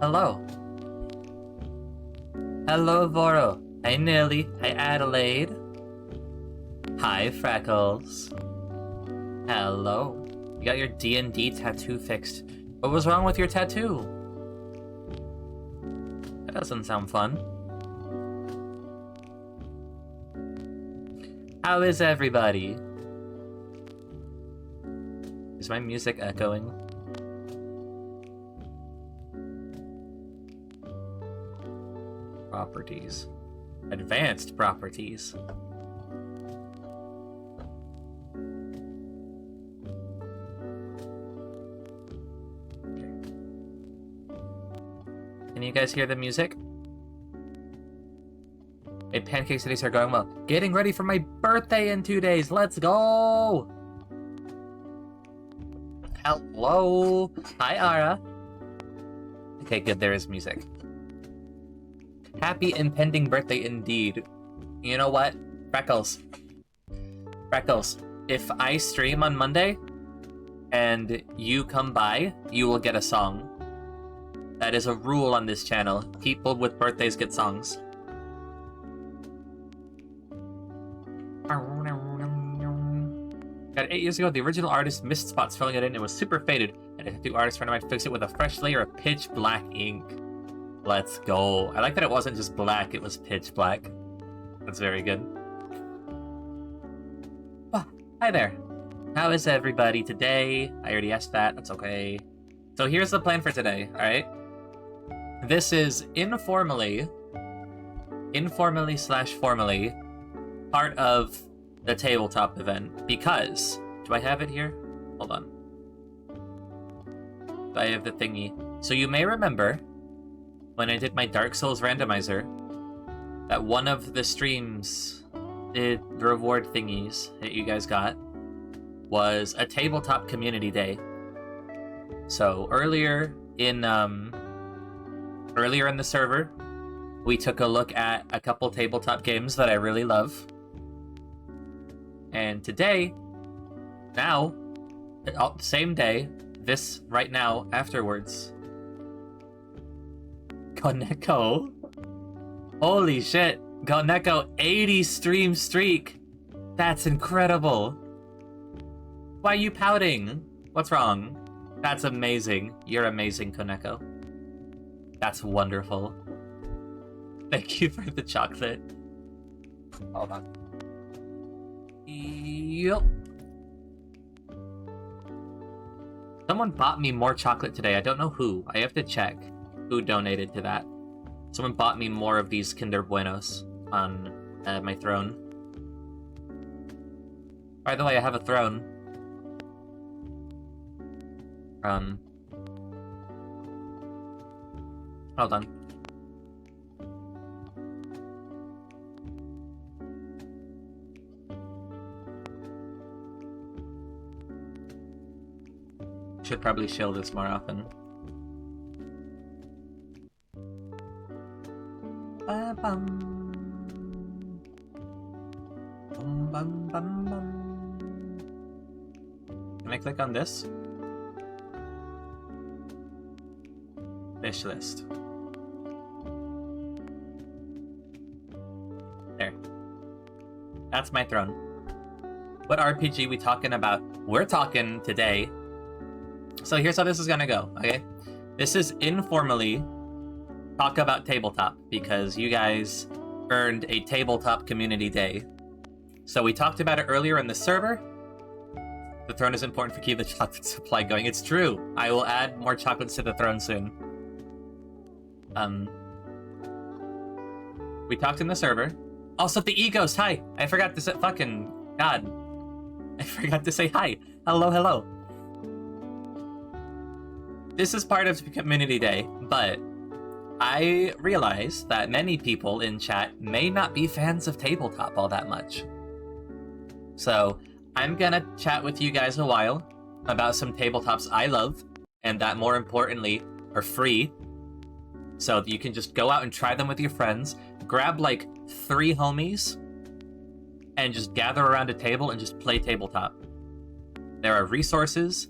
Hello. Hello, Voro. Hi, Nilly. Hi, Adelaide. Hi, Freckles. Hello. You got your D&D tattoo fixed. What was wrong with your tattoo? That doesn't sound fun. How is everybody? Is my music echoing? Properties. Advanced properties. Can you guys hear the music? Hey, Pancake Cities are going well. Getting ready for my birthday in 2 days. Let's go! Hello! Hi, Ara. Okay, good. There is music. Happy impending birthday indeed. You know what? Freckles. Freckles, if I stream on Monday and you come by, you will get a song. That is a rule on this channel. People with birthdays get songs. Got 8 years ago, the original artist missed spots filling it in. It was super faded. And a tattoo artist friend of mine fixed it with a fresh layer of pitch black ink. Let's go. I like that it wasn't just black, it was pitch black. That's very good. Oh, hi there. How is everybody today? I already asked that, that's okay. So here's the plan for today, alright? This is informally slash formally, part of the tabletop event, because... Do I have it here? Hold on. Do I have the thingy? So you may remember, when I did my Dark Souls randomizer, that one of the streams, the reward thingies that you guys got, was a tabletop community day. So earlier in the server, we took a look at a couple tabletop games that I really love. And today, now, same day, this right now, afterwards, Koneko. Holy shit. Koneko 80 stream streak. That's incredible. Why are you pouting? What's wrong? That's amazing. You're amazing, Koneko. That's wonderful. Thank you for the chocolate. Hold on. Yup. Someone bought me more chocolate today. I don't know who. I have to check who donated to that. Someone bought me more of these Kinder Buenos on my throne. By the way, I have a throne. Hold on. Should probably shill this more often. Ba-bum. Bum, bum, bum, bum. Can I click on this? Fish list. There. That's my throne. What RPG we talking about? We're talking today. So here's how this is gonna go, okay? This is informally talk about tabletop, because you guys earned a tabletop community day. So we talked about it earlier in the server. The throne is important for keeping the chocolate supply going. It's true. I will add more chocolates to the throne soon. We talked in the server. Also, the egos, hi! I forgot to say, fucking God. I forgot to say hi. Hello, hello. This is part of Community Day, but I realize that many people in chat may not be fans of tabletop all that much. So I'm gonna chat with you guys a while about some tabletops I love, and that more importantly are free. So you can just go out and try them with your friends, grab like 3 homies, and just gather around a table and just play tabletop. There are resources.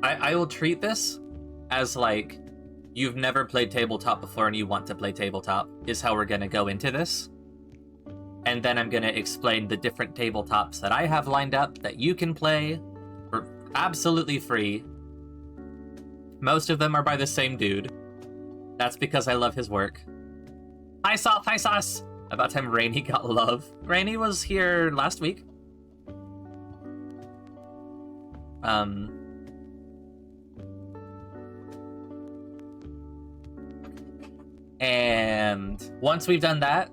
I will treat this as like you've never played tabletop before and you want to play tabletop, is how we're going to go into this. And then I'm going to explain the different tabletops that I have lined up that you can play for absolutely free. Most of them are by the same dude. That's because I love his work. Hi, Soft. Hi, Sauce. About time Rainy got love. Rainy was here last week. And once we've done that,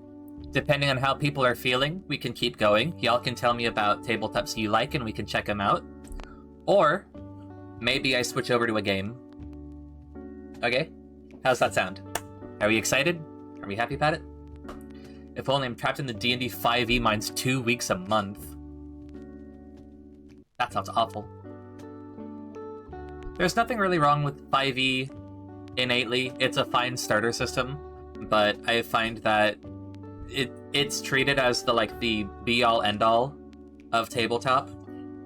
depending on how people are feeling, we can keep going. Y'all can tell me about tabletops you like and we can check them out. Or maybe I switch over to a game. Okay? How's that sound? Are we excited? Are we happy about it? If only I'm trapped in the D&D 5e mines 2 weeks a month. That sounds awful. There's nothing really wrong with 5e innately. It's a fine starter system, but I find that it's treated as the be-all end-all of tabletop,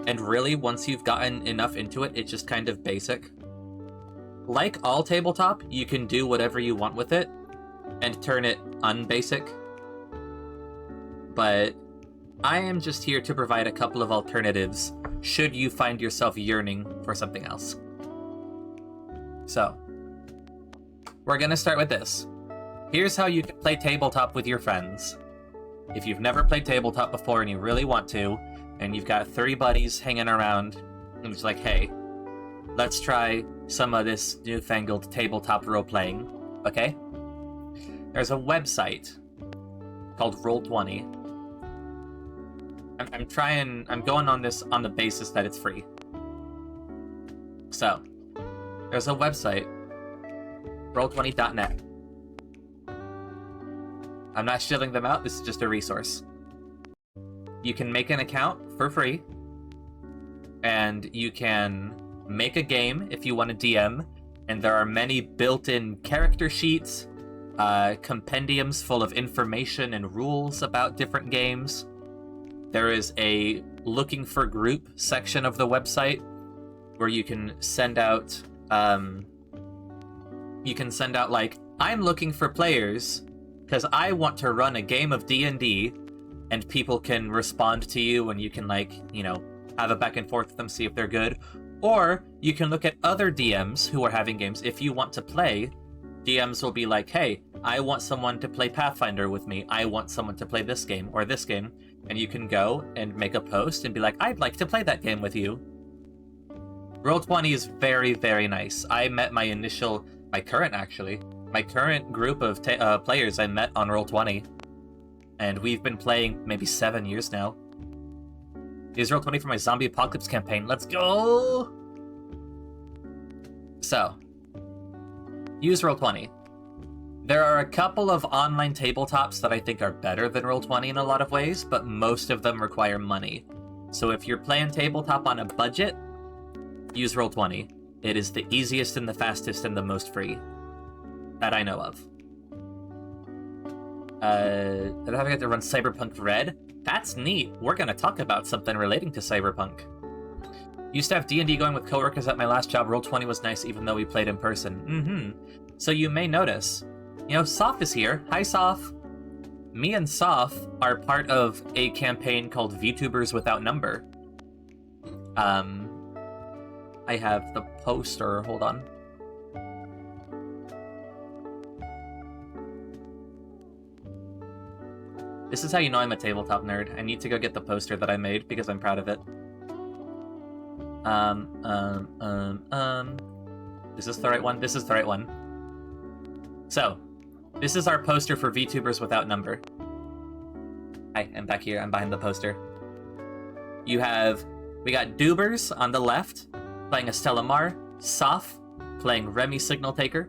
and really once you've gotten enough into it, it's just kind of basic. Like all tabletop, you can do whatever you want with it and turn it unbasic, but I am just here to provide a couple of alternatives should you find yourself yearning for something else. So, we're gonna start with this. Here's how you can play tabletop with your friends. If you've never played tabletop before and you really want to, and you've got 3 buddies hanging around, and it's like, hey, let's try some of this newfangled tabletop role-playing, okay? There's a website called Roll20. I'm going on this on the basis that it's free. So, there's a website, roll20.net. I'm not shilling them out, this is just a resource. You can make an account for free, and you can make a game if you want to DM, and there are many built-in character sheets, compendiums full of information and rules about different games. There is a looking for group section of the website where you can send out like, I'm looking for players because I want to run a game of D&D, and people can respond to you and you can have a back and forth with them, see if they're good. Or you can look at other DMs who are having games. If you want to play, DMs will be like, hey, I want someone to play Pathfinder with me. I want someone to play this game or this game. And you can go and make a post and be like, I'd like to play that game with you. Roll20 is very, very nice. I met my current group of players I met on Roll20. And we've been playing maybe 7 years now. Use Roll20 for my zombie apocalypse campaign. Let's go! So, use Roll20. There are a couple of online tabletops that I think are better than Roll20 in a lot of ways, but most of them require money. So if you're playing tabletop on a budget, use Roll20. It is the easiest and the fastest and the most free that I know of. I'm having to run Cyberpunk Red. That's neat. We're gonna talk about something relating to Cyberpunk. Used to have D&D going with coworkers at my last job. Roll20 was nice even though we played in person. So you may notice, Soph is here. Hi, Soph. Me and Soph are part of a campaign called VTubers Without Number. I have the poster. Hold on. This is how you know I'm a tabletop nerd. I need to go get the poster that I made because I'm proud of it. Is this the right one? This is the right one. So, this is our poster for VTubers Without Number. Hi, I'm back here. I'm behind the poster. We got Dubers on the left, playing Estella Mar, Soph playing Remy Signal Taker,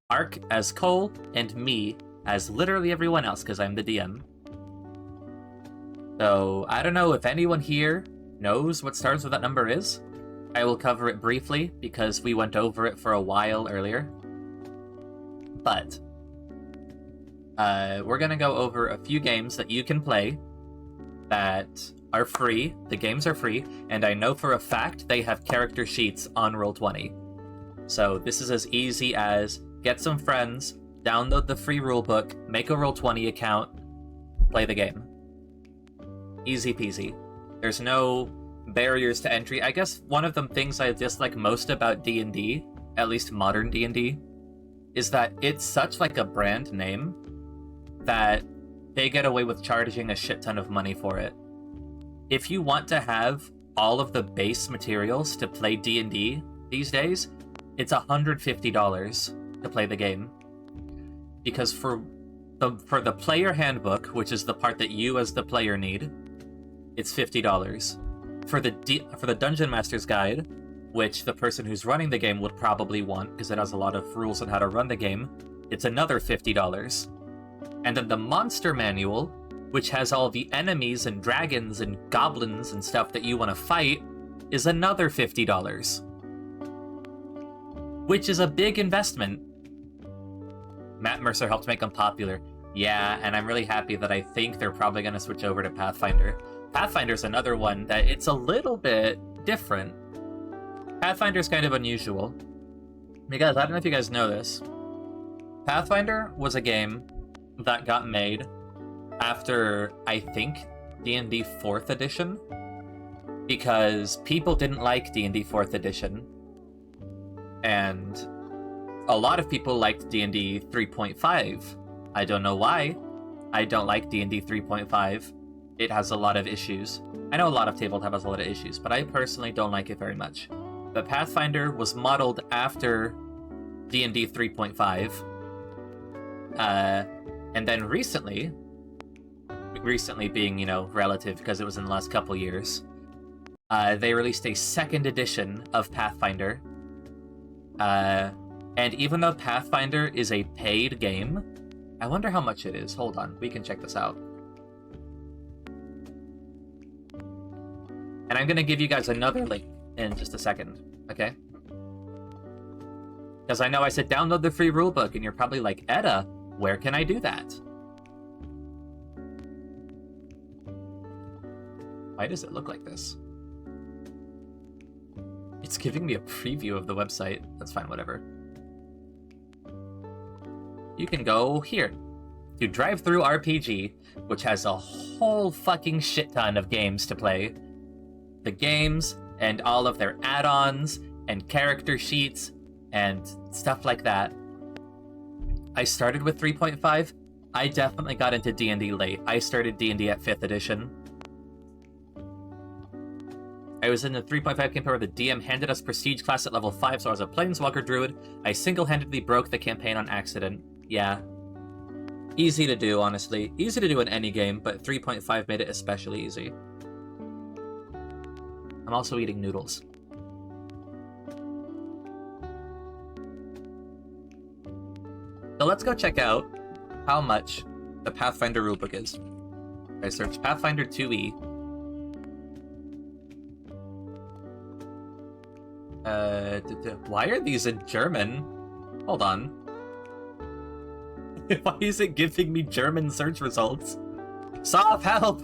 Ark as Cole, and me as literally everyone else because I'm the DM. So, I don't know if anyone here knows what Stars Without Number is. I will cover it briefly because we went over it for a while earlier. But, we're gonna go over a few games that you can play that are free. The games are free, and I know for a fact they have character sheets on Roll20. So this is as easy as get some friends, download the free rulebook, make a Roll20 account, play the game. Easy peasy. There's no barriers to entry. I guess one of the things I dislike most about D&D, at least modern D&D, is that it's such like a brand name that they get away with charging a shit ton of money for it. If you want to have all of the base materials to play D&D these days, it's $150 to play the game. Because for the player handbook, which is the part that you as the player need, it's $50. For the Dungeon Master's Guide, which the person who's running the game would probably want because it has a lot of rules on how to run the game, it's another $50. And then the Monster Manual, which has all the enemies and dragons and goblins and stuff that you want to fight, is another $50. Which is a big investment. Matt Mercer helped make them popular. Yeah, and I'm really happy that I think they're probably going to switch over to Pathfinder. Pathfinder's another one that it's a little bit different. Pathfinder's kind of unusual. Because, I don't know if you guys know this, Pathfinder was a game that got made after, I think, D&D 4th edition. Because people didn't like D&D 4th edition. And a lot of people liked D&D 3.5. I don't know why. I don't like D&D 3.5. It has a lot of issues. I know a lot of tabletop has a lot of issues, but I personally don't like it very much. But Pathfinder was modeled after D&D 3.5. And then recently being, relative because it was in the last couple years, they released a 2nd edition of Pathfinder. And even though Pathfinder is a paid game, I wonder how much it is. Hold on, we can check this out. And I'm going to give you guys another link in just a second, okay? Because I know I said download the free rulebook, and you're probably like, Edda, where can I do that? Why does it look like this? It's giving me a preview of the website. That's fine, whatever. You can go here to Drive Through RPG, which has a whole fucking shit ton of games to play. The games and all of their add-ons and character sheets and stuff like that. I started with 3.5. I definitely got into D&D late. I started D&D at 5th edition. I was in the 3.5 campaign where the DM handed us Prestige class at level 5, so I was a Planeswalker Druid. I single-handedly broke the campaign on accident. Yeah. Easy to do, honestly. Easy to do in any game, but 3.5 made it especially easy. I'm also eating noodles. So let's go check out how much the Pathfinder rulebook is. I searched Pathfinder 2e. Why are these in German? Hold on. Why is it giving me German search results? Soft help!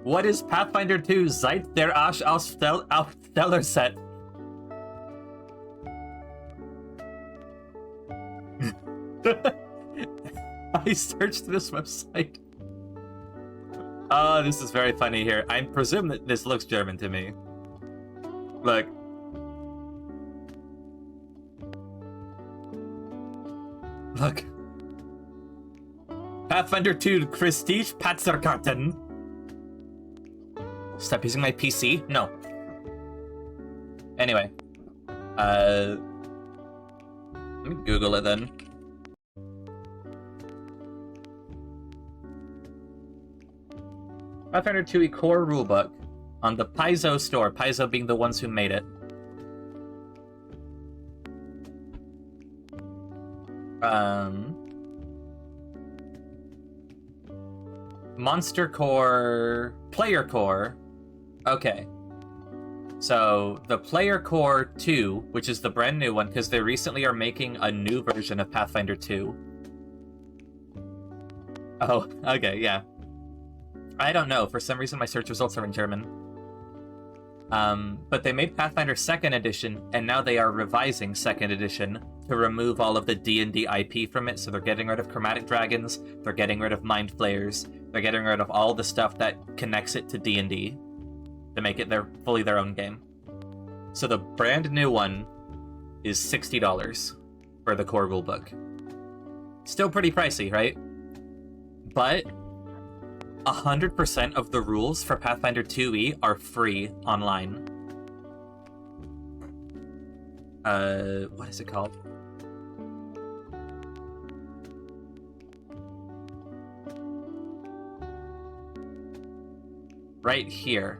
What is Pathfinder 2 Seit der Aufsteller set? I searched this website. Oh, this is very funny here. I presume that this looks German to me. Look. Look. Pathfinder 2 Prestige Panzerkarten. Stop using my PC? No. Anyway. Let me Google it then. Pathfinder 2e core rulebook on the Paizo store. Paizo being the ones who made it. Monster Core, Player Core. Okay. So, the Player Core 2, which is the brand new one, because they recently are making a new version of Pathfinder 2. Oh, okay, yeah. I don't know. For some reason, my search results are in German. But they made Pathfinder 2nd Edition, and now they are revising 2nd Edition to remove all of the D&D IP from it, so they're getting rid of Chromatic Dragons, they're getting rid of Mind Flayers, they're getting rid of all the stuff that connects it to D&D to make it fully their own game. So the brand new one is $60 for the core rulebook. Still pretty pricey, right? But 100% of the rules for Pathfinder 2e are free online. What is it called? Right here.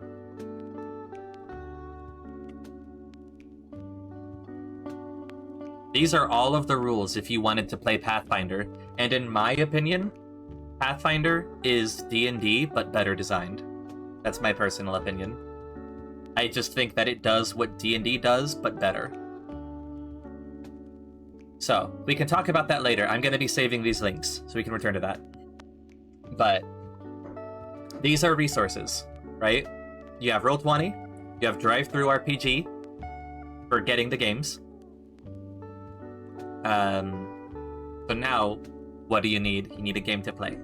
These are all of the rules if you wanted to play Pathfinder, and in my opinion, Pathfinder is D&D, but better designed. That's my personal opinion. I just think that it does what D&D does, but better. So, we can talk about that later. I'm going to be saving these links, so we can return to that. But, these are resources, right? You have Roll20, you have Drive-Thru RPG for getting the games. So now, what do you need? You need a game to play.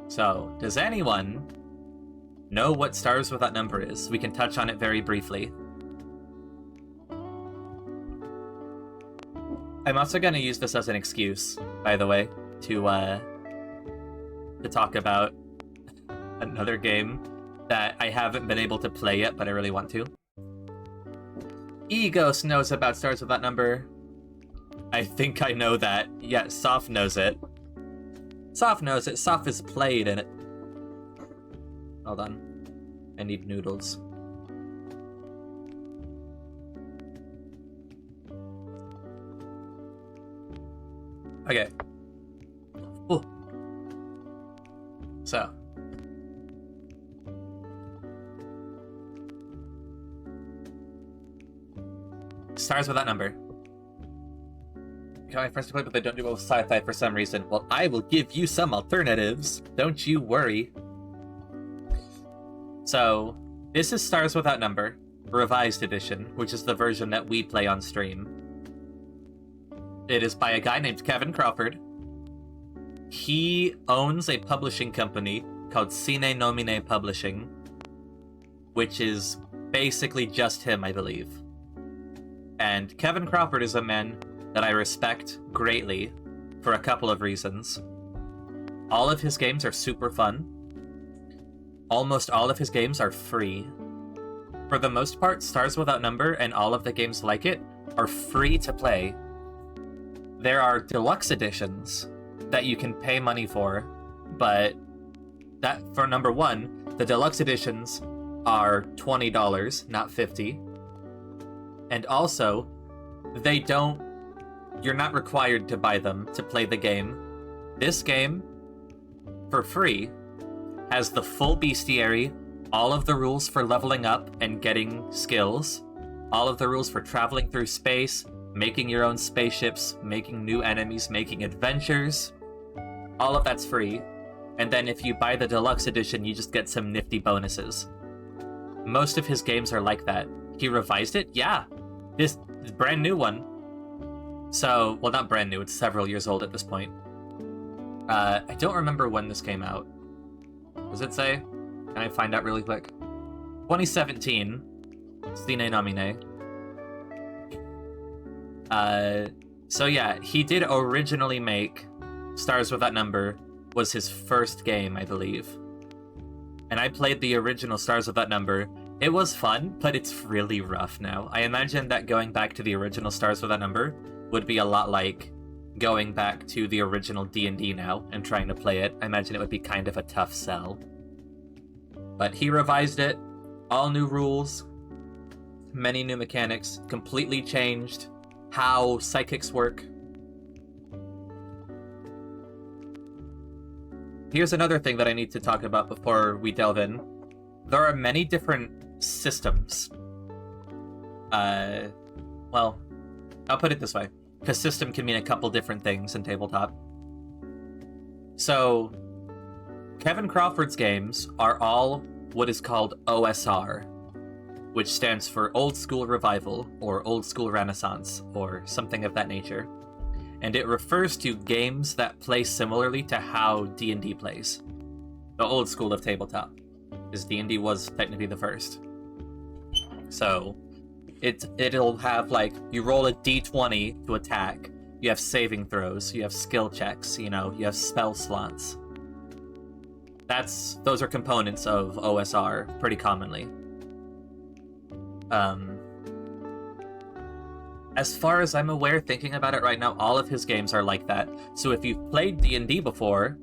So, does anyone know what Stars Without Number is? We can touch on it very briefly. I'm also going to use this as an excuse, by the way, to talk about another game that I haven't been able to play yet, but I really want to. Egos knows about Stars Without Number. I think I know that. Yeah, Soph knows it. Soph knows it. Soph has played in it. Hold on. I need noodles. Okay. Ooh. So. Stars Without Number. My friends to play, but they don't do well with sci-fi for some reason. Well, I will give you some alternatives. Don't you worry. So, this is Stars Without Number, Revised Edition, which is the version that we play on stream. It is by a guy named Kevin Crawford. He owns a publishing company called Sine Nomine Publishing, which is basically just him, I believe. And Kevin Crawford is a man that I respect greatly for a couple of reasons. All of his games are super fun. Almost all of his games are free. For the most part, Stars Without Number and all of the games like it are free to play. There are deluxe editions that you can pay money for, but that, for number one, the deluxe editions are $20, not $50. And also, you're not required to buy them to play the game. This game, for free, has the full bestiary, all of the rules for leveling up and getting skills, all of the rules for traveling through space, making your own spaceships, making new enemies, making adventures. All of that's free. And then if you buy the deluxe edition, you just get some nifty bonuses. Most of his games are like that. He revised it? Yeah. This brand new one. So, well, not brand new, it's several years old at this point. I don't remember when this came out. Does it say? Can I find out really quick? 2017. Sine Nomine. So yeah, he did originally make Stars Without Number, was his first game, I believe. And I played the original Stars Without Number. It was fun, but it's really rough now. I imagine that going back to the original Stars Without Number would be a lot like going back to the original D&D now and trying to play it. I imagine it would be kind of a tough sell. But he revised it, all new rules, many new mechanics, completely changed how psychics work. Here's another thing that I need to talk about before we delve in. There are many different systems. Well, I'll put it this way, because system can mean a couple different things in tabletop. So, Kevin Crawford's games are all what is called OSR, which stands for Old School Revival, or Old School Renaissance, or something of that nature. And it refers to games that play similarly to how D&D plays. The old school of tabletop, because D&D was technically the first. So, it'll have, like, you roll a d20 to attack, you have saving throws, you have skill checks, you have spell slots. Those are components of OSR, pretty commonly. As far as I'm aware, thinking about it right now, all of his games are like that. So if you've played D&D before,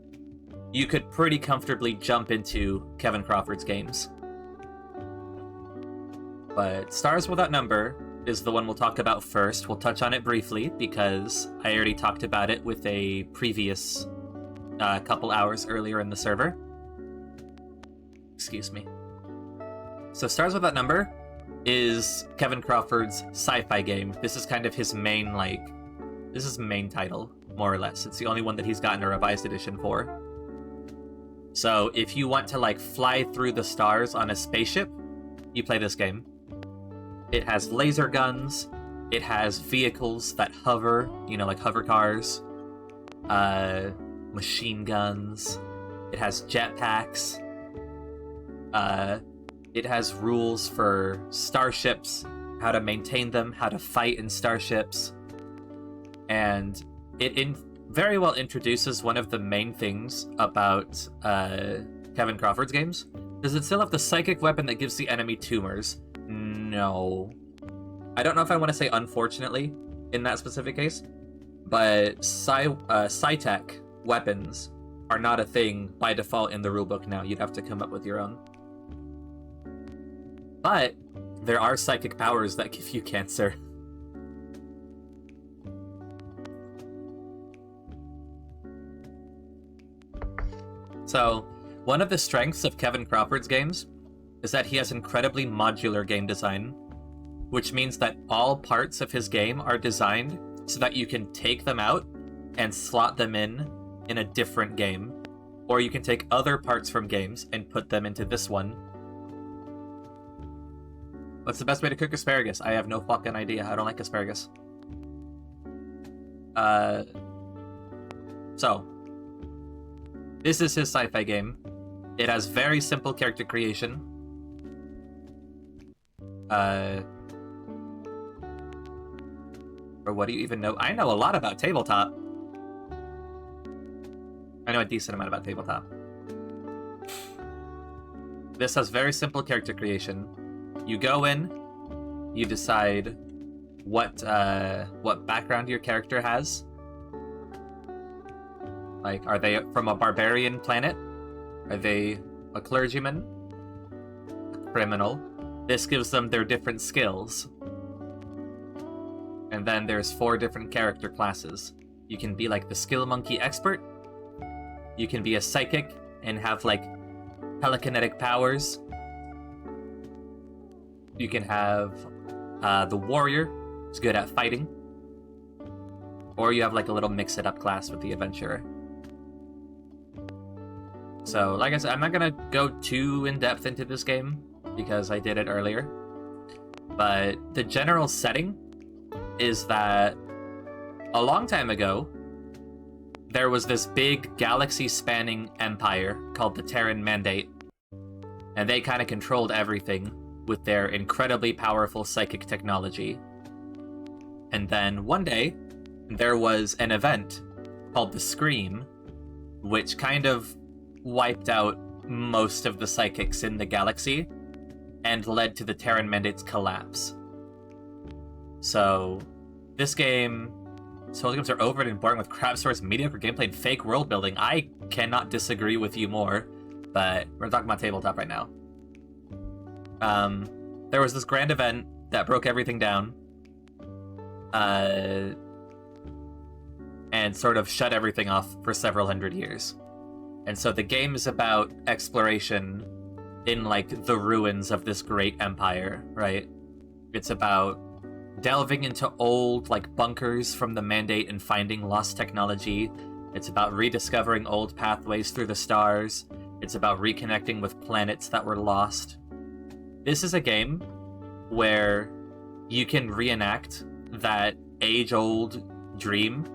you could pretty comfortably jump into Kevin Crawford's games. But Stars Without Number is the one we'll talk about first. We'll touch on it briefly, because I already talked about it with a previous couple hours earlier in the server. Excuse me. So Stars Without Number is Kevin Crawford's sci-fi game. This is kind of his main, this is main title, more or less. It's the only one that he's gotten a revised edition for. So if you want to, fly through the stars on a spaceship, you play this game. It has laser guns, it has vehicles that hover, like hover cars, machine guns, it has jetpacks, it has rules for starships, how to maintain them, how to fight in starships, and it very well introduces one of the main things about Kevin Crawford's games. Does it still have the psychic weapon that gives the enemy tumors? No. I don't know if I want to say unfortunately in that specific case, but Sci-Tech weapons are not a thing by default in the rulebook now. You'd have to come up with your own. But there are psychic powers that give you cancer. So, one of the strengths of Kevin Crawford's games is that he has incredibly modular game design, which means that all parts of his game are designed so that you can take them out and slot them in a different game, or you can take other parts from games and put them into this one. What's the best way to cook asparagus? I have no fucking idea. I don't like asparagus. So, this is his sci-fi game. It has very simple character creation. Or what do you even know? I know a lot about tabletop. I know a decent amount about tabletop. This has very simple character creation. You go in, you decide what background your character has. Like, are they from a barbarian planet? Are they a clergyman? A criminal? This gives them their different skills. And then there's 4 different character classes. You can be like the skill monkey expert. You can be a psychic and have telekinetic powers. You can have the warrior, who's good at fighting. Or you have a little mix-it-up class with the adventurer. So, like I said, I'm not gonna go too in-depth into this game, because I did it earlier. But the general setting is that a long time ago, there was this big galaxy-spanning empire called the Terran Mandate. And they kind of controlled everything with their incredibly powerful psychic technology. And then one day, there was an event called the Scream, which kind of wiped out most of the psychics in the galaxy and led to the Terran Mandate's collapse. So, this game... Souls games are over and boring with crap stories, mediocre gameplay, and fake world building. I cannot disagree with you more, but we're talking about tabletop right now. There was this grand event that broke everything down, and sort of shut everything off for several hundred years. And so the game is about exploration in, the ruins of this great empire, right? It's about delving into old, bunkers from the Mandate and finding lost technology. It's about rediscovering old pathways through the stars. It's about reconnecting with planets that were lost. This is a game where you can reenact that age-old dream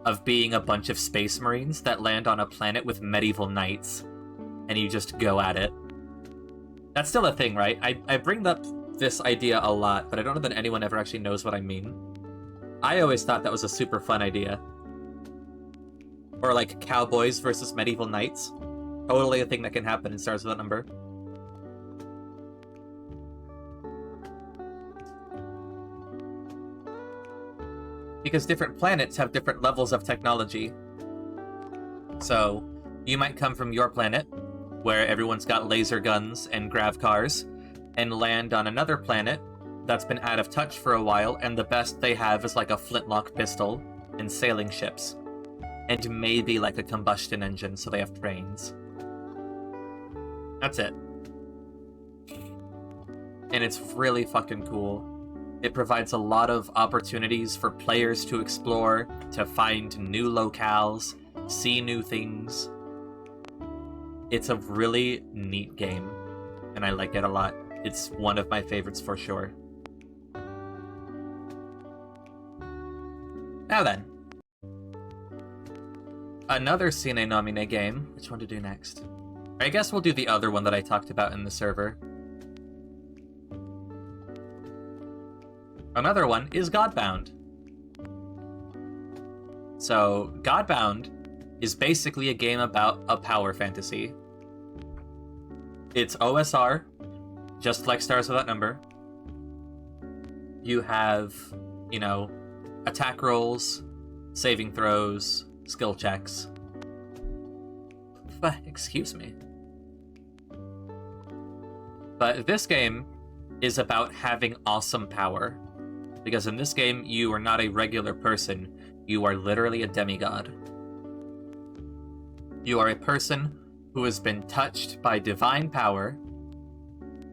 of being a bunch of space marines that land on a planet with medieval knights, and you just go at it. That's still a thing, right? I bring up this idea a lot, but I don't know that anyone ever actually knows what I mean. I always thought that was a super fun idea. Or like cowboys versus medieval knights. Totally a thing that can happen in Stars Without Number. Because different planets have different levels of technology. So, you might come from your planet, where everyone's got laser guns and grav cars, and land on another planet that's been out of touch for a while, and the best they have is like a flintlock pistol and sailing ships. And maybe like a combustion engine, so they have trains. That's it. And it's really fucking cool. It provides a lot of opportunities for players to explore, to find new locales, see new things. It's a really neat game, and I like it a lot. It's one of my favorites for sure. Now then. Another Cine Nomine game. Which one to do next? I guess we'll do the other one that I talked about in the server. Another one is Godbound. So, Godbound is basically a game about a power fantasy. It's OSR, just like Stars Without Number. You have, you know, attack rolls, saving throws, skill checks. Excuse me. But this game is about having awesome power. Because in this game, you are not a regular person. You are literally a demigod. You are a person who has been touched by divine power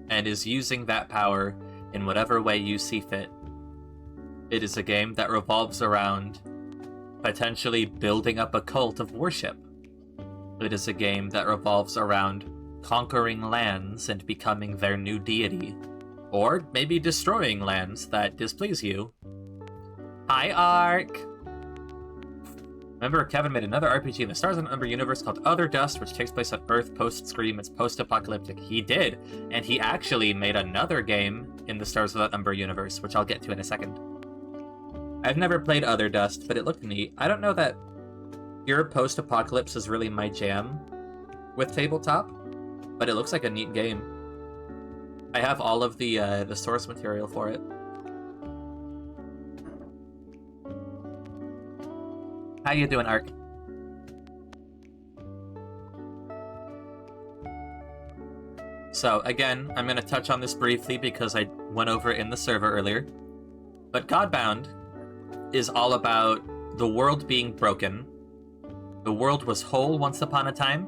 and is using that power in whatever way you see fit. It is a game that revolves around potentially building up a cult of worship. It is a game that revolves around conquering lands and becoming their new deity. Or maybe destroying lands that displease you. Hi, Ark! Remember, Kevin made another RPG in the Stars and Umber universe called Other Dust, which takes place on Earth post-Scream. It's post-apocalyptic. He did, and he actually made another game in the Stars Without Number universe, which I'll get to in a second. I've never played Other Dust, but it looked neat. I don't know that pure post-apocalypse is really my jam with tabletop, but it looks like a neat game. I have all of the source material for it. How you doing, Ark? So, again, I'm going to touch on this briefly because I went over it in the server earlier. But Godbound is all about the world being broken. The world was whole once upon a time,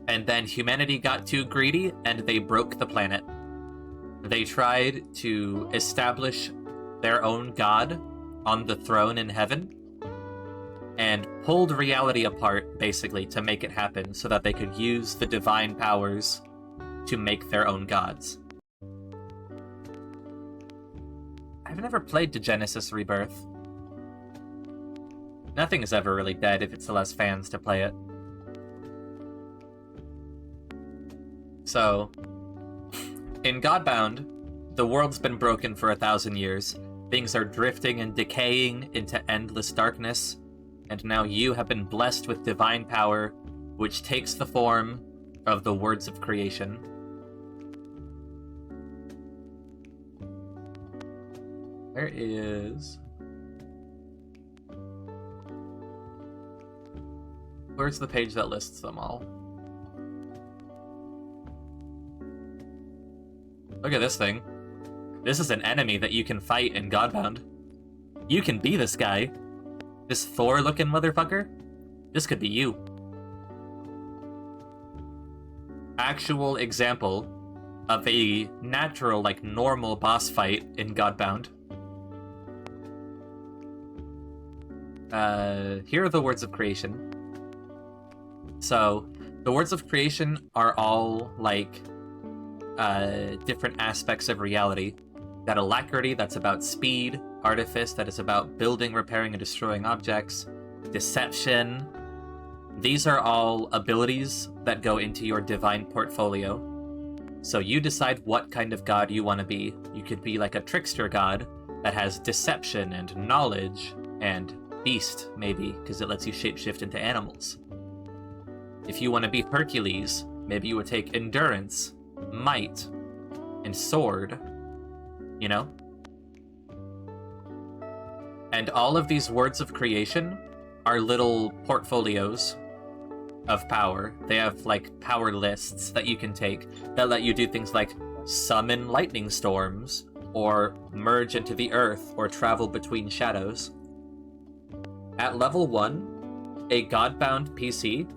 and then humanity got too greedy and they broke the planet. They tried to establish their own god on the throne in heaven, and pulled reality apart, basically, to make it happen so that they could use the divine powers to make their own gods. I've never played to Genesis Rebirth. Nothing is ever really dead if it's allows fans to play it. So, in Godbound, the world's been broken for 1,000 years. Things are drifting and decaying into endless darkness, and now you have been blessed with divine power, which takes the form of the words of creation. Where is... Where's the page that lists them all? Look at this thing. This is an enemy that you can fight in Godbound. You can be this guy. This Thor-looking motherfucker? This could be you. Actual example of a natural, like, normal boss fight in Godbound. Here are the words of creation. So, the words of creation are all, like, different aspects of reality. Got alacrity, that's about speed. Artifice, that is about building, repairing, and destroying objects. Deception. These are all abilities that go into your divine portfolio. So you decide what kind of god you want to be. You could be like a trickster god that has deception and knowledge and beast, maybe, because it lets you shapeshift into animals. If you want to be Hercules, maybe you would take endurance, might, and sword, you know? And all of these words of creation are little portfolios of power. They have, like, power lists that you can take that let you do things like summon lightning storms, or merge into the earth, or travel between shadows. At level 1, a godbound PC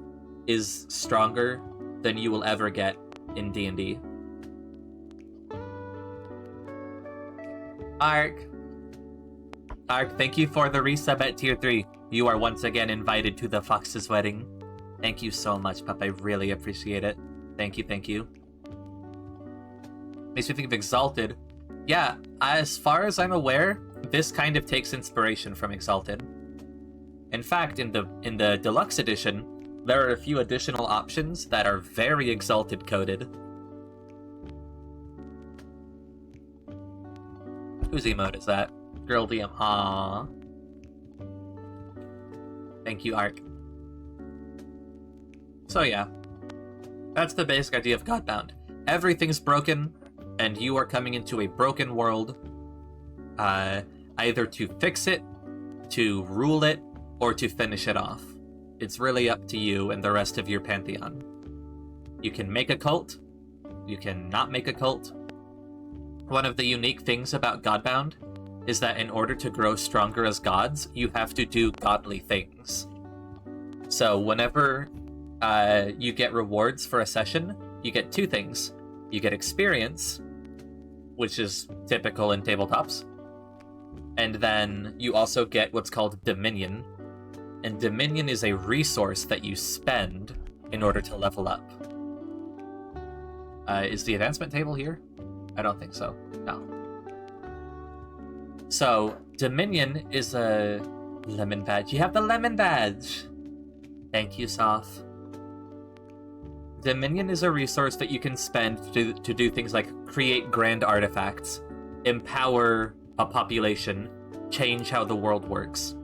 is stronger than you will ever get in D&D. Ark, thank you for the resub at tier 3. You are once again invited to the Fox's wedding. Thank you so much, pup. I really appreciate it. Thank you, thank you. Makes me think of Exalted. Yeah, as far as I'm aware, this kind of takes inspiration from Exalted. In fact, in the deluxe edition, there are a few additional options that are very Exalted coded. Whose emote is that? Girl DM. Aww. Thank you, Ark. So yeah, that's the basic idea of Godbound. Everything's broken, and you are coming into a broken world, either to fix it, to rule it, or to finish it off. It's really up to you and the rest of your pantheon. You can make a cult, you can not make a cult. One of the unique things about Godbound is that in order to grow stronger as gods, you have to do godly things. So whenever you get rewards for a session, you get two things. You get experience, which is typical in tabletops, and then you also get what's called Dominion. And Dominion is a resource that you spend in order to level up. Is the advancement table here? I don't think so. No. So, Dominion is a lemon badge. You have the lemon badge! Thank you, Soph. Dominion is a resource that you can spend to do things like create grand artifacts, empower a population, change how the world works.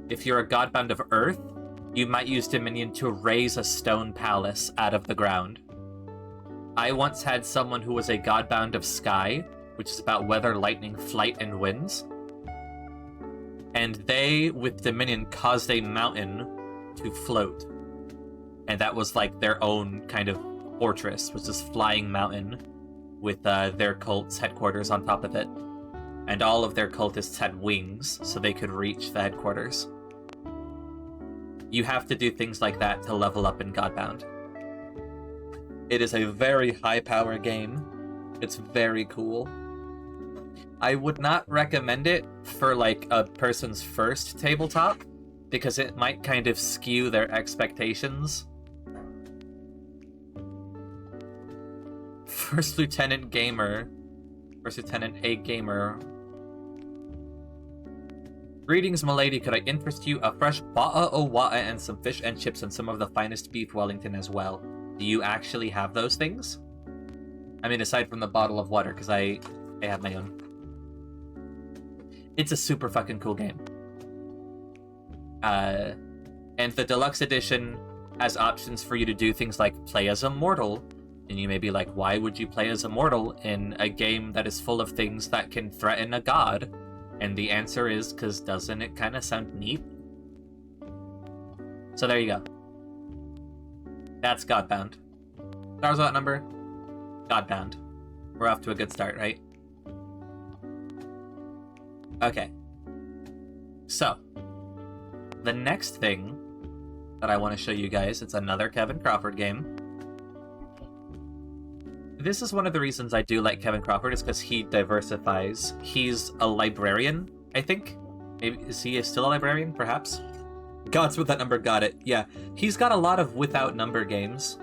If you're a godbound of Earth, you might use Dominion to raise a stone palace out of the ground. I once had someone who was a godbound of Sky, which is about weather, lightning, flight, and winds. And they, with Dominion, caused a mountain to float. And that was like their own kind of fortress, was this flying mountain with their cult's headquarters on top of it. And all of their cultists had wings, so they could reach the headquarters. You have to do things like that to level up in Godbound. It is a very high-power game. It's very cool. I would not recommend it for, like, a person's first tabletop, because it might kind of skew their expectations. First Lieutenant Gamer. First Lieutenant A Gamer. Greetings, milady. Could I interest you? A fresh ba'a o wa'a and some fish and chips and some of the finest beef Wellington as well. Do you actually have those things? I mean, aside from the bottle of water, because I have my own. It's a super fucking cool game. And the deluxe edition has options for you to do things like play as a mortal. And you may be like, why would you play as a mortal in a game that is full of things that can threaten a god? And the answer is, because doesn't it kind of sound neat? So there you go. That's Godbound. Stars what number? Godbound. We're off to a good start, right? Okay. So, the next thing that I want to show you guys, it's another Kevin Crawford game. This is one of the reasons I do like Kevin Crawford, is because he diversifies. He's a librarian, I think. Maybe, is he still a librarian, perhaps? Gods with that number, got it. Yeah, he's got a lot of without number games.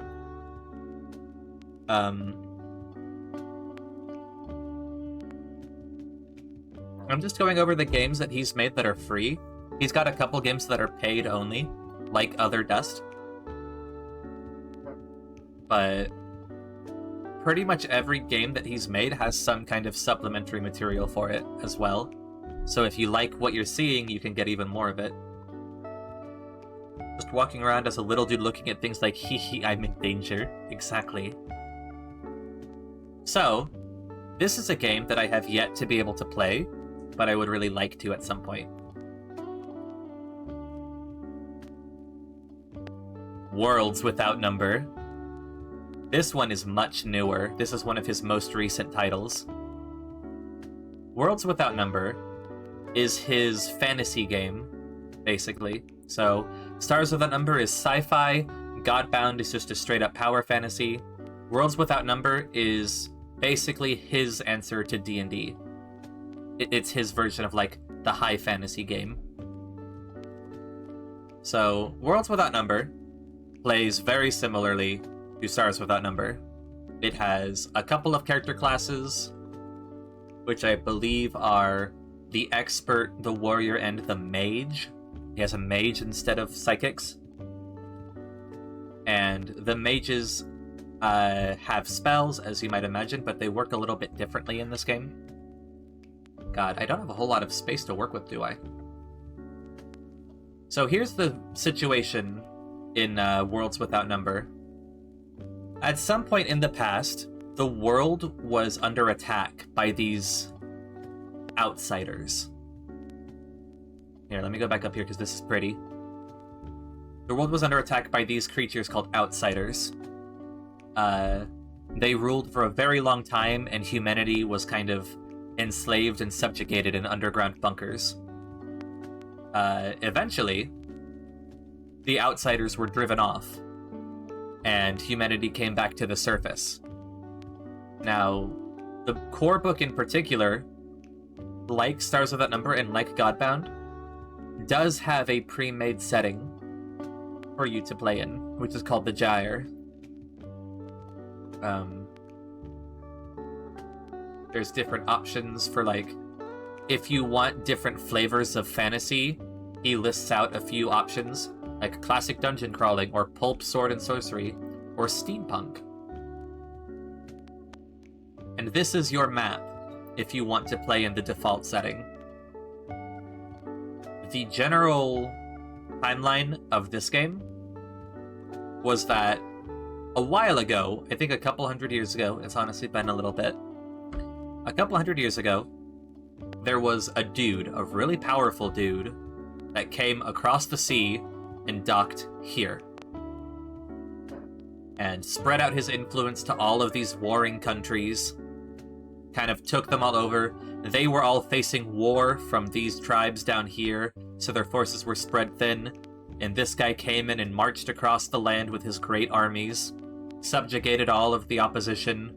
I'm just going over the games that he's made that are free. He's got a couple games that are paid only, like Other Dust. But pretty much every game that he's made has some kind of supplementary material for it as well. So if you like what you're seeing, you can get even more of it. Just walking around as a little dude looking at things like, hee hee, I'm in danger. Exactly. So, this is a game that I have yet to be able to play, but I would really like to at some point. Worlds Without Number. This one is much newer. This is one of his most recent titles. Worlds Without Number is his fantasy game, basically. So, Stars Without Number is sci-fi, Godbound is just a straight-up power fantasy. Worlds Without Number is basically his answer to D&D. It's his version of, like, the high fantasy game. So, Worlds Without Number plays very similarly to Stars Without Number. It has a couple of character classes, which I believe are the Expert, the Warrior, and the Mage. He has a mage instead of psychics. And the mages have spells, as you might imagine, but they work a little bit differently in this game. God, I don't have a whole lot of space to work with, do I? So here's the situation in Worlds Without Number. At some point in the past, the world was under attack by these outsiders. Here, let me go back up here because this is pretty. The world was under attack by these creatures called outsiders. They ruled for a very long time, and humanity was kind of enslaved and subjugated in underground bunkers. Eventually, the outsiders were driven off, and humanity came back to the surface. Now, the core book in particular, like Stars Without Number and like Godbound, does have a pre-made setting for you to play in, which is called the Gyre. There's different options for, like, if you want different flavors of fantasy, he lists out a few options, like classic dungeon crawling, or pulp sword and sorcery, or steampunk. And this is your map if you want to play in the default setting. The general timeline of this game was that a while ago, I think a couple hundred years ago, it's honestly been a little bit, a couple hundred years ago, there was a dude, a really powerful dude, that came across the sea and docked here. And spread out his influence to all of these warring countries, kind of took them all over. They were all facing war from these tribes down here, so their forces were spread thin, and this guy came in and marched across the land with his great armies, subjugated all of the opposition,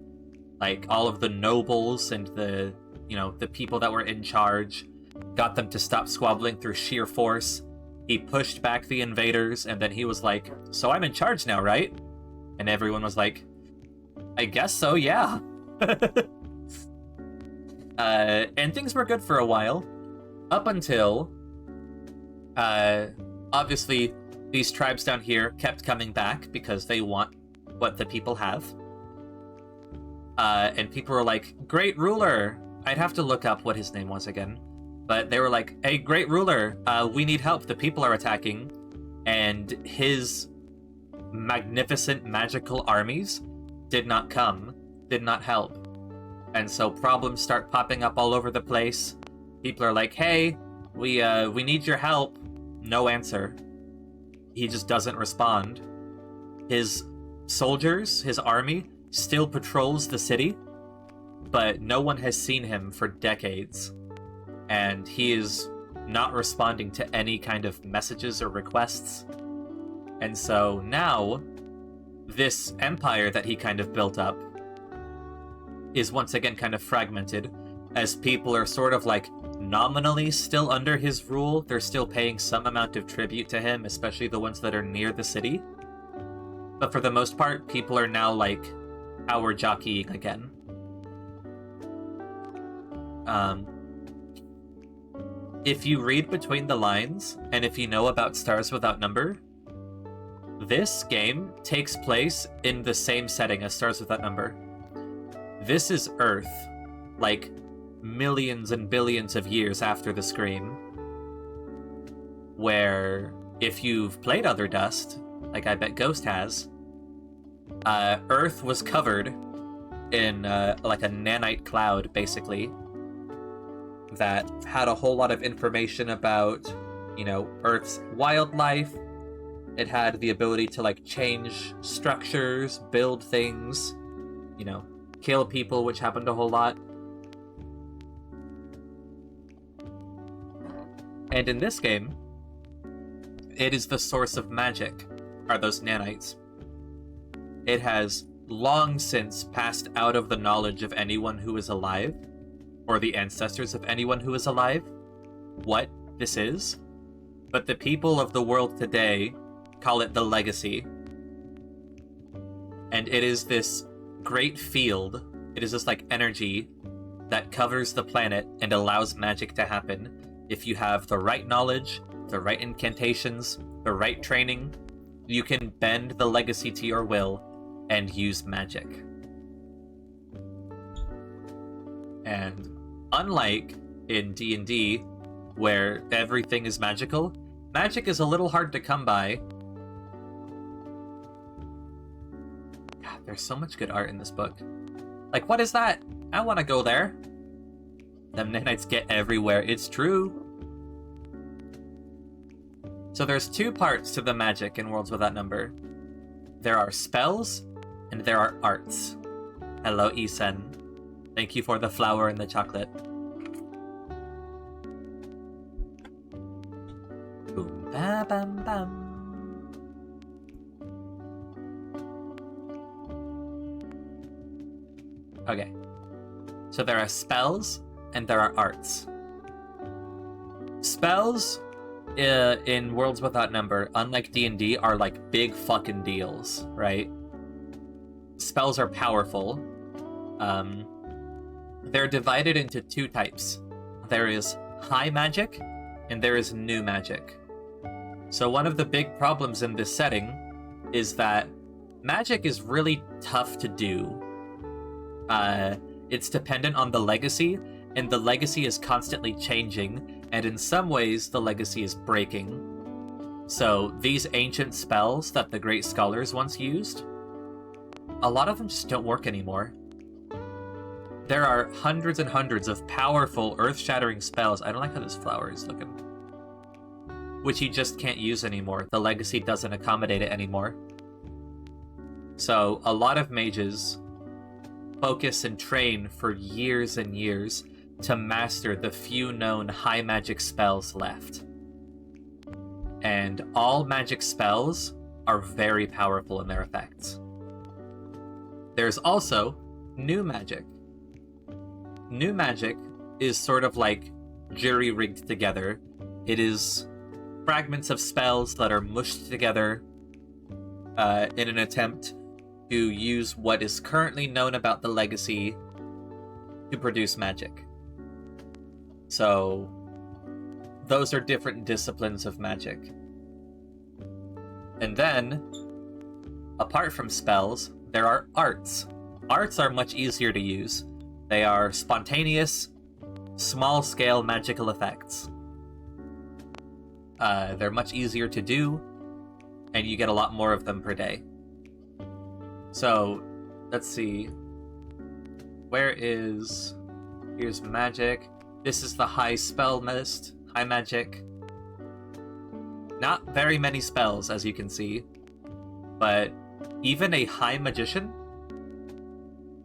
like all of the nobles and the people that were in charge, got them to stop squabbling through sheer force. He pushed back the invaders, and then he was like, "So I'm in charge now, right?" And everyone was like, "I guess so, yeah." And things were good for a while, up until, obviously, these tribes down here kept coming back because they want what the people have. And people were like, "Great ruler!" I'd have to look up what his name was again. But they were like, "Hey, great ruler, we need help. The people are attacking." And his magnificent magical armies did not come, did not help. And so problems start popping up all over the place. People are like, "Hey, we need your help." No answer. He just doesn't respond. His soldiers, his army, still patrols the city, but no one has seen him for decades. And he is not responding to any kind of messages or requests. And so now, this empire that he kind of built up is once again kind of fragmented, as people are sort of like nominally still under his rule. They're still paying some amount of tribute to him, especially the ones that are near the city. But for the most part, people are now like power jockeying again. if you read between the lines, and if you know about Stars Without Number, this game takes place in the same setting as Stars Without Number. This is Earth, like millions and billions of years after the Scream, where if you've played Other Dust, like I bet Ghost has, Earth was covered in like a nanite cloud, basically, that had a whole lot of information about, you know, Earth's wildlife. It had the ability to, like, change structures, build things, you know, kill people, which happened a whole lot. And in this game, it is the source of magic, are those nanites. It has long since passed out of the knowledge of anyone who is alive, or the ancestors of anyone who is alive, what this is. But the people of the world today call it the Legacy. And it is this great field, it is this, like, energy that covers the planet and allows magic to happen if you have the right knowledge, the right incantations, the right training. You can bend the Legacy to your will and use magic. And unlike in D&D, where everything is magical, magic is a little hard to come by. God, there's so much good art in this book. Like, what is that? I want to go there. Them nanites get everywhere, it's true. So there's two parts to the magic in Worlds Without Number. There are spells, and there are arts. Hello, Isen. Thank you for the flower and the chocolate. Boom, ba, bam, bam. Okay. So there are spells, and there are arts. Spells in Worlds Without Number, unlike D&D, are like big fucking deals, right? Spells are powerful. They're divided into two types. There is high magic, and there is new magic. So one of the big problems in this setting is that magic is really tough to do. It's dependent on the Legacy, and the Legacy is constantly changing, and in some ways, the Legacy is breaking. So these ancient spells that the great scholars once used, a lot of them just don't work anymore. There are hundreds and hundreds of powerful, earth-shattering spells. I don't like how this flower is looking. Which you just can't use anymore. The Legacy doesn't accommodate it anymore. So a lot of mages focus and train for years and years to master the few known high magic spells left. And all magic spells are very powerful in their effects. There's also new magic. New magic is sort of like jury-rigged together. It is fragments of spells that are mushed together in an attempt to use what is currently known about the Legacy to produce magic. So, those are different disciplines of magic. And then, apart from spells, there are arts. Arts are much easier to use. They are spontaneous, small-scale magical effects. They're much easier to do, and you get a lot more of them per day. So, let's see. Here's magic. This is the high spell list. High magic. Not very many spells, as you can see. But even a high magician,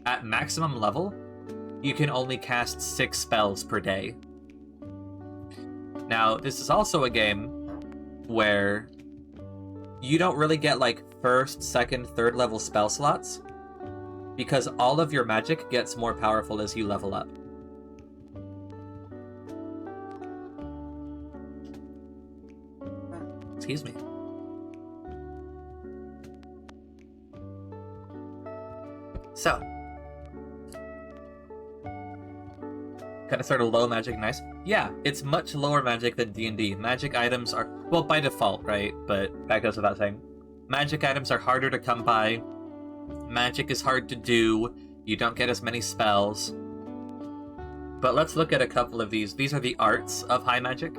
at maximum level, you can only cast 6 spells per day. Now, this is also a game where you don't really get, like, first, second, third level spell slots, because all of your magic gets more powerful as you level up. Excuse me. So, Kind of sort of low magic, nice. Yeah, it's much lower magic than D&D. Magic items are, well, by default, right? But that goes without saying. Magic items are harder to come by. Magic is hard to do. You don't get as many spells. But let's look at a couple of these. These are the arts of high magic.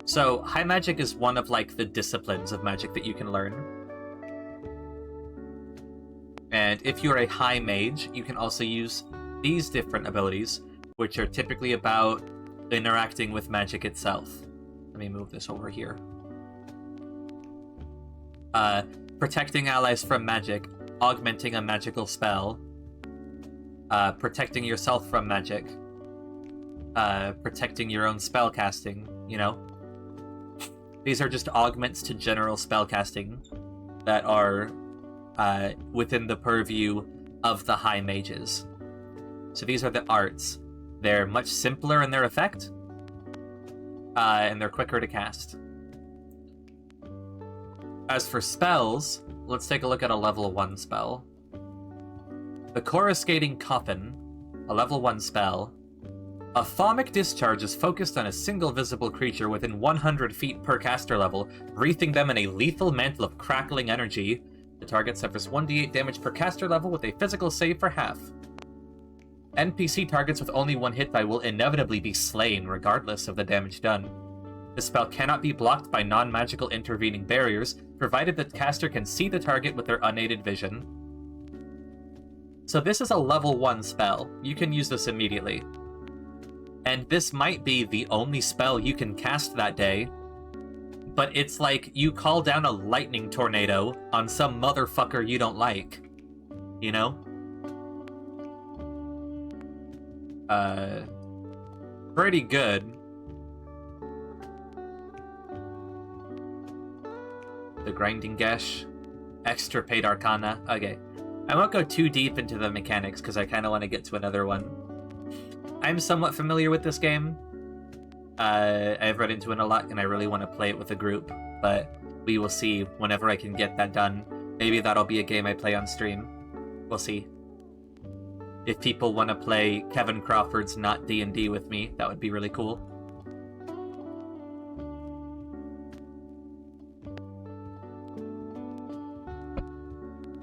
So, high magic is one of, like, the disciplines of magic that you can learn. And if you're a high mage, you can also use these different abilities, which are typically about interacting with magic itself. Let me move this over here. Protecting allies from magic, augmenting a magical spell, protecting yourself from magic, protecting your own spell casting, you know? These are just augments to general spell casting that are within the purview of the high mages. So these are the arts. They're much simpler in their effect, and they're quicker to cast. As for spells, let's take a look at a level 1 spell. The Coruscating Coffin, a level 1 spell. A thaumic discharge is focused on a single visible creature within 100 feet per caster level, wreathing them in a lethal mantle of crackling energy. The target suffers 1d8 damage per caster level with a physical save for half. NPC targets with only one hit die will inevitably be slain, regardless of the damage done. The spell cannot be blocked by non-magical intervening barriers, provided the caster can see the target with their unaided vision. So this is a level 1 spell. You can use this immediately. And this might be the only spell you can cast that day, but it's like you call down a lightning tornado on some motherfucker you don't like. You know? Pretty good. The Grinding Gesh. Extirpate Arcana. Okay. I won't go too deep into the mechanics, because I kind of want to get to another one. I'm somewhat familiar with this game. I've read into it a lot, and I really want to play it with a group, but we will see whenever I can get that done. Maybe that'll be a game I play on stream. We'll see. If people want to play Kevin Crawford's Not D&D with me, that would be really cool.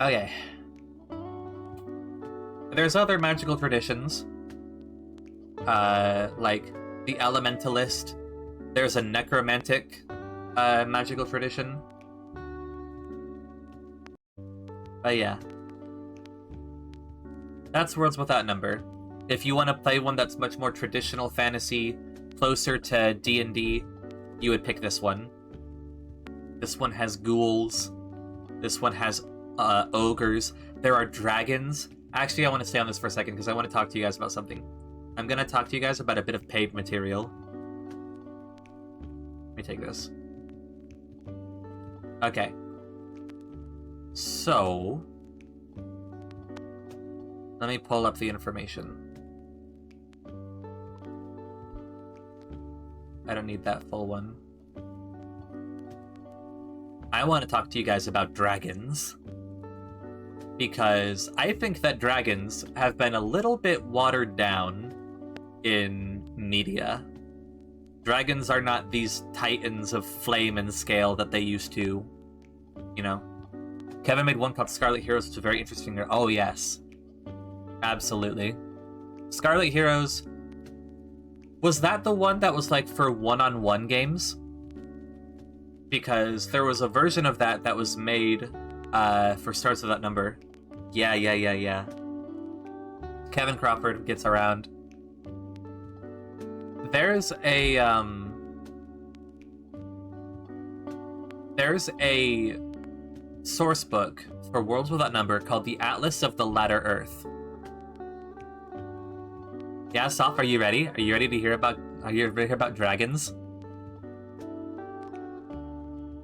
Okay. There's other magical traditions. Like the Elementalist. There's a necromantic magical tradition. But yeah. That's Worlds Without Number. If you want to play one that's much more traditional fantasy, closer to D&D, you would pick this one. This one has ghouls. This one has ogres. There are dragons. Actually, I want to stay on this for a second because I want to talk to you guys about something. I'm going to talk to you guys about a bit of paid material. Let me take this. Okay. So, let me pull up the information. I don't need that full one. I want to talk to you guys about dragons. Because I think that dragons have been a little bit watered down in media. Dragons are not these titans of flame and scale that they used to, you know. Kevin made one called Scarlet Heroes, which is very interesting. Oh, yes. Absolutely. Scarlet Heroes... Was that the one that was, like, for one-on-one games? Because there was a version of that that was made for Stars Without Number. Yeah. Kevin Crawford gets around. There's a source book for Worlds Without Number called The Atlas of the Latter Earth. Yeah, Soph, are you ready? Are you ready to hear about dragons?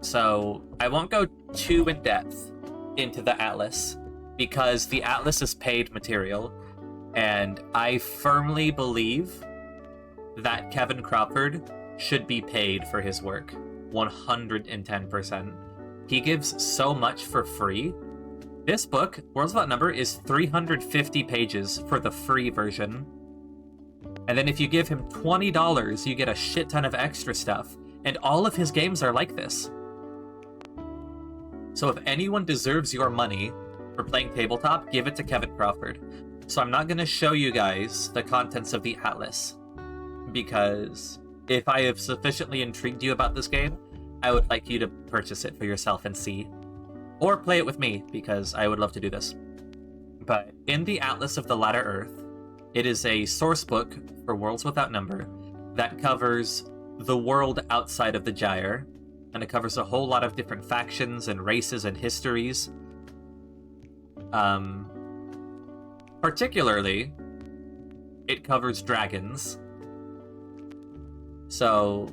So, I won't go too in depth into the Atlas, because the Atlas is paid material, and I firmly believe that Kevin Crawford should be paid for his work. 110%. He gives so much for free. This book, Worlds Without Number, is 350 pages for the free version. And then if you give him $20, you get a shit ton of extra stuff. And all of his games are like this. So if anyone deserves your money for playing tabletop, give it to Kevin Crawford. So I'm not going to show you guys the contents of the Atlas, because if I have sufficiently intrigued you about this game, I would like you to purchase it for yourself and see. Or play it with me, because I would love to do this. But in the Atlas of the Latter Earth, it is a source book for Worlds Without Number that covers the world outside of the Gyre, and it covers a whole lot of different factions and races and histories. Particularly, it covers dragons. So,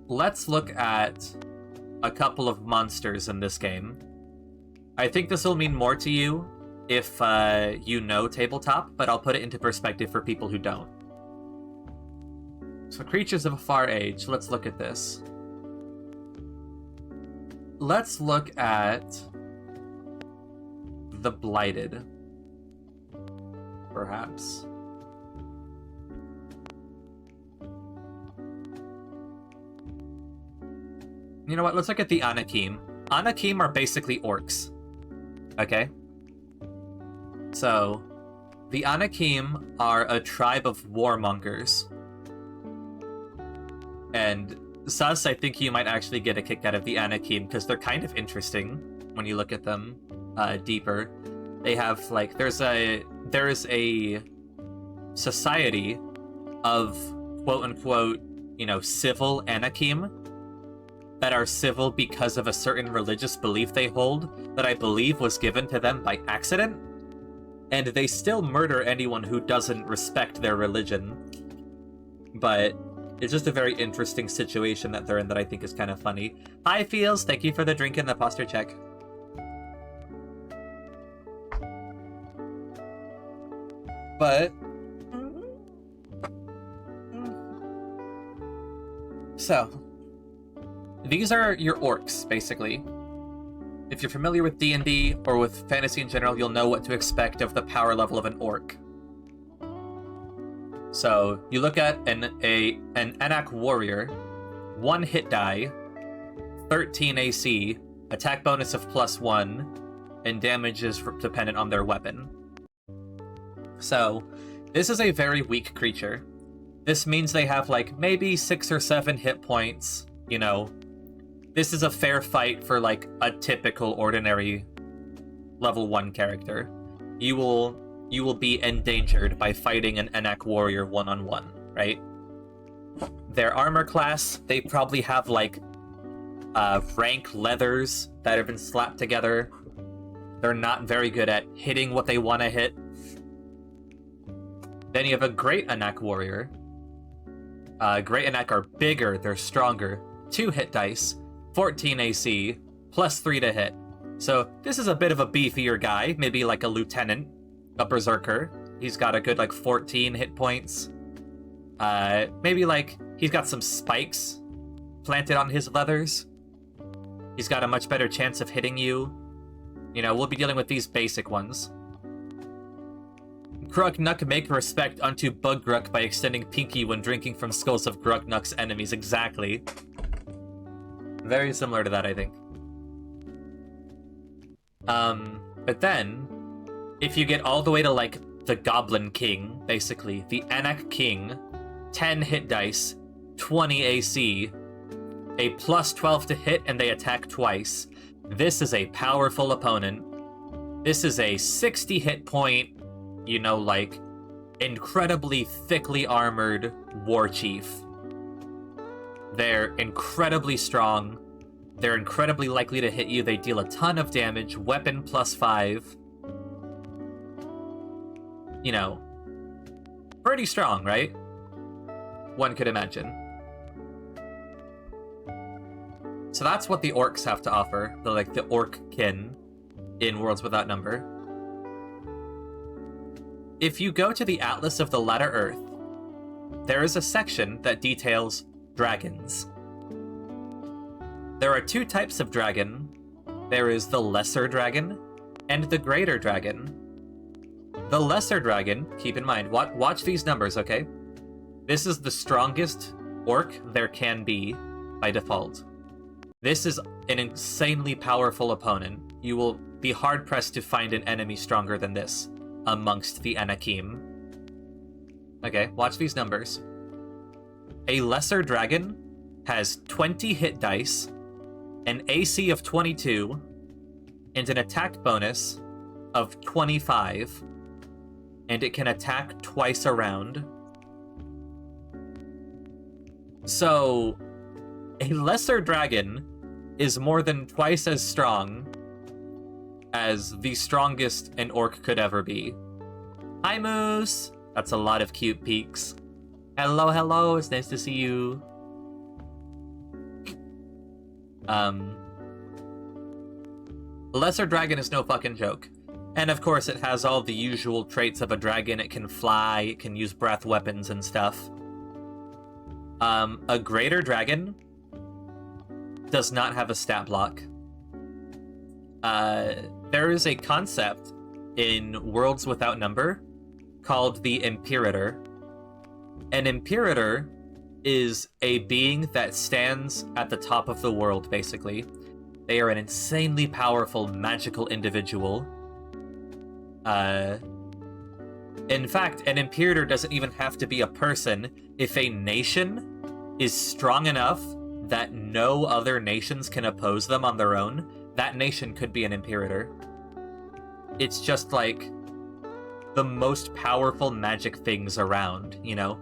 let's look at a couple of monsters in this game. I think this will mean more to you if you know tabletop, but I'll put it into perspective for people who don't. So, creatures of a far age, let's look at this. Let's look at the Blighted, perhaps. You know what, let's look at the Anakim. Anakim are basically orcs. Okay? So, the Anakim are a tribe of warmongers. And Sus, I think you might actually get a kick out of the Anakim, because they're kind of interesting when you look at them deeper. They have, like, there is a society of quote-unquote, you know, civil Anakim that are civil because of a certain religious belief they hold that I believe was given to them by accident. And they still murder anyone who doesn't respect their religion. But it's just a very interesting situation that they're in that I think is kind of funny. Hi, Feels. Thank you for the drink and the posture check. But so these are your orcs, basically. If you're familiar with D&D or with fantasy in general, you'll know what to expect of the power level of an orc. So, you look at an Anak warrior, 1 hit die, 13 AC, attack bonus of +1, and damage is dependent on their weapon. So, this is a very weak creature. This means they have, like, maybe 6 or 7 hit points, you know. This is a fair fight for, like, a typical ordinary level 1 character. You will be endangered by fighting an Anak warrior one-on-one, right? Their armor class, they probably have, like, rank leathers that have been slapped together. They're not very good at hitting what they want to hit. Then you have a Great Anak warrior. Great Anak are bigger, they're stronger. 2 hit dice, 14 AC, +3 to hit. So this is a bit of a beefier guy, maybe like a lieutenant, a berserker. He's got a good, like, 14 hit points. Maybe, like, he's got some spikes planted on his leathers. He's got a much better chance of hitting you. You know, we'll be dealing with these basic ones. Grugnuck make respect unto Buggruck by extending Pinky when drinking from skulls of Grugnuck's enemies. Exactly. Very similar to that, I think. But then, if you get all the way to, like, the Goblin King, basically, the Anak King, 10 hit dice, 20 AC, a +12 to hit, and they attack twice. This is a powerful opponent. This is a 60 hit point, you know, like, incredibly thickly armored war chief. They're incredibly strong. They're incredibly likely to hit you. They deal a ton of damage. Weapon +5. You know, pretty strong, right? One could imagine. So that's what the orcs have to offer. The orc kin in Worlds Without Number. If you go to the Atlas of the Latter Earth, there is a section that details dragons. There are 2 types of dragon. There is the lesser dragon and the greater dragon. The lesser dragon, keep in mind, watch these numbers, okay? This is the strongest orc there can be by default. This is an insanely powerful opponent. You will be hard-pressed to find an enemy stronger than this amongst the Anakim. Okay, watch these numbers. A lesser dragon has 20 hit dice, an AC of 22, and an attack bonus of 25, and it can attack twice a round. So, a lesser dragon is more than twice as strong as the strongest an orc could ever be. Hi, Moose! That's a lot of cute peeks. Hello, hello, it's nice to see you. Lesser dragon is no fucking joke. And of course, it has all the usual traits of a dragon. It can fly, it can use breath weapons and stuff. A greater dragon does not have a stat block. There is a concept in Worlds Without Number called the Imperator. An Imperator is a being that stands at the top of the world, basically. They are an insanely powerful, magical individual. In fact, an Imperator doesn't even have to be a person. If a nation is strong enough that no other nations can oppose them on their own, that nation could be an Imperator. It's just like the most powerful magic things around, you know?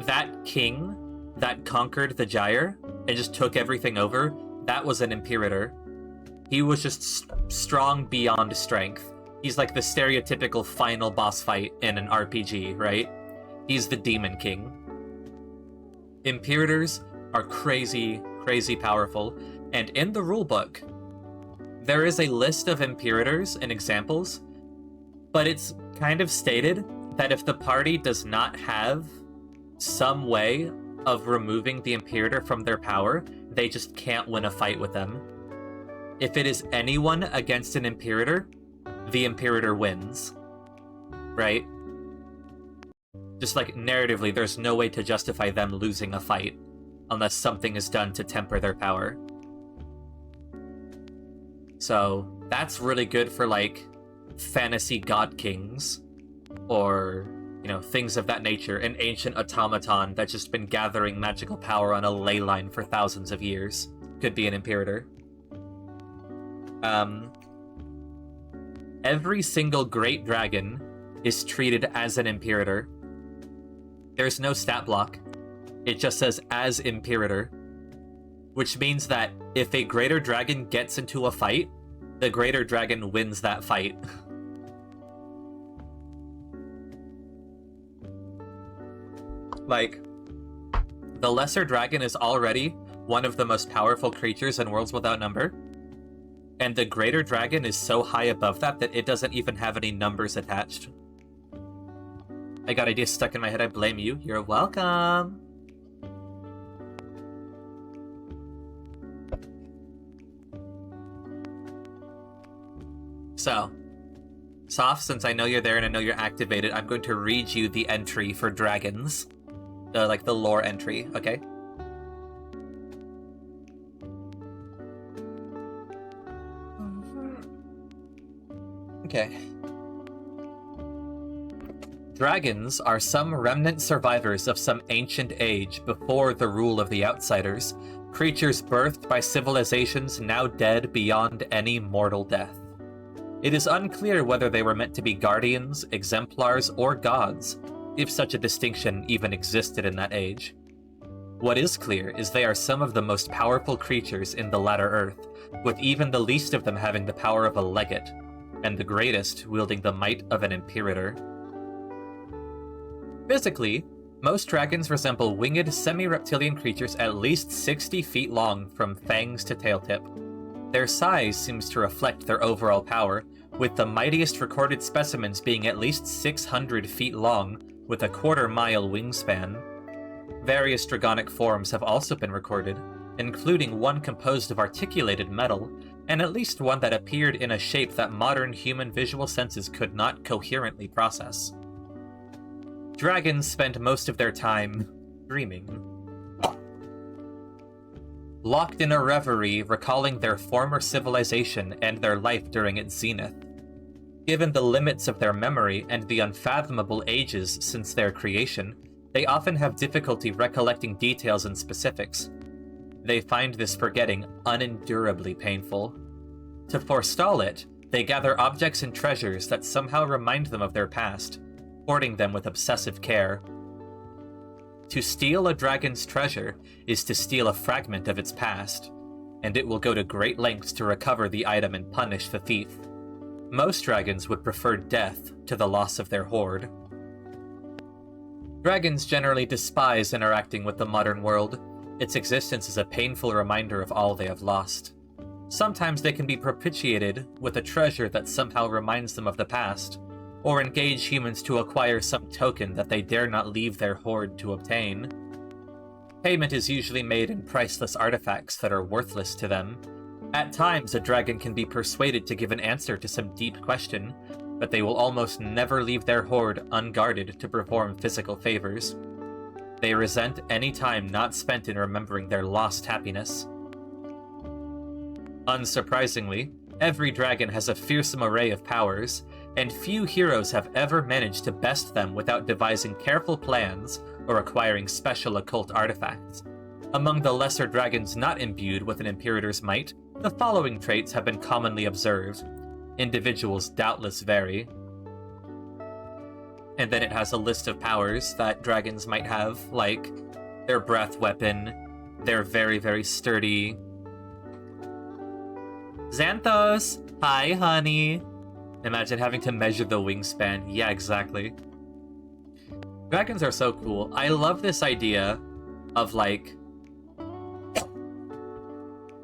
That king that conquered the Gyre and just took everything over, that was an Imperator. He was just strong beyond strength. He's like the stereotypical final boss fight in an RPG, right? He's the Demon King. Imperators are crazy, crazy powerful, and in the rulebook, there is a list of Imperators and examples, but it's kind of stated that if the party does not have some way of removing the Imperator from their power, they just can't win a fight with them. If it is anyone against an Imperator, the Imperator wins. Right? Just like narratively, there's no way to justify them losing a fight unless something is done to temper their power. So that's really good for like fantasy god kings or, you know, things of that nature. An ancient automaton that's just been gathering magical power on a ley line for thousands of years could be an Imperator. Every single great dragon is treated as an Imperator. There's no stat block. It just says as Imperator, which means that if a greater dragon gets into a fight, the greater dragon wins that fight. Like, the lesser dragon is already one of the most powerful creatures in Worlds Without Number, and the greater dragon is so high above that that it doesn't even have any numbers attached. I got ideas stuck in my head, I blame you. You're welcome! So, Soph, since I know you're there and I know you're activated, I'm going to read you the entry for dragons. Like the lore entry, okay? Okay. Dragons are some remnant survivors of some ancient age before the rule of the Outsiders, creatures birthed by civilizations now dead beyond any mortal death. It is unclear whether they were meant to be guardians, exemplars, or gods, if such a distinction even existed in that age. What is clear is they are some of the most powerful creatures in the latter Earth, with even the least of them having the power of a legate, and the greatest wielding the might of an Imperator. Physically, most dragons resemble winged semi-reptilian creatures at least 60 feet long from fangs to tail tip. Their size seems to reflect their overall power, with the mightiest recorded specimens being at least 600 feet long, with a quarter-mile wingspan. Various dragonic forms have also been recorded, including one composed of articulated metal, and at least one that appeared in a shape that modern human visual senses could not coherently process. Dragons spend most of their time dreaming. Locked in a reverie, recalling their former civilization and their life during its zenith. Given the limits of their memory and the unfathomable ages since their creation, they often have difficulty recollecting details and specifics. They find this forgetting unendurably painful. To forestall it, they gather objects and treasures that somehow remind them of their past, hoarding them with obsessive care. To steal a dragon's treasure is to steal a fragment of its past, and it will go to great lengths to recover the item and punish the thief. Most dragons would prefer death to the loss of their hoard. Dragons generally despise interacting with the modern world. Its existence is a painful reminder of all they have lost. Sometimes they can be propitiated with a treasure that somehow reminds them of the past, or engage humans to acquire some token that they dare not leave their hoard to obtain. Payment is usually made in priceless artifacts that are worthless to them. At times, a dragon can be persuaded to give an answer to some deep question, but they will almost never leave their hoard unguarded to perform physical favors. They resent any time not spent in remembering their lost happiness. Unsurprisingly, every dragon has a fearsome array of powers, and few heroes have ever managed to best them without devising careful plans or acquiring special occult artifacts. Among the lesser dragons not imbued with an Imperator's might, the following traits have been commonly observed. Individuals doubtless vary. And then it has a list of powers that dragons might have, like their breath weapon, they're very, very sturdy. Xanthos! Hi, honey! Imagine having to measure the wingspan. Yeah, exactly. Dragons are so cool. I love this idea of, like...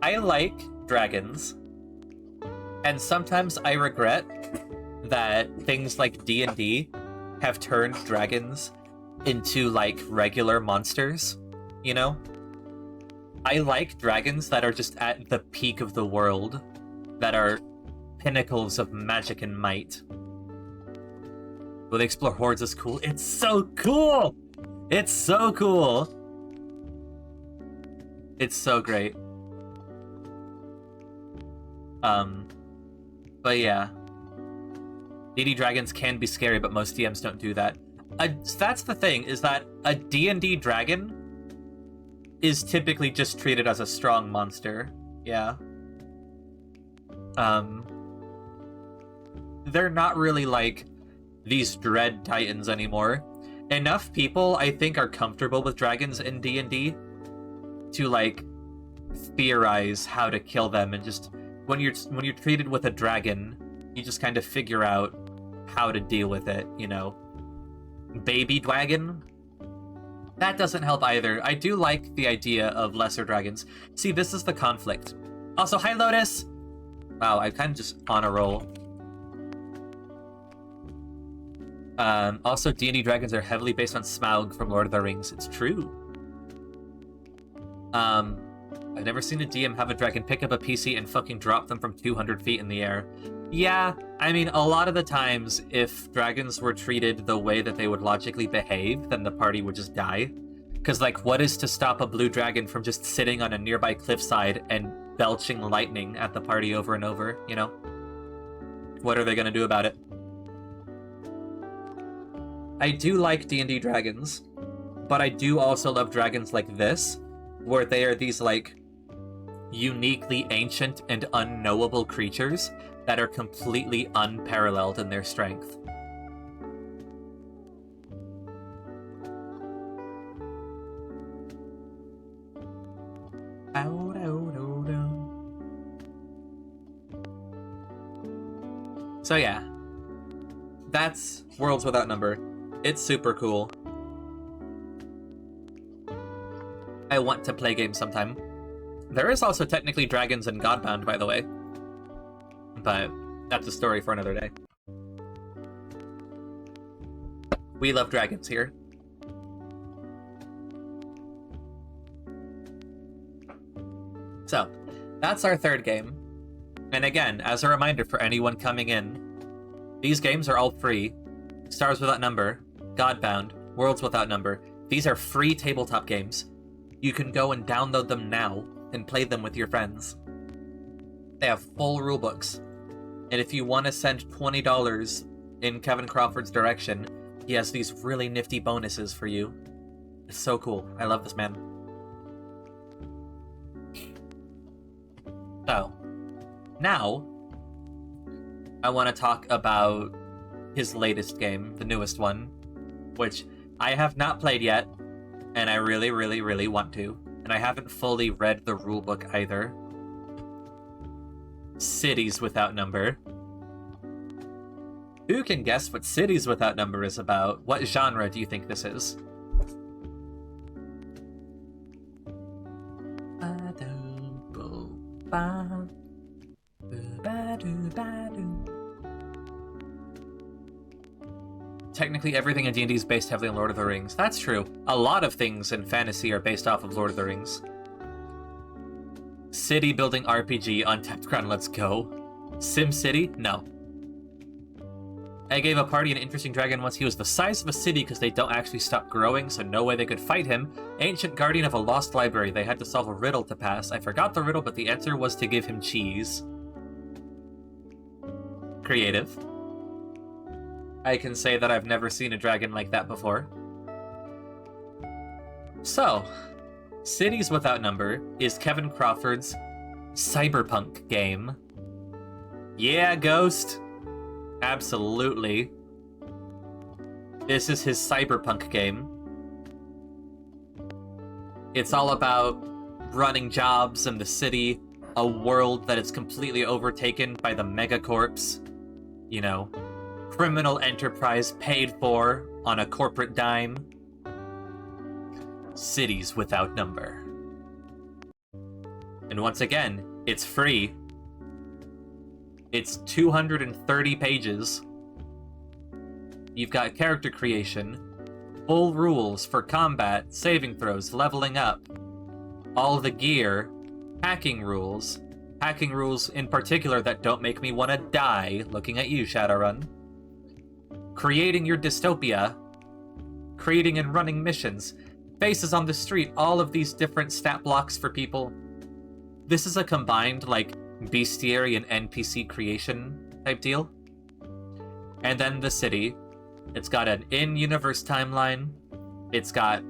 I like dragons, and sometimes I regret that things like D&D have turned dragons into, like, regular monsters, you know? I like dragons that are just at the peak of the world, that are pinnacles of magic and might. Will they explore hordes is cool? It's so cool! It's so cool! It's so great. But yeah. D&D dragons can be scary, but most DMs don't do that. That's the thing, is that a D&D dragon is typically just treated as a strong monster. Yeah. They're not really, like, these dread titans anymore. Enough people, I think, are comfortable with dragons in D&D to, like, theorize how to kill them, and just when you're treated with a dragon, you just kind of figure out how to deal with it, you know. Baby dragon? That doesn't help either. I do like the idea of lesser dragons. See, this is the conflict. Also, hi Lotus! Wow, I'm kind of just on a roll. Also, D&D dragons are heavily based on Smaug from Lord of the Rings. It's true. I've never seen a DM have a dragon pick up a PC and fucking drop them from 200 feet in the air. Yeah, I mean, a lot of the times, if dragons were treated the way that they would logically behave, then the party would just die. Because, like, what is to stop a blue dragon from just sitting on a nearby cliffside and belching lightning at the party over and over, you know? What are they gonna do about it? I do like D&D dragons, but I do also love dragons like this, where they are these, like, uniquely ancient and unknowable creatures that are completely unparalleled in their strength. So yeah, that's Worlds Without Number. It's super cool. I want to play games sometime. There is also technically dragons in Godbound, by the way. But that's a story for another day. We love dragons here. So, that's our third game. And again, as a reminder for anyone coming in, these games are all free. Stars Without Number, Godbound, Worlds Without Number. These are free tabletop games. You can go and download them now and play them with your friends. They have full rulebooks. And if you want to send $20 in Kevin Crawford's direction, he has these really nifty bonuses for you. It's so cool. I love this man. So, now, I want to talk about his latest game, the newest one, which I have not played yet, and I really, really, really want to. And I haven't fully read the rulebook either. Cities Without Number. Who can guess what Cities Without Number is about? What genre do you think this is? Technically, everything in D&D is based heavily on Lord of the Rings. That's true. A lot of things in fantasy are based off of Lord of the Rings. City building RPG, Untapped Ground, let's go. SimCity? No. I gave a party an interesting dragon once. He was the size of a city because they don't actually stop growing, so no way they could fight him. Ancient guardian of a lost library. They had to solve a riddle to pass. I forgot the riddle, but the answer was to give him cheese. Creative. I can say that I've never seen a dragon like that before. So, Cities Without Number is Kevin Crawford's cyberpunk game. Yeah, Ghost. Absolutely. This is his cyberpunk game. It's all about running jobs in the city, a world that is completely overtaken by the megacorps. You know, criminal enterprise paid for on a corporate dime. Cities Without Number. And once again, it's free. It's 230 pages. You've got character creation, full rules for combat, saving throws, leveling up, all the gear, hacking rules in particular that don't make me want to die looking at you, Shadowrun. Creating your dystopia, creating and running missions, faces on the street, all of these different stat blocks for people. This is a combined, like, bestiary and NPC creation type deal. And then the city. It's got an in-universe timeline. It's got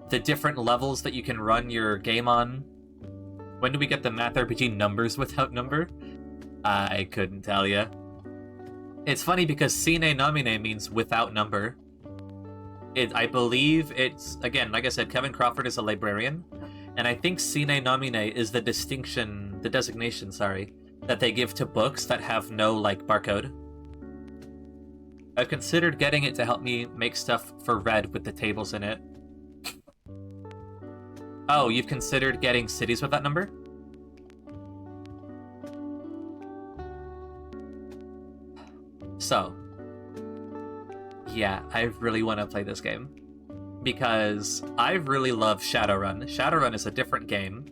the different levels that you can run your game on. When do we get the math RPG Numbers Without Number? I couldn't tell you. It's funny because sine nomine means without number. I believe it's, again, like I said, Kevin Crawford is a librarian, and I think sine nomine is the designation, that they give to books that have no, like, barcode. I've considered getting it to help me make stuff for Red with the tables in it. Oh, you've considered getting Cities Without Number? So, yeah, I really want to play this game. Because I really love Shadowrun. Shadowrun is a different game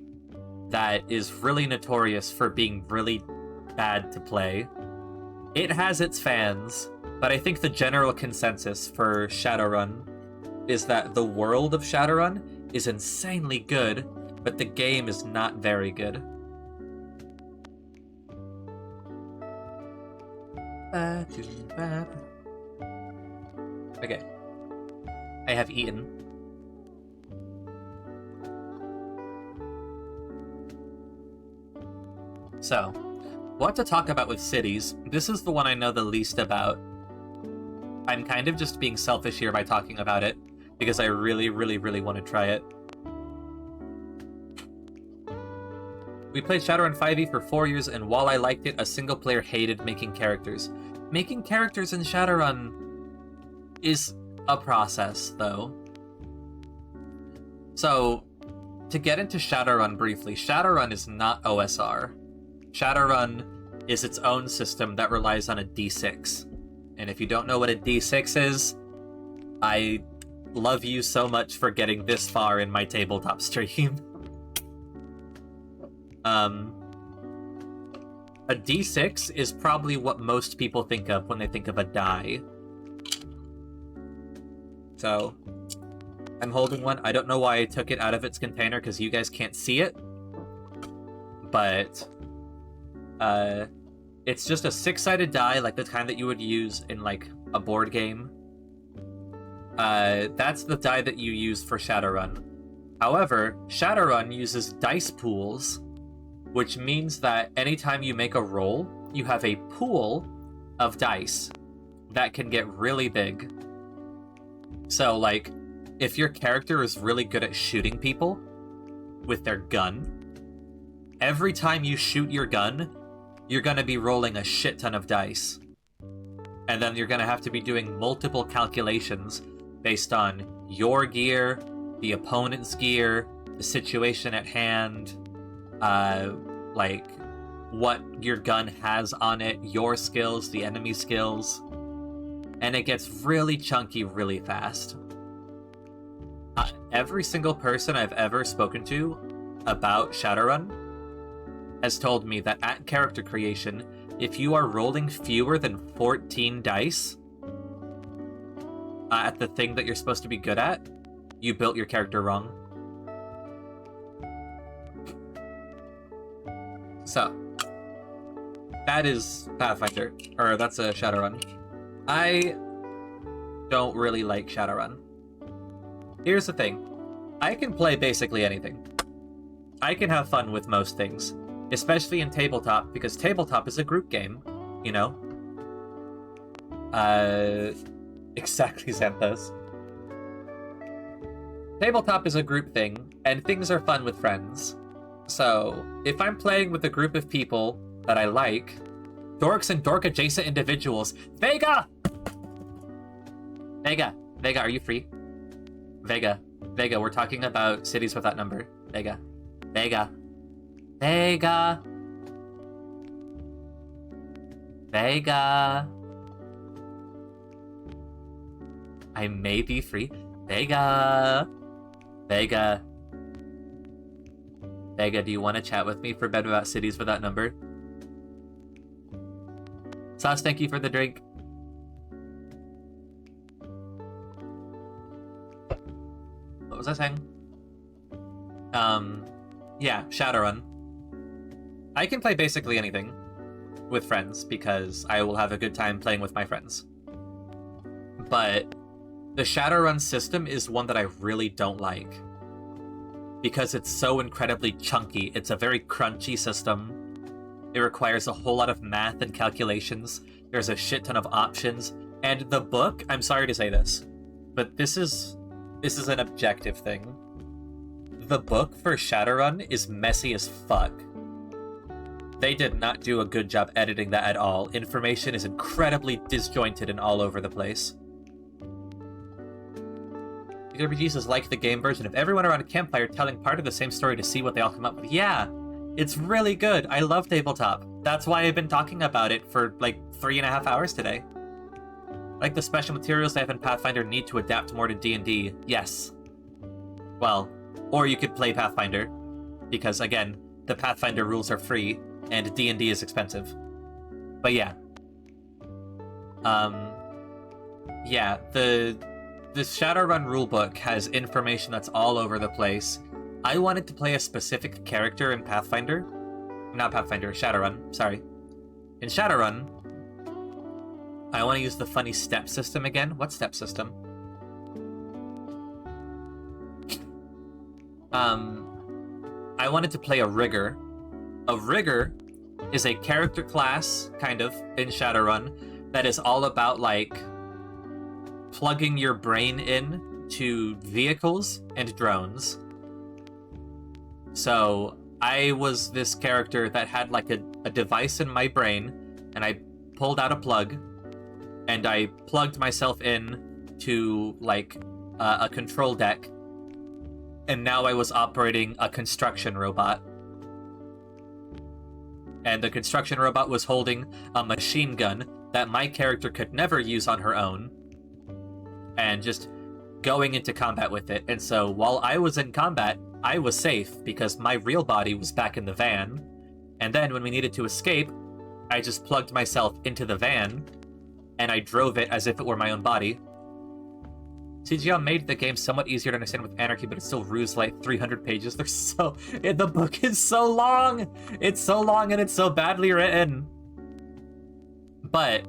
that is really notorious for being really bad to play. It has its fans, but I think the general consensus for Shadowrun is that the world of Shadowrun is insanely good, but the game is not very good. Okay. I have eaten. So, what to talk about with cities? This is the one I know the least about. I'm kind of just being selfish here by talking about it, because I really, really, really want to try it. We played Shadowrun 5e for 4 years, and while I liked it, a single player hated making characters. Making characters in Shadowrun is a process, though. So, to get into Shadowrun briefly, Shadowrun is not OSR. Shadowrun is its own system that relies on a D6. And if you don't know what a D6 is, I love you so much for getting this far in my tabletop stream. A D6 is probably what most people think of when they think of a die. So, I'm holding one. I don't know why I took it out of its container, because you guys can't see it. But, it's just a 6-sided die, like the kind that you would use in, like, a board game. That's the die that you use for Shadowrun. However, Shadowrun uses dice pools, which means that anytime you make a roll, you have a pool of dice that can get really big. So, like, if your character is really good at shooting people with their gun, every time you shoot your gun, you're going to be rolling a shit ton of dice. And then you're going to have to be doing multiple calculations based on your gear, the opponent's gear, the situation at hand, like what your gun has on it, your skills, the enemy skills. And it gets really chunky really fast. Every single person I've ever spoken to about Shadowrun has told me that at character creation, if you are rolling fewer than 14 dice at the thing that you're supposed to be good at, you built your character wrong. So, that is Pathfinder, or that's a Shadowrun. I don't really like Shadowrun. Here's the thing. I can play basically anything. I can have fun with most things, especially in tabletop, because tabletop is a group game, you know? Exactly, Xanthos. Tabletop is a group thing, and things are fun with friends. So, if I'm playing with a group of people that I like, dorks and dork-adjacent individuals, Vega, are you free? Vega, we're talking about cities without number. Vega. I may be free. Vega, do you want to chat with me for a bit about cities without number? Sauce, thank you for the drink. What was I saying? Yeah, Shadowrun. I can play basically anything with friends because I will have a good time playing with my friends. But the Shadowrun system is one that I really don't like because it's so incredibly chunky. It's a very crunchy system. It requires a whole lot of math and calculations. There's a shit ton of options. And the book, I'm sorry to say this, but this is an objective thing. The book for Shadowrun is messy as fuck. They did not do a good job editing that at all. Information is incredibly disjointed and all over the place. RPGs is like the game version of everyone around a campfire telling part of the same story to see what they all come up with. Yeah, it's really good. I love tabletop. That's why I've been talking about it for like 3.5 hours today. Like the special materials they have in Pathfinder need to adapt more to D&D. Yes. Well, or you could play Pathfinder, because again, the Pathfinder rules are free, and D&D is expensive. But yeah. Yeah, the Shadowrun rulebook has information that's all over the place. I wanted to play a specific character in Pathfinder. Not Pathfinder, Shadowrun, sorry. In Shadowrun, I want to use the funny step system again. What step system? I wanted to play a rigger. A rigger is a character class, kind of, in Shadowrun, that is all about, like, plugging your brain in to vehicles and drones. So, I was this character that had, like, a device in my brain, and I pulled out a plug, and I plugged myself in to, like, a control deck, and now I was operating a construction robot. And the construction robot was holding a machine gun that my character could never use on her own, and just going into combat with it. And so while I was in combat, I was safe because my real body was back in the van. And then when we needed to escape, I just plugged myself into the van and I drove it as if it were my own body. CGL made the game somewhat easier to understand with Anarchy, but it still rues like 300 pages. The book is so long! It's so long and it's so badly written. But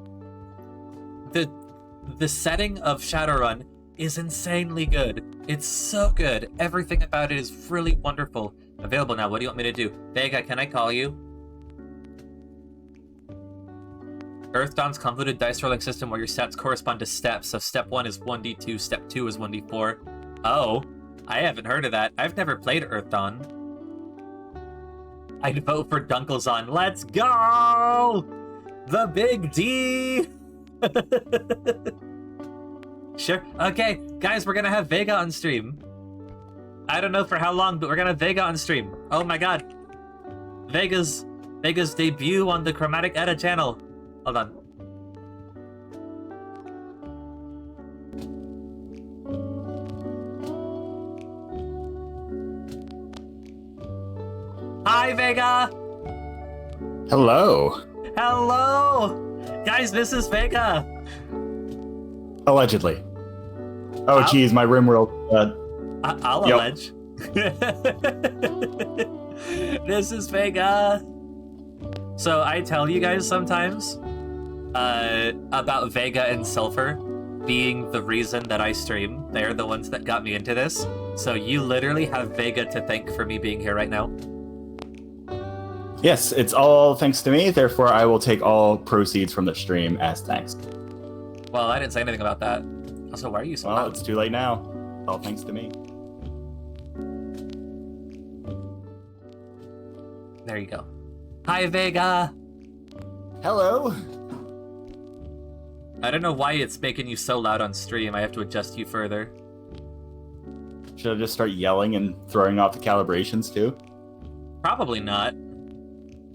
the setting of Shadowrun is insanely good. It's so good. Everything about it is really wonderful. Available now. What do you want me to do? Vega, can I call you? Earth Dawn's convoluted dice rolling system where your stats correspond to steps. So step 1 is 1d2, step 2 is 1d4. Oh, I haven't heard of that. I've never played Earth Dawn. I'd vote for Dunkelzon. Let's go! The big D! Sure. Okay, guys, we're gonna have Vega on stream. I don't know for how long, but we're gonna have Vega on stream. Oh my god. Vega's debut on the Chromatic Edda channel. Hold on. Hi, Vega! Hello. Hello! Guys, this is Vega! Allegedly. Oh, geez, my RimWorld. I'll allege. This is Vega. So I tell you guys sometimes about Vega and Sulfur being the reason that I stream. They're the ones that got me into this. So you literally have Vega to thank for me being here right now. Yes, it's all thanks to me. Therefore, I will take all proceeds from the stream as thanks. Well, I didn't say anything about that. Also, why are you so loud? It's too late now. All thanks to me. There you go. Hi, Vega! Hello. I don't know why it's making you so loud on stream. I have to adjust you further. Should I just start yelling and throwing off the calibrations too? Probably not.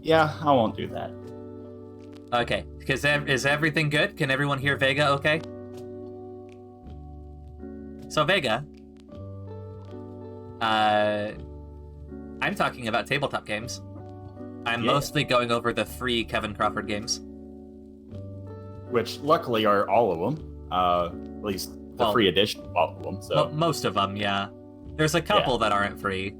Yeah, I won't do that. Okay, because is everything good? Can everyone hear Vega okay? So Vega, I'm talking about tabletop games. I'm mostly going over the free Kevin Crawford games. Which, luckily, are all of them. At least the free edition of all of them. So. Most of them, yeah. There's a couple that aren't free.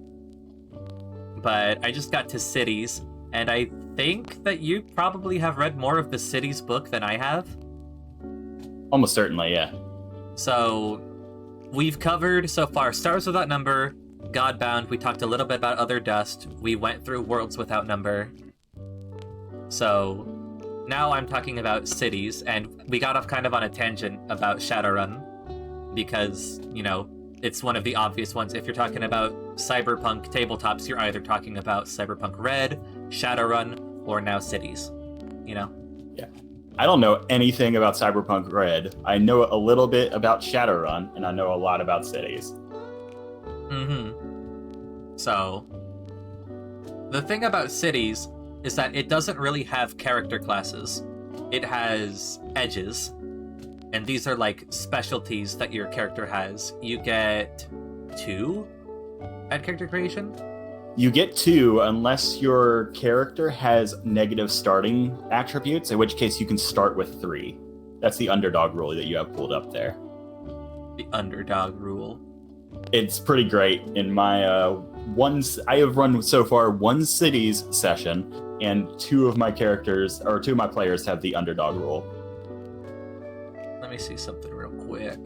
But I just got to Cities, and I think that you probably have read more of the Cities book than I have. Almost certainly, yeah. So, we've covered so far Stars Without Number, Godbound, we talked a little bit about Other Dust, we went through Worlds Without Number. So, now I'm talking about Cities, and we got off kind of on a tangent about Shadowrun, because, you know, it's one of the obvious ones. If you're talking about cyberpunk tabletops, you're either talking about Cyberpunk Red, Shadowrun, or now Cities, you know? Yeah. I don't know anything about Cyberpunk Red. I know a little bit about Shadowrun, and I know a lot about Cities. So, the thing about Cities is that it doesn't really have character classes. It has edges, and these are like specialties that your character has. You get 2 at character creation? You get 2 unless your character has negative starting attributes, in which case you can start with 3. That's the underdog rule that you have pulled up there. The underdog rule. It's pretty great. In my I have run so far 1 Cities session, and 2 of my characters, or 2 of my players, have the underdog rule. Let me see something real quick.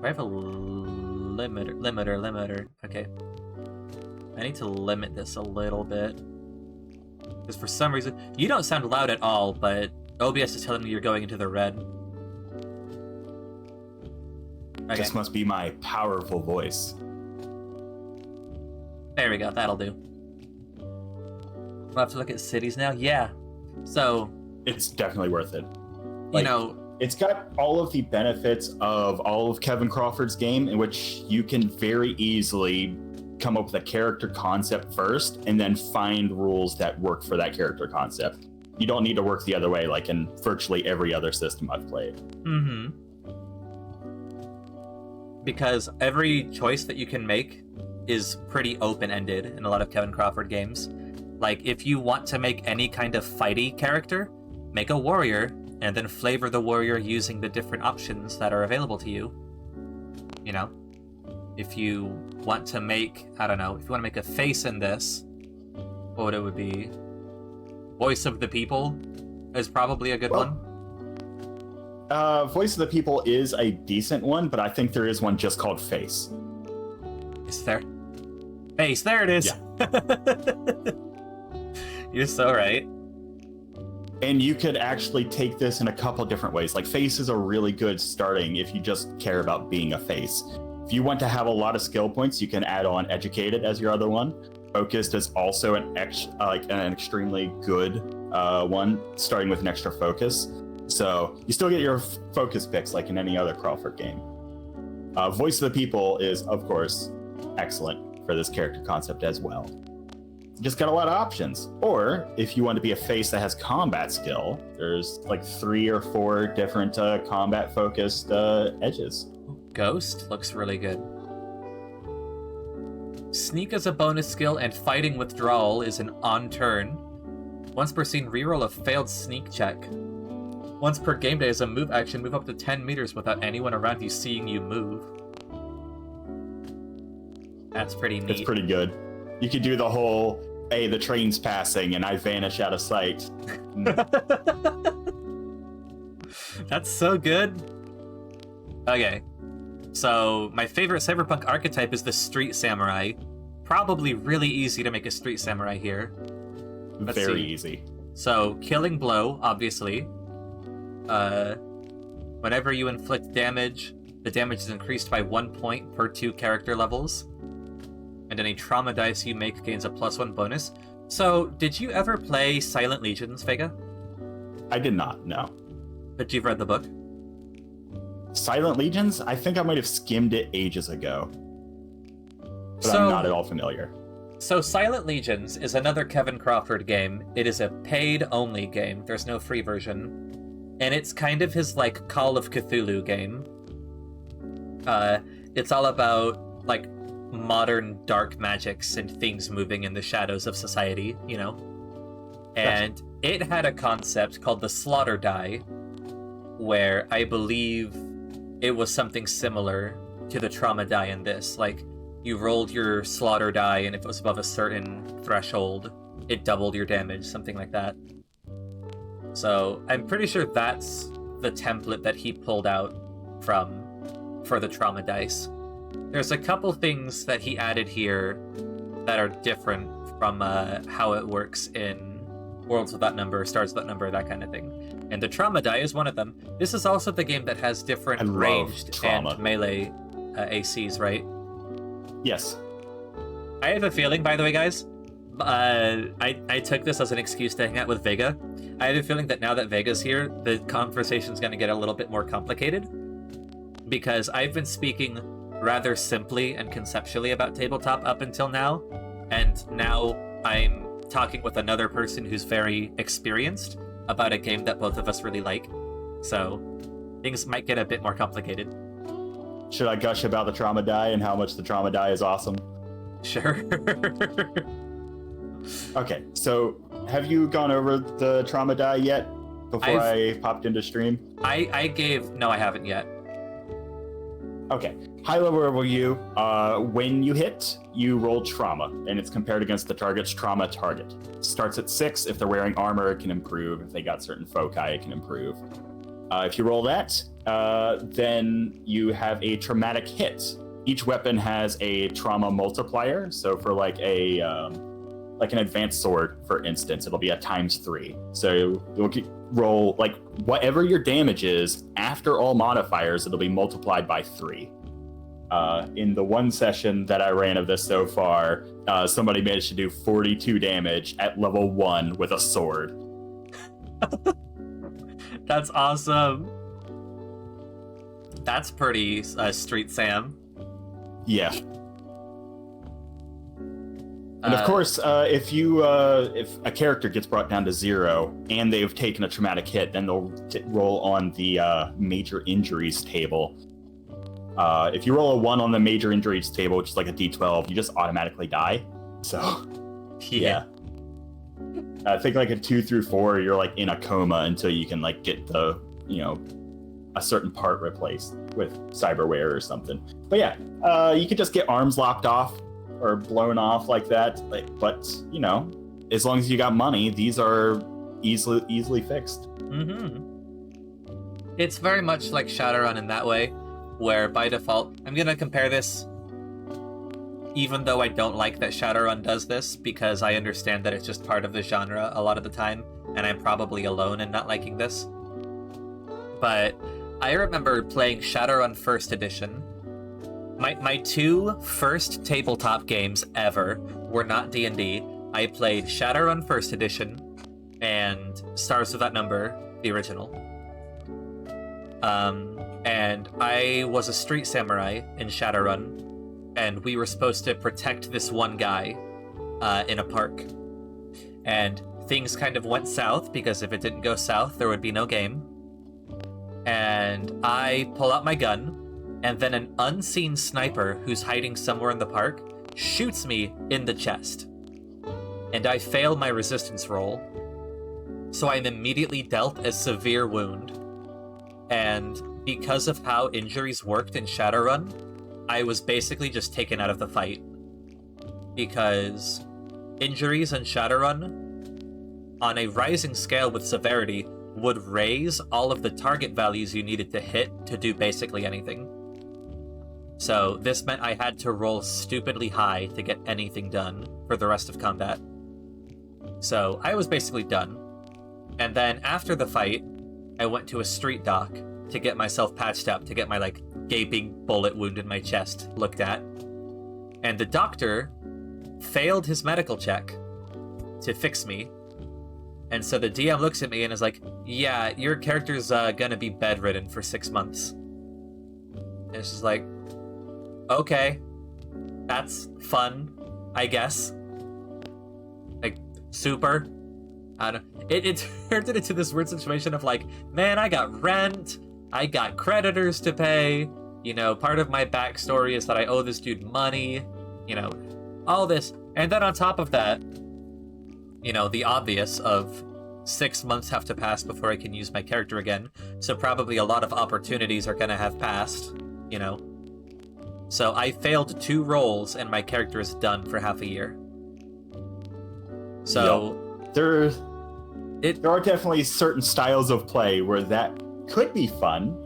I have a limiter. Okay. I need to limit this a little bit. Because for some reason, you don't sound loud at all, but OBS is telling me you're going into the red. Okay. This must be my powerful voice. There we go, that'll do. We'll have to look at Cities now? Yeah. So... It's definitely worth it. You know... It's got all of the benefits of all of Kevin Crawford's game, in which you can very easily come up with a character concept first, and then find rules that work for that character concept. You don't need to work the other way, like in virtually every other system I've played. Because every choice that you can make is pretty open-ended in a lot of Kevin Crawford games. Like, if you want to make any kind of fighty character, make a warrior, and then flavor the warrior using the different options that are available to you. You know, if you want to make, I don't know, if you want to make a face in this, what it would be? Voice of the People is probably a good one. Voice of the People is a decent one, but I think there is one just called Face. Is there? Face, there it is! Yeah. You're so right. And you could actually take this in a couple different ways. Like, Face is a really good starting if you just care about being a face. If you want to have a lot of skill points, you can add on Educated as your other one. Focused is also an extremely good one, starting with an extra focus. So you still get your focus picks like in any other Crawford game. Voice of the People is, of course, excellent for this character concept as well. Just got a lot of options. Or if you want to be a face that has combat skill, there's like 3 or 4 different combat focused edges. Ghost looks really good. Sneak is a bonus skill, and Fighting Withdrawal is an on turn. Once per scene, reroll a failed sneak check. Once per game day is a move action, move up to 10 meters without anyone around you seeing you move. That's pretty neat. It's pretty good. You could do the whole, hey, the train's passing and I vanish out of sight. That's so good. Okay. So, my favorite cyberpunk archetype is the Street Samurai. Probably really easy to make a Street Samurai here. Very easy. So, Killing Blow, obviously. Whenever you inflict damage, the damage is increased by 1 point per 2 character levels. And any trauma dice you make gains a +1 bonus. So, did you ever play Silent Legions, Vega? I did not, no. But you've read the book? Silent Legions? I think I might have skimmed it ages ago. But I'm not at all familiar. So Silent Legions is another Kevin Crawford game. It is a paid-only game. There's no free version. And it's kind of his, like, Call of Cthulhu game. It's all about, like, modern dark magics and things moving in the shadows of society, you know? And it had a concept called the Slaughter Die, where I believe it was something similar to the trauma die in this. Like, you rolled your slaughter die, and if it was above a certain threshold, it doubled your damage, something like that. So, I'm pretty sure that's the template that he pulled out for the trauma dice. There's a couple things that he added here that are different from how it works in Worlds Without Number, Stars Without Number, that kind of thing. And the trauma die is one of them. This is also the game that has different ranged and melee ACs, right? Yes. I have a feeling, by the way, guys, I took this as an excuse to hang out with Vega. I have a feeling that now that Vega's here, the conversation's going to get a little bit more complicated. Because I've been speaking rather simply and conceptually about tabletop up until now. And now I'm talking with another person who's very experienced about a game that both of us really like. So things might get a bit more complicated. Should I gush about the trauma die and how much the trauma die is awesome? Sure. Okay, so have you gone over the trauma die yet before I popped into stream? No, I haven't yet. Okay, high level overview. When you hit, you roll trauma, and it's compared against the target's trauma target. It starts at 6. If they're wearing armor, it can improve. If they got certain foci, it can improve. If you roll that, then you have a traumatic hit. Each weapon has a trauma multiplier. So for like an advanced sword, for instance, it'll be a ×3. So you'll roll like whatever your damage is after all modifiers, it'll be multiplied by 3. In the one session that I ran of this so far, somebody managed to do 42 damage at level 1 with a sword. That's awesome. That's pretty Street Sam. Yeah. And of course, if a character gets brought down to 0 and they've taken a traumatic hit, then they'll roll on the major injuries table. If you roll a 1 on the major injuries table, which is like a D12, you just automatically die. So, yeah. I think like a 2 through 4, you're like in a coma until you can like get the, a certain part replaced with cyberware or something. But yeah, you could just get arms lopped off or blown off like that. But as long as you got money, these are easily fixed. Mm-hmm. It's very much like Shadowrun in that way, where by default, I'm gonna compare this, even though I don't like that Shadowrun does this, because I understand that it's just part of the genre a lot of the time, and I'm probably alone in not liking this. But I remember playing Shadowrun First Edition. My 2 first tabletop games ever were not D&D. I played Shadowrun First Edition and Stars Without Number, the original. And I was a street samurai in Shadowrun, and we were supposed to protect this one guy in a park. And things kind of went south, because if it didn't go south, there would be no game. And I pull out my gun, and then an unseen sniper who's hiding somewhere in the park shoots me in the chest. And I fail my resistance roll, so I'm immediately dealt a severe wound. And because of how injuries worked in Shadowrun, I was basically just taken out of the fight. Because injuries in Shadowrun, on a rising scale with severity, would raise all of the target values you needed to hit to do basically anything. So this meant I had to roll stupidly high to get anything done for the rest of combat. So I was basically done. And then after the fight, I went to a street doc to get myself patched up, to get my, gaping bullet wound in my chest looked at. And the doctor failed his medical check to fix me. And so the DM looks at me and is like, yeah, your character's gonna be bedridden for 6 months. And it's just like, okay, that's fun, I guess. Super. I don't. It turned it into this weird situation of man, I got rent, I got creditors to pay. Part of my backstory is that I owe this dude money. All this, and then on top of that, the obvious of 6 months have to pass before I can use my character again. So probably a lot of opportunities are gonna have passed. So I failed 2 rolls and my character is done for half a year. So there are definitely certain styles of play where that could be fun.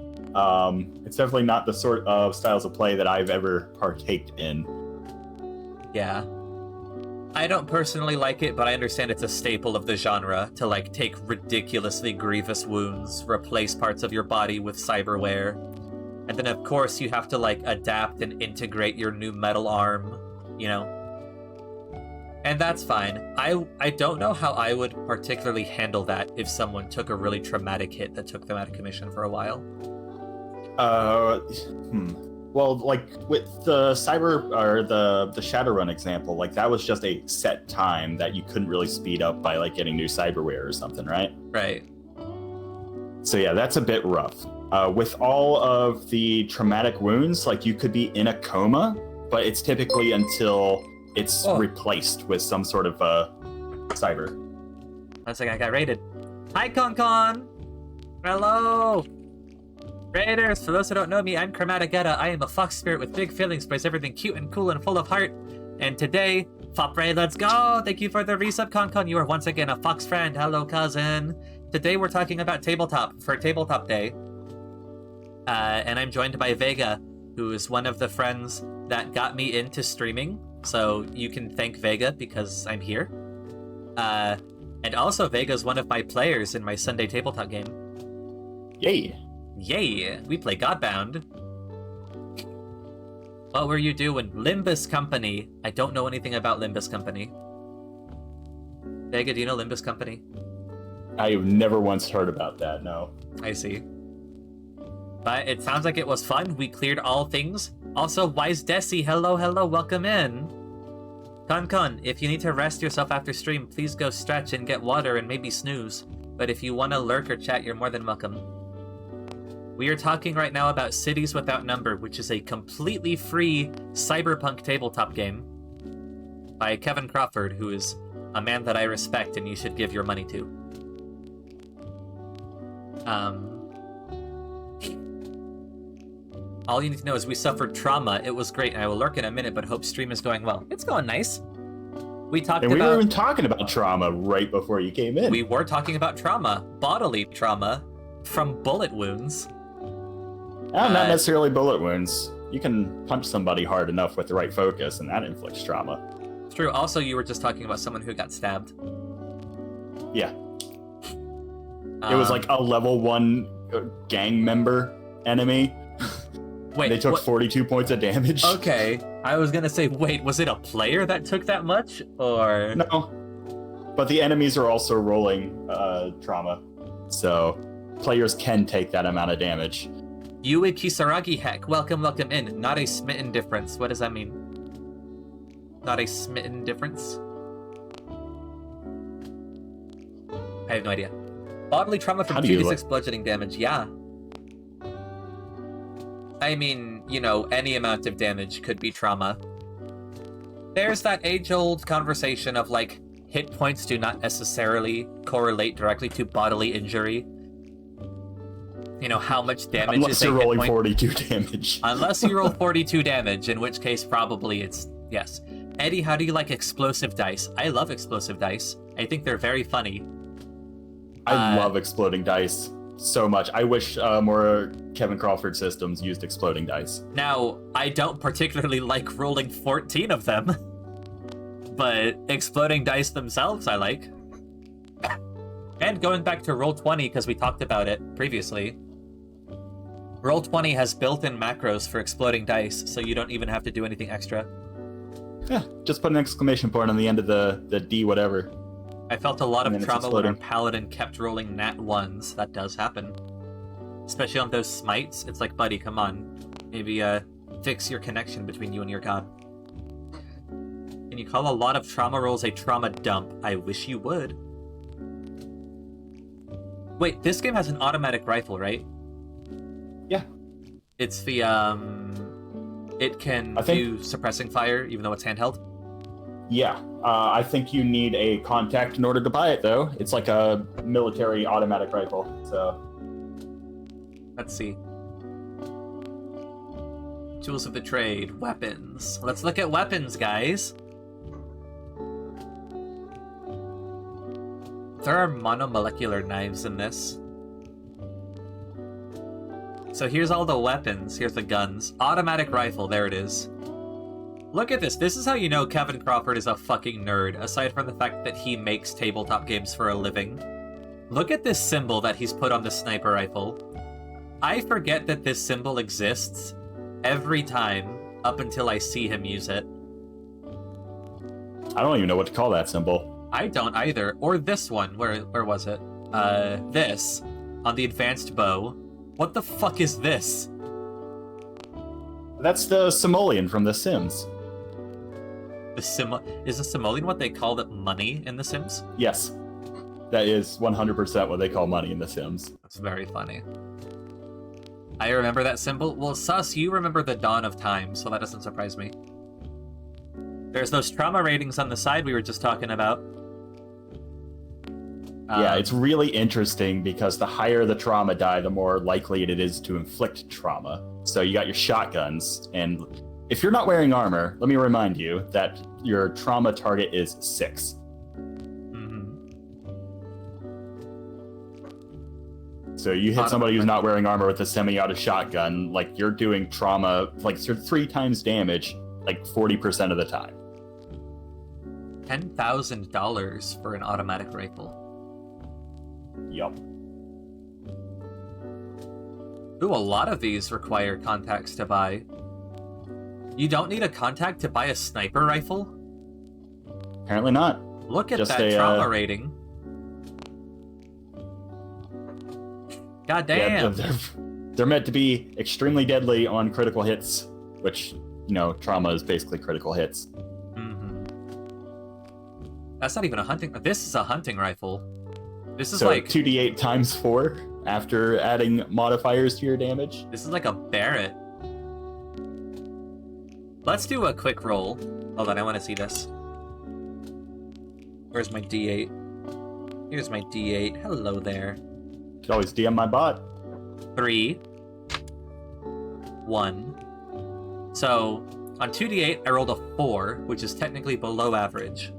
It's definitely not the sort of styles of play that I've ever partaked in. Yeah. I don't personally like it, but I understand it's a staple of the genre to take ridiculously grievous wounds, replace parts of your body with cyberware. And then of course you have to adapt and integrate your new metal arm, And that's fine. I don't know how I would particularly handle that if someone took a really traumatic hit that took them out of commission for a while. Well, with the the Shadowrun example, that was just a set time that you couldn't really speed up by getting new cyberware or something, right? Right. So yeah, that's a bit rough. With all of the traumatic wounds, you could be in a coma, but it's typically until it's replaced with some sort of cyber. That's I got raided. Hi, Con. Hello. Raiders, for those who don't know me, I'm Chromatigetta. I am a fox spirit with big feelings, plays everything cute and cool and full of heart. And today, Fopray, let's go! Thank you for the resub, Con. You are once again a fox friend. Hello, cousin. Today we're talking about tabletop for Tabletop Day. And I'm joined by Vega, who is one of the friends that got me into streaming. So you can thank Vega because I'm here. And also Vega's one of my players in my Sunday tabletop game. Yay! Yay! We play Godbound. What were you doing? Limbus Company. I don't know anything about Limbus Company. Vega, do you know Limbus Company? I've never once heard about that, no. I see. But it sounds like it was fun. We cleared all things. Also, Wise Desi, hello, welcome in. Con, if you need to rest yourself after stream, please go stretch and get water and maybe snooze. But if you want to lurk or chat, you're more than welcome. We are talking right now about Cities Without Number, which is a completely free cyberpunk tabletop game by Kevin Crawford, who is A man that I respect and you should give your money to. All you need to know is we suffered trauma. It was great, and I will lurk in a minute, but hope stream is going well. It's going nice. We talked And we about... were even talking about trauma right before you came in. We were talking about trauma. Bodily trauma from bullet wounds. Not necessarily bullet wounds. You can punch somebody hard enough with the right focus, and that inflicts trauma. It's true. Also, you were just talking about someone who got stabbed. Yeah. It was like a level 1 gang member enemy. Wait, they took 42 points of damage. Okay, I was gonna say, wait, was it a player that took that much, or...? No. But the enemies are also rolling trauma, so players can take that amount of damage. Yui Kisaragi heck, welcome in. Not a smitten difference. What does that mean? Not a smitten difference? I have no idea. Bodily trauma from 2d6 bludgeoning damage, yeah. I mean, you know, any amount of damage could be trauma. There's that age-old conversation of, like, hit points do not necessarily correlate directly to bodily injury. You know, how much damage Unless is a you're hit rolling point? 42 damage. Unless you roll 42 damage, in which case probably it's... Yes. Eddie, how do you like explosive dice? I love explosive dice. I think they're very funny. I love exploding dice so much. I wish more Kevin Crawford systems used exploding dice. Now, I don't particularly like rolling 14 of them, but exploding dice themselves I like. And going back to Roll20, because we talked about it previously, Roll20 has built-in macros for exploding dice, so you don't even have to do anything extra. Yeah, just put an exclamation point on the end of the D whatever. I felt a lot of trauma when our exploding. paladin kept rolling nat 1s. That does happen. Especially on those smites. It's like, buddy, come on. Maybe fix your connection between you and your god. Can you call a lot of trauma rolls a trauma dump? I wish you would. Wait, this game has an automatic rifle, right? Yeah. It's the, it can do suppressing fire, even though it's handheld? Yeah. I think you need a contact in order to buy it, though. It's like a military automatic rifle, so... Let's see. Tools of the trade, weapons. Let's look at weapons, guys. There are monomolecular knives in this. So here's all the weapons. Here's the guns. Automatic rifle, there it is. Look at this. This is how you know Kevin Crawford is a fucking nerd, aside from the fact that he makes tabletop games for a living. Look at this symbol that he's put on the sniper rifle. I forget that this symbol exists every time up until I see him use it. I don't even know what to call that symbol. I don't either. Or this one. Where was it? This. On the advanced bow. What the fuck is this? That's the simoleon from The Sims. Is the simoleon what they call it money in The Sims? Yes. That is 100% what they call money in The Sims. That's very funny. I remember that symbol. Well, Sus, you remember the dawn of time, so that doesn't surprise me. There's those trauma ratings on the side we were just talking about. Yeah, it's really interesting because the higher the trauma die, the more likely it is to inflict trauma. So you got your shotguns, and if you're not wearing armor, let me remind you that your trauma target is 6. So you hit somebody who's not wearing armor with a semi-auto shotgun, like you're doing trauma, like you're 3 times damage, like 40% of the time. $10,000 for an automatic rifle. Yup. Ooh, a lot of these require contacts to buy. You don't need a contact to buy a sniper rifle? Apparently not. Look at Just that trauma rating. God damn. Yeah, they're meant to be extremely deadly on critical hits, which, you know, trauma is basically critical hits. That's not even a hunting... This is a hunting rifle. This is so like... 2d8 times 4 after adding modifiers to your damage. This is like a Barrett. Let's do a quick roll. Hold on, I want to see this. Where's my D8? Here's my D8. Hello there. You can always DM my bot. 3, 1. So, on 2d8, I rolled a 4, which is technically below average.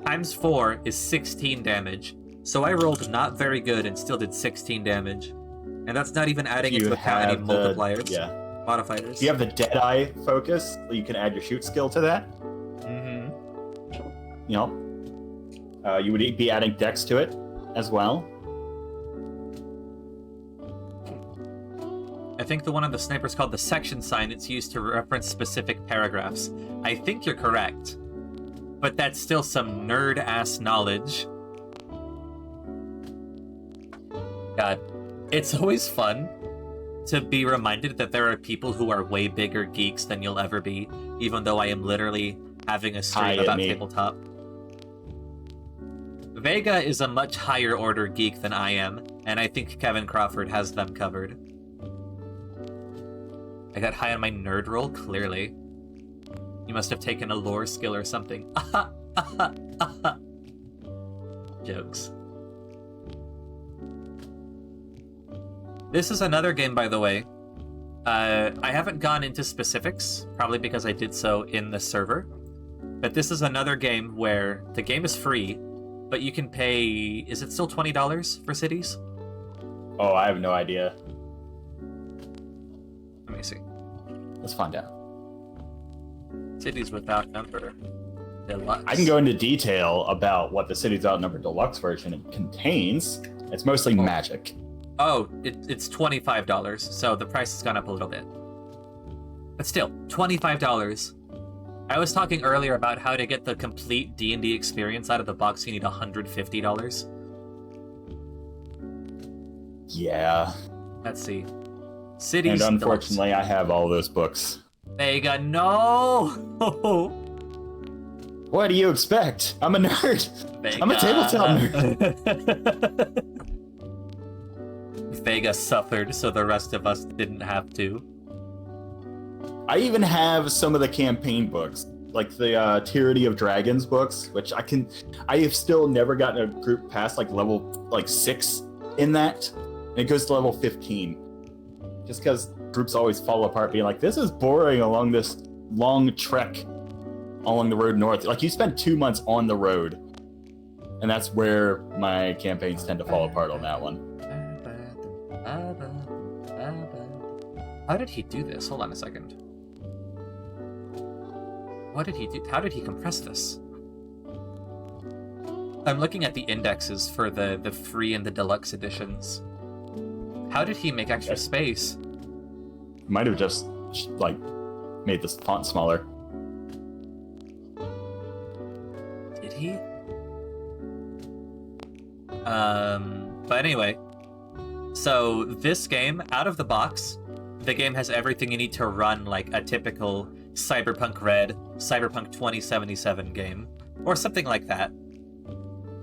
Times 4 is 16 damage. So I rolled not very good and still did 16 damage. And that's not even adding into account any multipliers. Modifiers. You have the Deadeye focus. You can add your shoot skill to that. Mm-hmm. You know, you would be adding Dex to it as well. I think the one on the sniper is called the section sign. It's used to reference specific paragraphs. I think you're correct. But that's still some nerd-ass knowledge. God. It's always fun to be reminded that there are people who are way bigger geeks than you'll ever be, even though I am literally having a stream about tabletop. Vega is a much higher order geek than I am, and I think Kevin Crawford has them covered. I got high on my nerd roll, clearly. You must have taken a lore skill or something. Jokes. This is another game, by the way. I haven't gone into specifics, probably because I did so in the server. But this is another game where the game is free, but you can pay... Is it still $20 for cities? Oh, I have no idea. Let me see. Let's find out. Cities Without Number Deluxe. I can go into detail about what the Cities Without Number Deluxe version contains. It's mostly magic. Oh, it's $25, so the price has gone up a little bit. But still, $25. I was talking earlier about how to get the complete D&D experience out of the box. You need $150. Yeah. Let's see. Cities And unfortunately, Deluxe. I have all those books. Vega, no! What do you expect? I'm a nerd. Vega. I'm a tabletop nerd. Vega suffered, so the rest of us didn't have to. I even have some of the campaign books, like the Tyranny of Dragons books, which I have still never gotten a group past level 6 in that. And it goes to level 15. Just because groups always fall apart being like, this is boring along this long trek along the road north. Like, you spend 2 months on the road. And that's where my campaigns tend to fall apart on that one. How did he do this? Hold on a second. What did he do? How did he compress this? I'm looking at the indexes for the free and the deluxe editions. How did he make extra space? Might have just, made this font smaller. Did he? But anyway. So, this game, out of the box, the game has everything you need to run like a typical Cyberpunk Red, Cyberpunk 2077 game. Or something like that.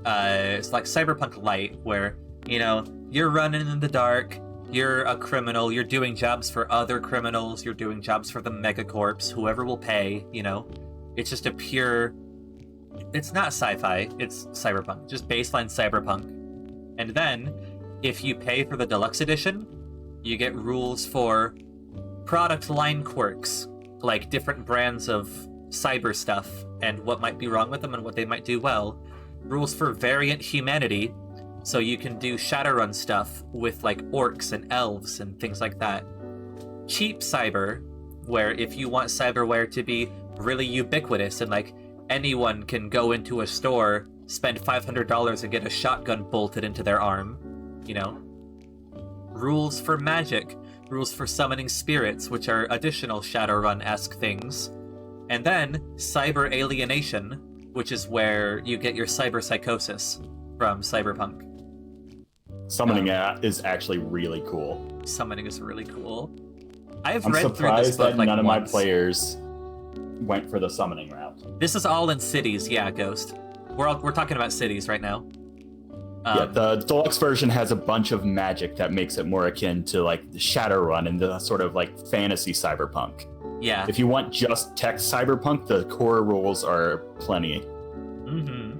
It's like Cyberpunk Light, where, you're running in the dark, you're a criminal, you're doing jobs for other criminals, you're doing jobs for the megacorps, whoever will pay, It's just a pure... It's not sci-fi, it's cyberpunk, just baseline cyberpunk. And then, if you pay for the deluxe edition, you get rules for product line quirks, like different brands of cyber stuff, and what might be wrong with them and what they might do well. Rules for variant humanity, so you can do Shadowrun stuff with orcs and elves and things like that. Cheap cyber, where if you want cyberware to be really ubiquitous and anyone can go into a store, spend $500 and get a shotgun bolted into their arm, Rules for magic, rules for summoning spirits, which are additional Shadowrun-esque things. And then cyber alienation, which is where you get your cyber psychosis from Cyberpunk. Summoning is actually really cool. Summoning is really cool. I'm read through this book that none of my players went for the summoning route. This is all in cities, yeah, Ghost. We're talking about cities right now. Yeah, the deluxe version has a bunch of magic that makes it more akin to the Shadowrun and the sort of fantasy cyberpunk. Yeah. If you want just tech cyberpunk, the core rules are plenty. Mm-hmm.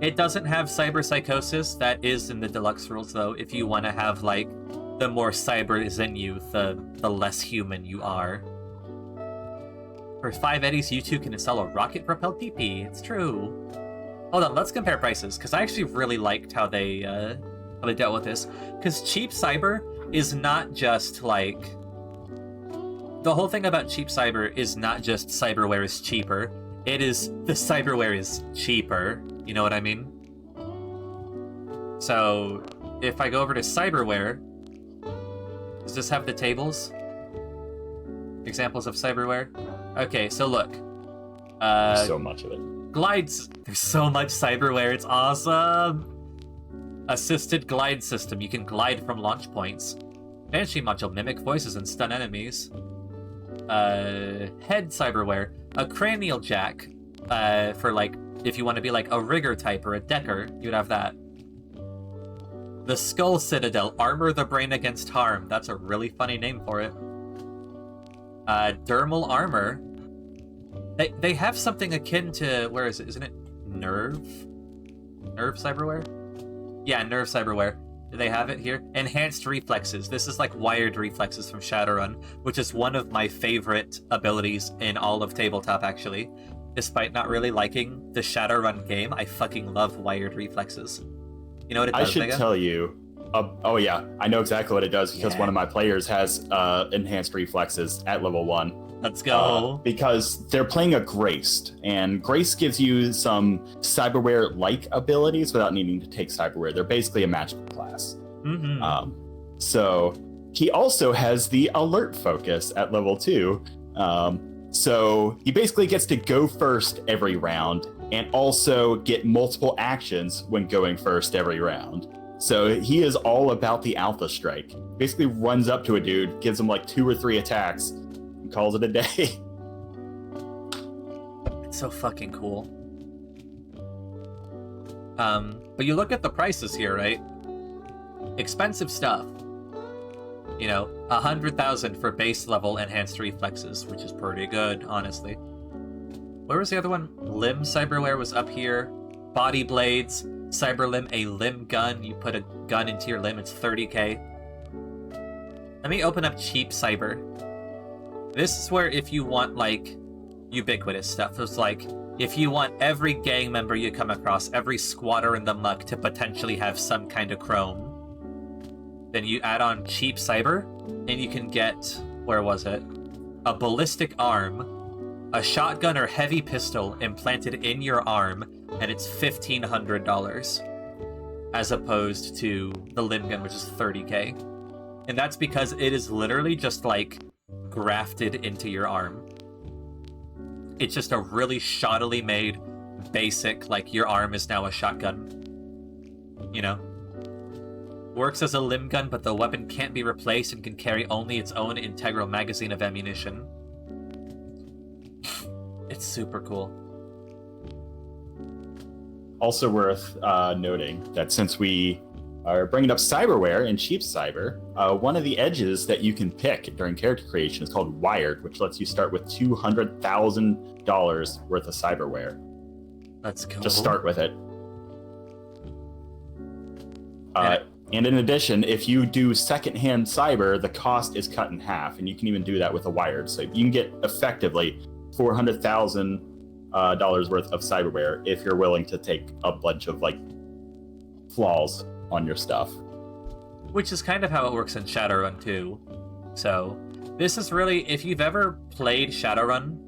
It doesn't have cyber psychosis. That is in the deluxe rules, though. If you want to have, like, the more cyber is in you, the less human you are. For 5 eddies, you two can install a rocket-propelled PP. It's true. Hold on, let's compare prices, because I actually really liked how they dealt with this. Because cheap cyber is not just, like... The whole thing about cheap cyber is not just cyberware is cheaper. It is the cyberware is cheaper. You know what I mean? So, if I go over to cyberware, does this have the tables? Examples of cyberware? Okay, so look. So much of it. Glides. There's so much cyberware. It's awesome. Assisted glide system. You can glide from launch points. Banshee module. Mimic voices and stun enemies. Head cyberware. A cranial jack. For, like, if you want to be like a rigger type or a decker, you'd have that. The Skull Citadel. Armor the brain against harm. That's a really funny name for it. Dermal armor. They have something akin to, where is it? Isn't it Nerve? Nerve cyberware? Yeah, Nerve cyberware. Do they have it here? Enhanced reflexes. This is like wired reflexes from Shadowrun, which is one of my favorite abilities in all of tabletop, actually. Despite not really liking the Shadowrun game, I fucking love wired reflexes. You know what it does, I should Mega? tell you. Oh yeah, I know exactly what it does because one of my players has enhanced reflexes at level 1. Let's go. Because they're playing a Graced, and Grace gives you some cyberware-like abilities without needing to take cyberware. They're basically a magical class. Mm-hmm. So he also has the alert focus at level 2. So he basically gets to go first every round and also get multiple actions when going first every round. So he is all about the alpha strike. Basically runs up to a dude, gives him like 2 or 3 attacks, and calls it a day. It's so fucking cool. But you look at the prices here, right? Expensive stuff. You know, 100,000 for base level enhanced reflexes, which is pretty good, honestly. Where was the other one? Limb cyberware was up here. Body blades, cyber limb, a limb gun. You put a gun into your limb, it's 30k. Let me open up cheap cyber. This is where if you want, like, ubiquitous stuff, it's like, if you want every gang member you come across, every squatter in the muck to potentially have some kind of chrome, then you add on cheap cyber, and you can get, where was it? A ballistic arm, a shotgun or heavy pistol implanted in your arm, and it's $1,500, as opposed to the limb gun, which is 30k. And that's because it is literally just, like, grafted into your arm. It's just a really shoddily made, basic, like, your arm is now a shotgun. You know? Works as a limb gun, but the weapon can't be replaced and can carry only its own integral magazine of ammunition. It's super cool. Also worth noting that since we are bringing up cyberware and cheap cyber, one of the edges that you can pick during character creation is called Wired, which lets you start with $200,000 worth of cyberware. Let's go. Just start with it. And in addition, if you do secondhand cyber, the cost is cut in half, and you can even do that with a Wired. So you can get effectively $400,000 worth of cyberware if you're willing to take a bunch of, like, flaws on your stuff. Which is kind of how it works in Shadowrun too. So this is really, if you've ever played Shadowrun,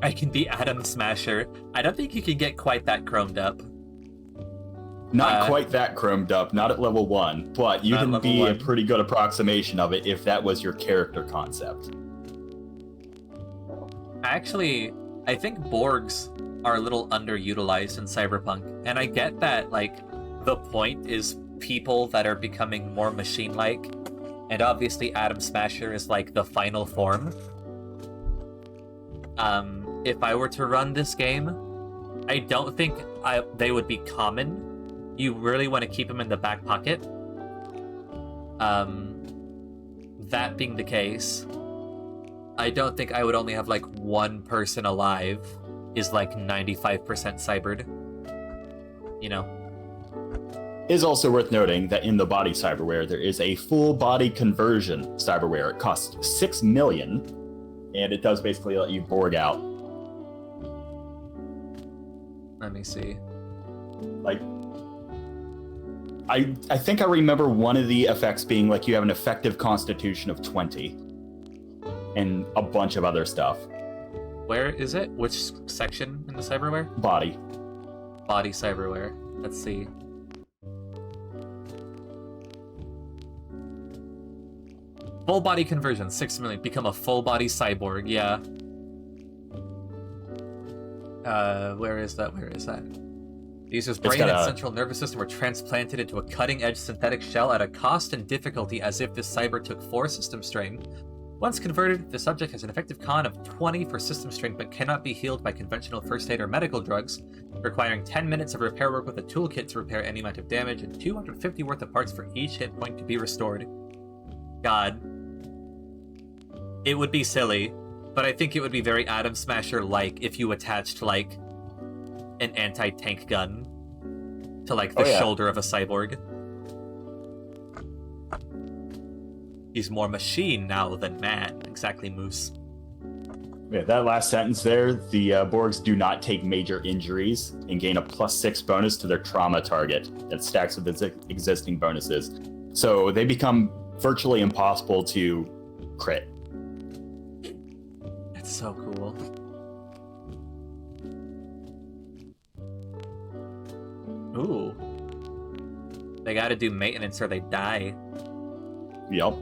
I can be Atom Smasher. I don't think you can get quite that chromed up. Not quite that chromed up, not at level 1, but you can be a pretty good approximation of it if that was your character concept. Actually, I think Borgs are a little underutilized in Cyberpunk, and I get that, like, the point is people that are becoming more machine-like, and obviously Atom Smasher is, like, the final form. If I were to run this game, I don't think they would be common. You really want to keep them in the back pocket. That being the case, I don't think I would only have, like, one person alive is like 95% cybered. You know. It is also worth noting that in the body cyberware, there is a full body conversion cyberware. It costs $6 million, and it does basically let you Borg out. Let me see. Like, I think I remember one of the effects being like you have an effective constitution of 20, and a bunch of other stuff. Where is it? Which section in the cyberware? Body. Body cyberware. Let's see. Full body conversion, 6 million. Become a full body cyborg, yeah. Where is that? Where is that? The user's brain and central nervous system were transplanted into a cutting-edge synthetic shell at a cost and difficulty as if the cyber took 4 system strain. Once converted, the subject has an effective con of 20 for system strain, but cannot be healed by conventional first aid or medical drugs, requiring 10 minutes of repair work with a toolkit to repair any amount of damage, and 250 worth of parts for each hit point to be restored. God. It would be silly, but I think it would be very Atom Smasher-like if you attached, like, an anti-tank gun to, like, the shoulder of a cyborg. He's more machine now than man. Exactly, Moose. Yeah, that last sentence there, the Borgs do not take major injuries and gain a +6 bonus to their trauma target that stacks with existing bonuses. So they become virtually impossible to crit. That's so cool. Ooh. They gotta do maintenance or they die. Yep.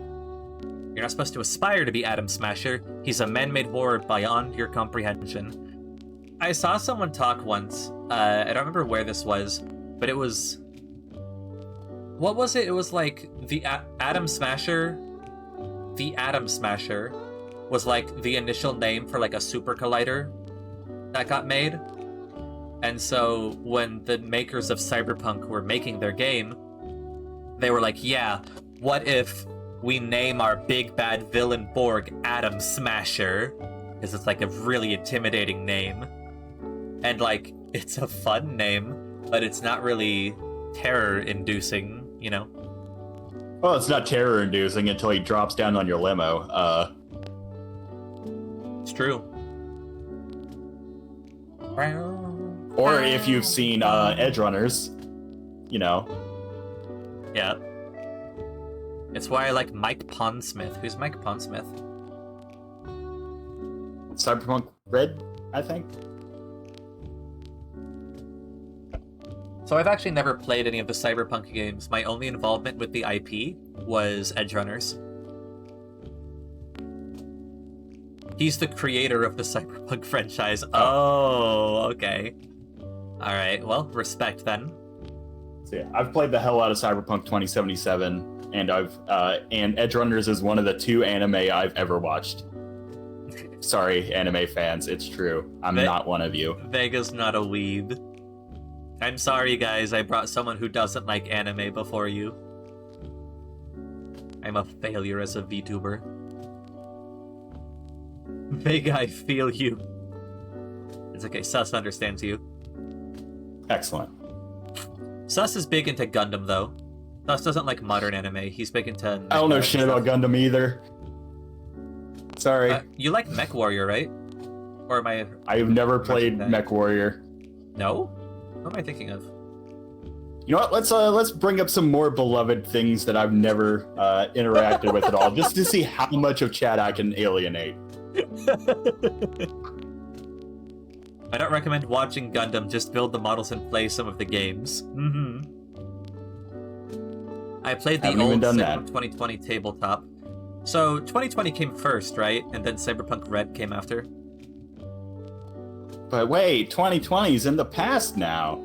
You're not supposed to aspire to be Atom Smasher. He's a man-made horror beyond your comprehension. I saw someone talk once. I don't remember where this was, but it was... What was it? It was like the Atom Smasher... The Atom Smasher was like the initial name for like a super collider that got made. And so when the makers of Cyberpunk were making their game, they were like, yeah, what if we name our big bad villain Borg Atom Smasher? Because it's like a really intimidating name. And like, it's a fun name, but it's not really terror-inducing, you know? Well, it's not terror-inducing until he drops down on your limo. It's true. Or if you've seen Edge Runners, you know. Yeah. It's why I like Mike Pondsmith. Who's Mike Pondsmith? Cyberpunk Red, I think. So I've actually never played any of the Cyberpunk games. My only involvement with the IP was Edge Runners. He's the creator of the Cyberpunk franchise. Oh, okay. Alright, well, respect then. So yeah, I've played the hell out of Cyberpunk 2077, and and Edge Runners is one of the 2 anime I've ever watched. Sorry, anime fans, it's true. I'm not one of you. Vega's not a weeb. I'm sorry, guys, I brought someone who doesn't like anime before you. I'm a failure as a VTuber. Vega, I feel you. It's okay, Sus understands you. Excellent. Sus is big into Gundam, though. Sus doesn't like modern anime. He's big into... I don't know shit about Gundam either. Sorry. You like Mech Warrior, right? Or am I... I've never played Mech Warrior. No? What am I thinking of? You know what? Let's bring up some more beloved things that I've never interacted with at all, just to see how much of chat I can alienate. I don't recommend watching Gundam, just build the models and play some of the games. Mm-hmm. I played the old Cyberpunk 2020 tabletop. So, 2020 came first, right? And then Cyberpunk Red came after? But wait, 2020's in the past now.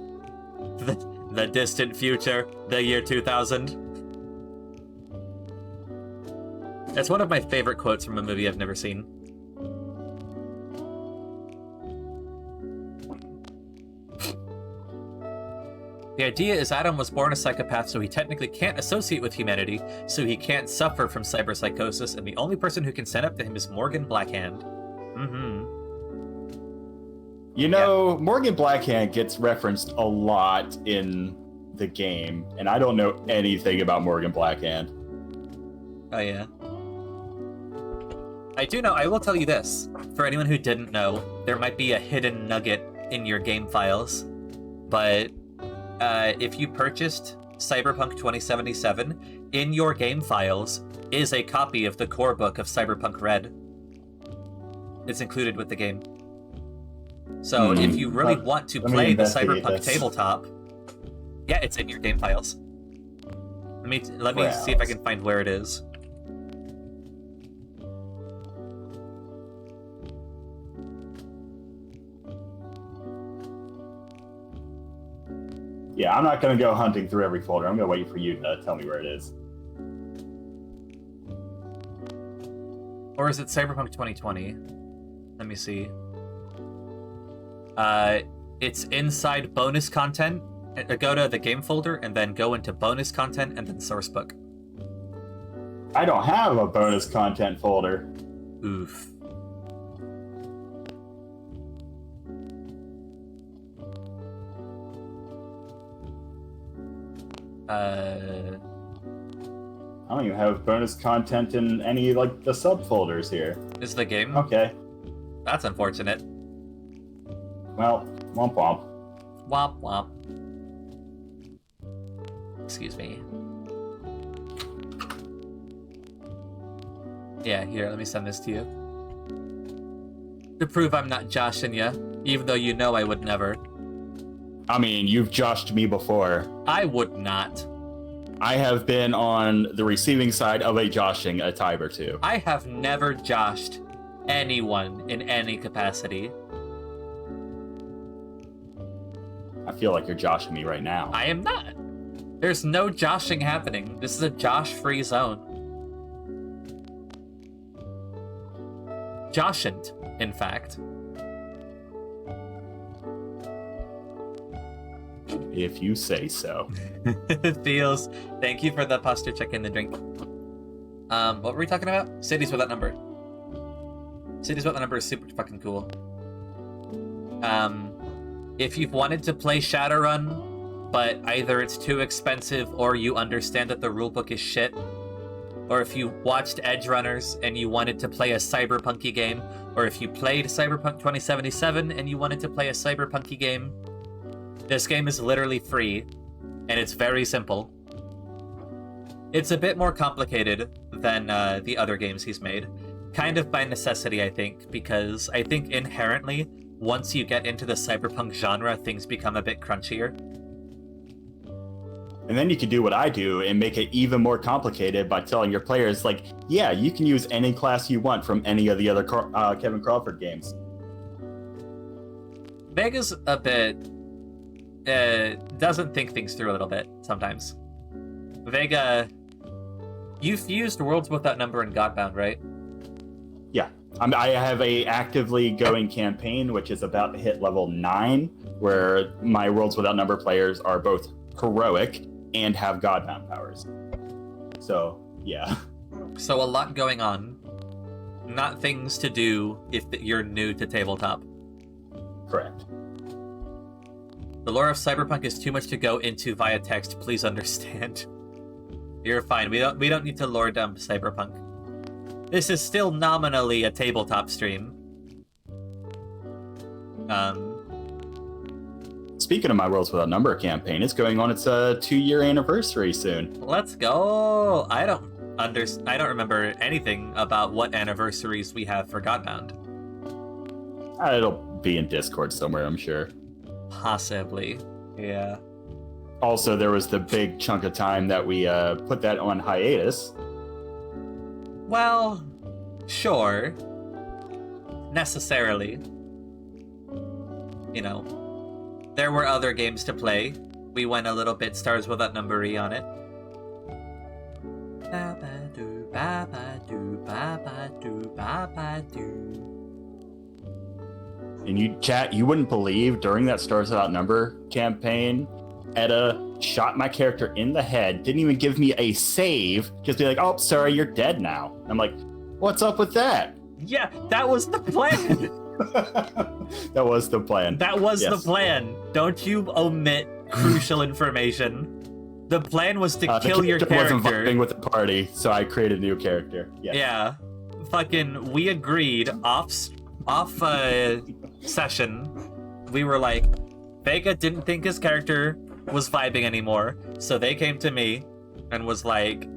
The distant future, the year 2000. That's one of my favorite quotes from a movie I've never seen. The idea is Adam was born a psychopath, so he technically can't associate with humanity, so he can't suffer from cyberpsychosis, and the only person who can stand up to him is Morgan Blackhand. Mm-hmm. You know, Morgan Blackhand gets referenced a lot in the game, and I don't know anything about Morgan Blackhand. Oh, yeah. I do know, I will tell you this. For anyone who didn't know, there might be a hidden nugget in your game files. But if you purchased Cyberpunk 2077, in your game files is a copy of the core book of Cyberpunk Red. It's included with the game. So if you really want to play the Cyberpunk tabletop, yeah, it's in your game files. Let me see if I can find where it is. Yeah, I'm not going to go hunting through every folder. I'm going to wait for you to tell me where it is. Or is it Cyberpunk 2020? Let me see. It's inside bonus content. Go to the game folder and then go into bonus content and then source book. I don't have a bonus content folder. Oof. I don't even have bonus content in any, like, the subfolders here. Is the game? Okay. That's unfortunate. Well, womp womp. Womp womp. Excuse me. Yeah, here, let me send this to you. To prove I'm not joshing you, even though you know I would never. I mean, you've joshed me before. I would not. I have been on the receiving side of a joshing a time or two. I have never joshed anyone in any capacity. I feel like you're joshing me right now. I am not. There's no joshing happening. This is a josh-free zone. Joshant, in fact. If you say so. Feels. Thank you for the posture check in the drink. What were we talking about? Cities Without Number. Cities Without Number is super fucking cool. If you've wanted to play Shadowrun, but either it's too expensive or you understand that the rulebook is shit, or if you watched Edge Runners and you wanted to play a cyberpunky game, or if you played Cyberpunk 2077 and you wanted to play a cyberpunky game, this game is literally free, and it's very simple. It's a bit more complicated than the other games he's made. Kind of by necessity, I think, because I think inherently, once you get into the cyberpunk genre, things become a bit crunchier. And then you can do what I do and make it even more complicated by telling your players, like, yeah, you can use any class you want from any of the other Kevin Crawford games. Vega's a bit... doesn't think things through a little bit, sometimes. Vega... You've used Worlds Without Number and Godbound, right? Yeah. I have a actively going campaign, which is about to hit level 9, where my Worlds Without Number players are both heroic and have Godbound powers. So, yeah. So a lot going on. Not things to do if you're new to tabletop. Correct. The lore of Cyberpunk is too much to go into via text, please understand. You're fine, we don't need to lore dump Cyberpunk. This is still nominally a tabletop stream. Speaking of my Worlds Without Number campaign, it's going on its 2-year anniversary soon. Let's go! I don't remember anything about what anniversaries we have for Godbound. It'll be in Discord somewhere, I'm sure. Possibly, yeah. Also, there was the big chunk of time that we put that on hiatus. Well, sure. Necessarily. You know, there were other games to play. We went a little bit Stars Without Number-y on it. Ba-ba-doo, ba-ba-doo, ba-ba-doo, ba-ba-doo. And you wouldn't believe during that Stars Without Number campaign, Etta shot my character in the head, didn't even give me a save, just be like, oh, sorry, you're dead now. I'm like, what's up with that? Yeah, that was the plan! That was the plan. That was the Yes. plan. Don't you omit crucial information. The plan was to kill your wasn't character. vibing with the party, so I created a new character. Yes. Yeah. Fucking, we agreed off session. We were like, Vega didn't think his character was vibing anymore, so they came to me and was like,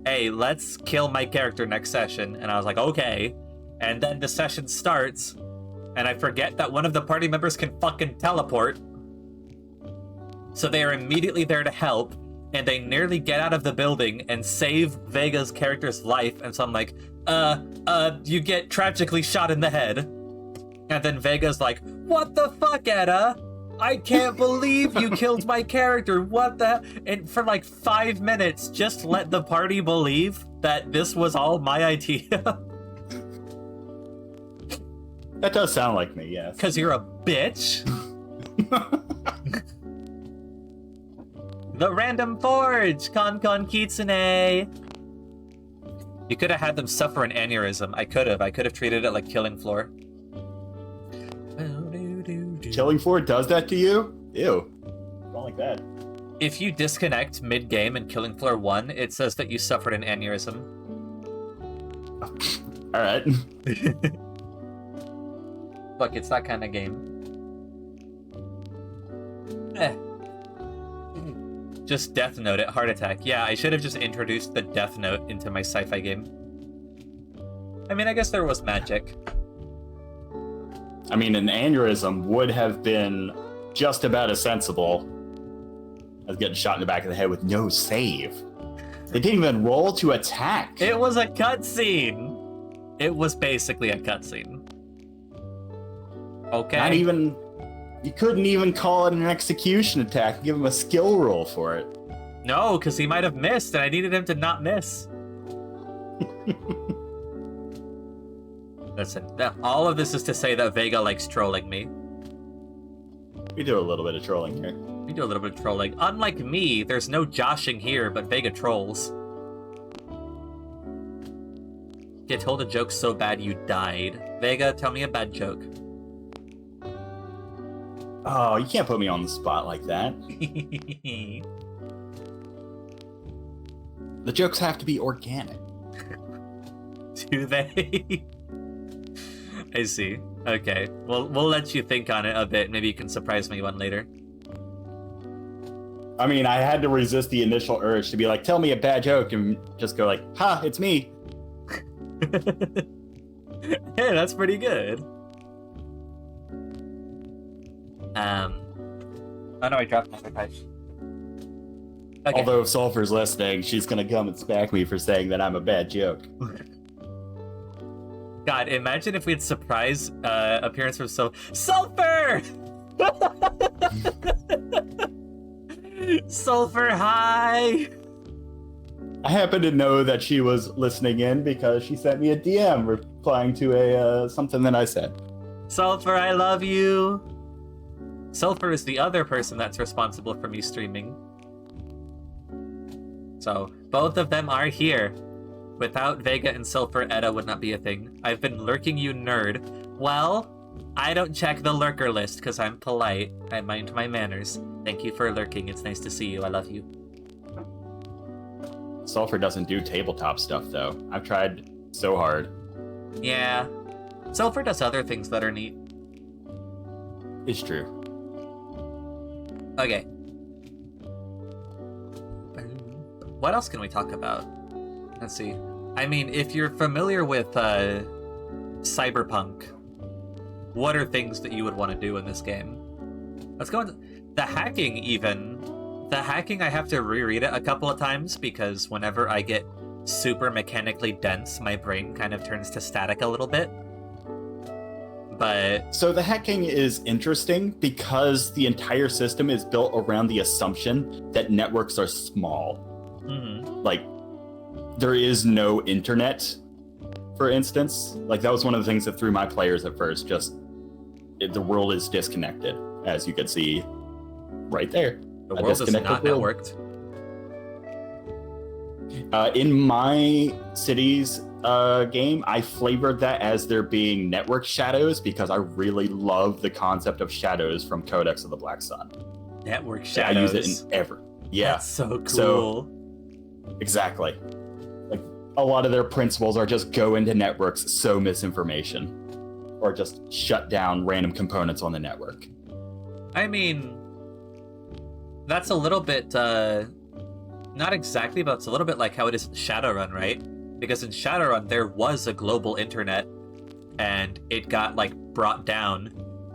hey, let's kill my character next session. And I was like, okay. And then the session starts, and I forget that one of the party members can fucking teleport. So they are immediately there to help, and they nearly get out of the building and save Vega's character's life. And so I'm like, you get tragically shot in the head. And then Vega's like, what the fuck, Etta? I can't believe you killed my character. What the? And for like 5 minutes, just let the party believe that this was all my idea. That does sound like me, yes. Because you're a bitch. The Random Forge! Con Kitsune! You could have had them suffer an aneurysm. I could have treated it like Killing Floor. Killing Floor does that to you? Ew. Don't like that. If you disconnect mid-game in Killing Floor 1, it says that you suffered an aneurysm. Alright. Look, it's that kind of game. Just Death Note it, heart attack. Yeah, I should have just introduced the Death Note into my sci-fi game. I mean, I guess there was magic. I mean, an aneurysm would have been just about as sensible as getting shot in the back of the head with no save. They didn't even roll to attack. It was a cutscene. It was basically a cutscene. Okay. Not even... You couldn't even call it an execution attack and give him a skill roll for it. No, because he might have missed, and I needed him to not miss. Listen, all of this is to say that Vega likes trolling me. We do a little bit of trolling here. We do a little bit of trolling. Unlike me, there's no joshing here, but Vega trolls. Get told a joke so bad you died. Vega, tell me a bad joke. Oh, you can't put me on the spot like that. The jokes have to be organic. Do they? I see. Okay. Well, we'll let you think on it a bit. Maybe you can surprise me one later. I mean, I had to resist the initial urge to be like, tell me a bad joke, and just go like, ha, it's me. Hey, that's pretty good. Oh no, I dropped my page. Okay. Although if Sulfur's listening, she's gonna come and smack me for saying that I'm a bad joke. God, imagine if we had surprise appearance from Sulfur! Sulfur, hi! I happen to know that she was listening in because she sent me a DM replying to a something that I said. Sulfur, I love you! Sulfur is the other person that's responsible for me streaming. So, both of them are here. Without Vega and Sulfur, Etta would not be a thing. I've been lurking, you nerd. Well, I don't check the lurker list because I'm polite. I mind my manners. Thank you for lurking. It's nice to see you. I love you. Sulfur doesn't do tabletop stuff, though. I've tried so hard. Yeah. Sulfur does other things that are neat. It's true. Okay. What else can we talk about? Let's see. I mean, if you're familiar with Cyberpunk, what are things that you would want to do in this game? Let's go into the hacking even. The hacking, I have to reread it a couple of times because whenever I get super mechanically dense, my brain kind of turns to static a little bit. But So the hacking is interesting because the entire system is built around the assumption that networks are small. Like, there is no internet, for instance. Like, that was one of the things that threw my players at first. Just, the world is disconnected, as you could see right there. The world is not networked. In my cities, game, I flavored that as there being network shadows because I really love the concept of shadows from Codex of the Black Sun. Network Yeah, I shadows. use it in ever. Yeah. That's so cool. So, exactly. Like, a lot of their principles are just go into networks, sow misinformation, or just shut down random components on the network. I mean, that's a little bit, not exactly, but it's a little bit like how it is in Shadowrun, right? Because in Shadowrun, there was a global internet, and it got, like, brought down,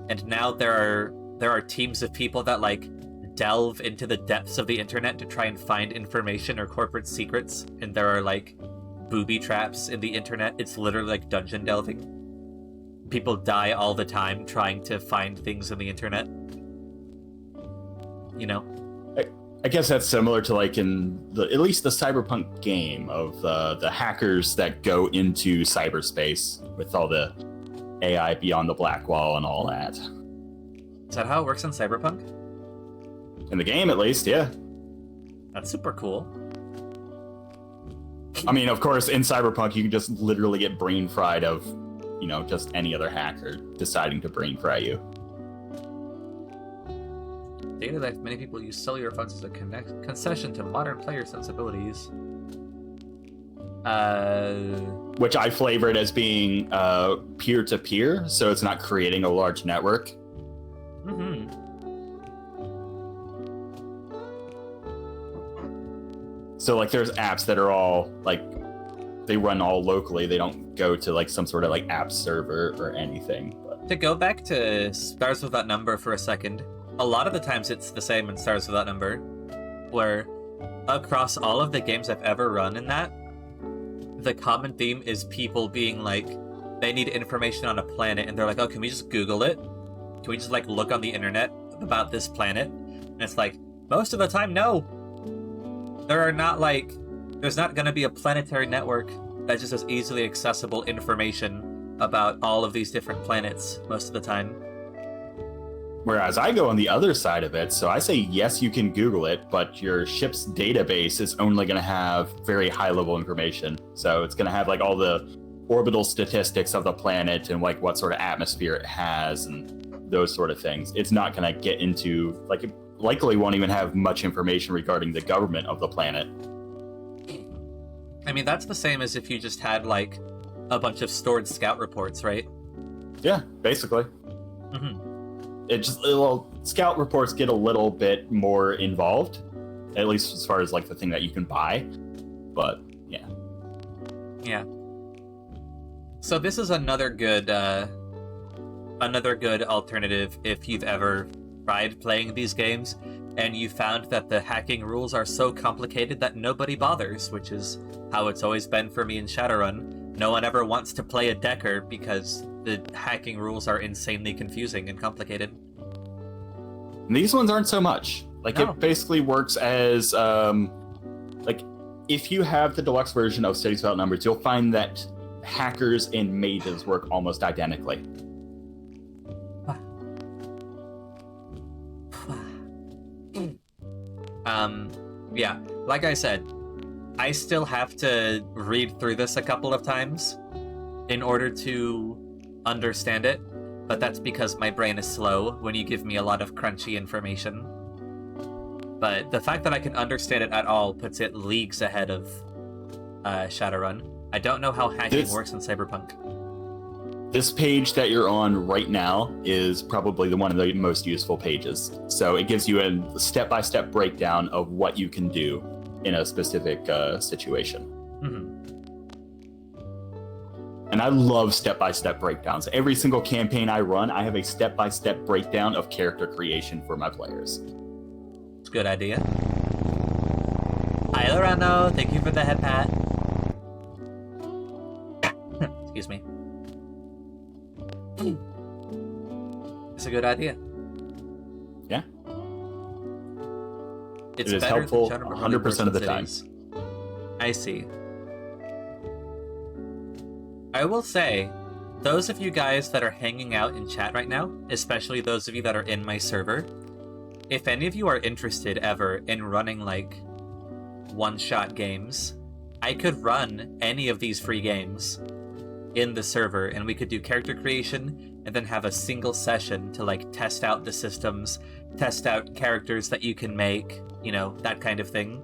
and now there are teams of people that, like, delve into the depths of the internet to try and find information or corporate secrets, and there are, like, booby traps in the internet. It's literally like dungeon delving. People die all the time trying to find things in the internet. You know? I guess that's similar to like in at least the cyberpunk game of the hackers that go into cyberspace with all the AI beyond the black wall and all that. Is that how it works in cyberpunk? In the game, at least, yeah. That's super cool. I mean, of course, in cyberpunk, you can just literally get brain fried of, just any other hacker deciding to brain fry you. Daily life, many people use cellular phones as a concession to modern player sensibilities. Which I flavored as being peer-to-peer, so it's not creating a large network. Mm-hmm. So, like, there's apps that are all, like, they run all locally. They don't go to, like, some sort of, like, app server or anything. But... To go back to Stars Without Number for a second, a lot of the times it's the same in Stars Without Number, where across all of the games I've ever run in that, the common theme is people being like, they need information on a planet, and they're like, oh, can we just Google it? Can we just, like, look on the internet about this planet? And it's like, most of the time, no. There's not going to be a planetary network that just has easily accessible information about all of these different planets most of the time. Whereas I go on the other side of it, so I say, yes, you can Google it, but your ship's database is only going to have very high-level information. So it's going to have, like, all the orbital statistics of the planet and, like, what sort of atmosphere it has and those sort of things. It's not going to get into, like, it likely won't even have much information regarding the government of the planet. I mean, that's the same as if you just had, like, a bunch of stored scout reports, right? Yeah, basically. Mm-hmm. Scout reports get a little bit more involved, at least as far as, like, the thing that you can buy. But, yeah. Yeah. So this is another good alternative if you've ever tried playing these games and you found that the hacking rules are so complicated that nobody bothers, which is how it's always been for me in Shadowrun. No one ever wants to play a Decker because the hacking rules are insanely confusing and complicated. And these ones aren't so much. Like, No. It basically works as, like, if you have the deluxe version of Cities Without Numbers, you'll find that hackers and mages work almost identically. Yeah, like I said, I still have to read through this a couple of times in order to understand it, but that's because my brain is slow when you give me a lot of crunchy information. But the fact that I can understand it at all puts it leagues ahead of Shadowrun. I don't know how hacking works in Cyberpunk. This page that you're on right now is probably one of the most useful pages. So it gives you a step-by-step breakdown of what you can do in a specific situation. Mm-hmm. And I love step-by-step breakdowns. Every single campaign I run, I have a step-by-step breakdown of character creation for my players. It's a good idea. Hi, Lorano. Thank you for the head pat. Excuse me. It's a good idea. Yeah. It's It is better helpful than Shadowrun 100% of the time. Cities. I see. I will say, those of you guys that are hanging out in chat right now, especially those of you that are in my server, if any of you are interested ever in running, like, one-shot games, I could run any of these free games in the server, and we could do character creation and then have a single session to like test out the systems, test out characters that you can make, you know, that kind of thing.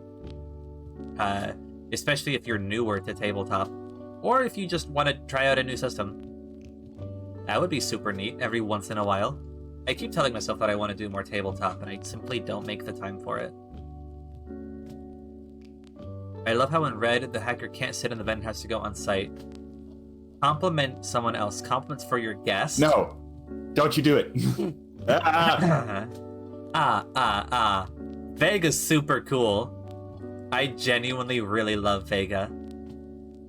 Especially if you're newer to tabletop, or if you just want to try out a new system. That would be super neat every once in a while. I keep telling myself that I want to do more tabletop, and I simply don't make the time for it. I love how in Red, the hacker can't sit in the vent and has to go on site. Compliment someone else. Compliments for your guest. No, don't you do it. Vega's super cool. I genuinely really love Vega.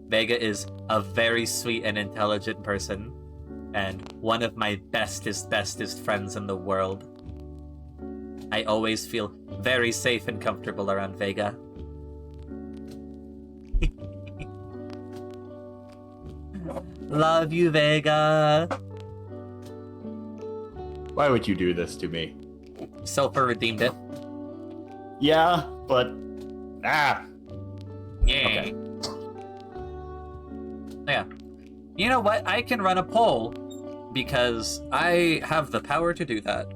Vega is a very sweet and intelligent person, and one of my bestest friends in the world. I always feel very safe and comfortable around Vega. Love you, Vega. Why would you do this to me? Sulfur redeemed it. Yeah, but Yeah. Okay. Yeah. You know what? I can run a poll because I have the power to do that.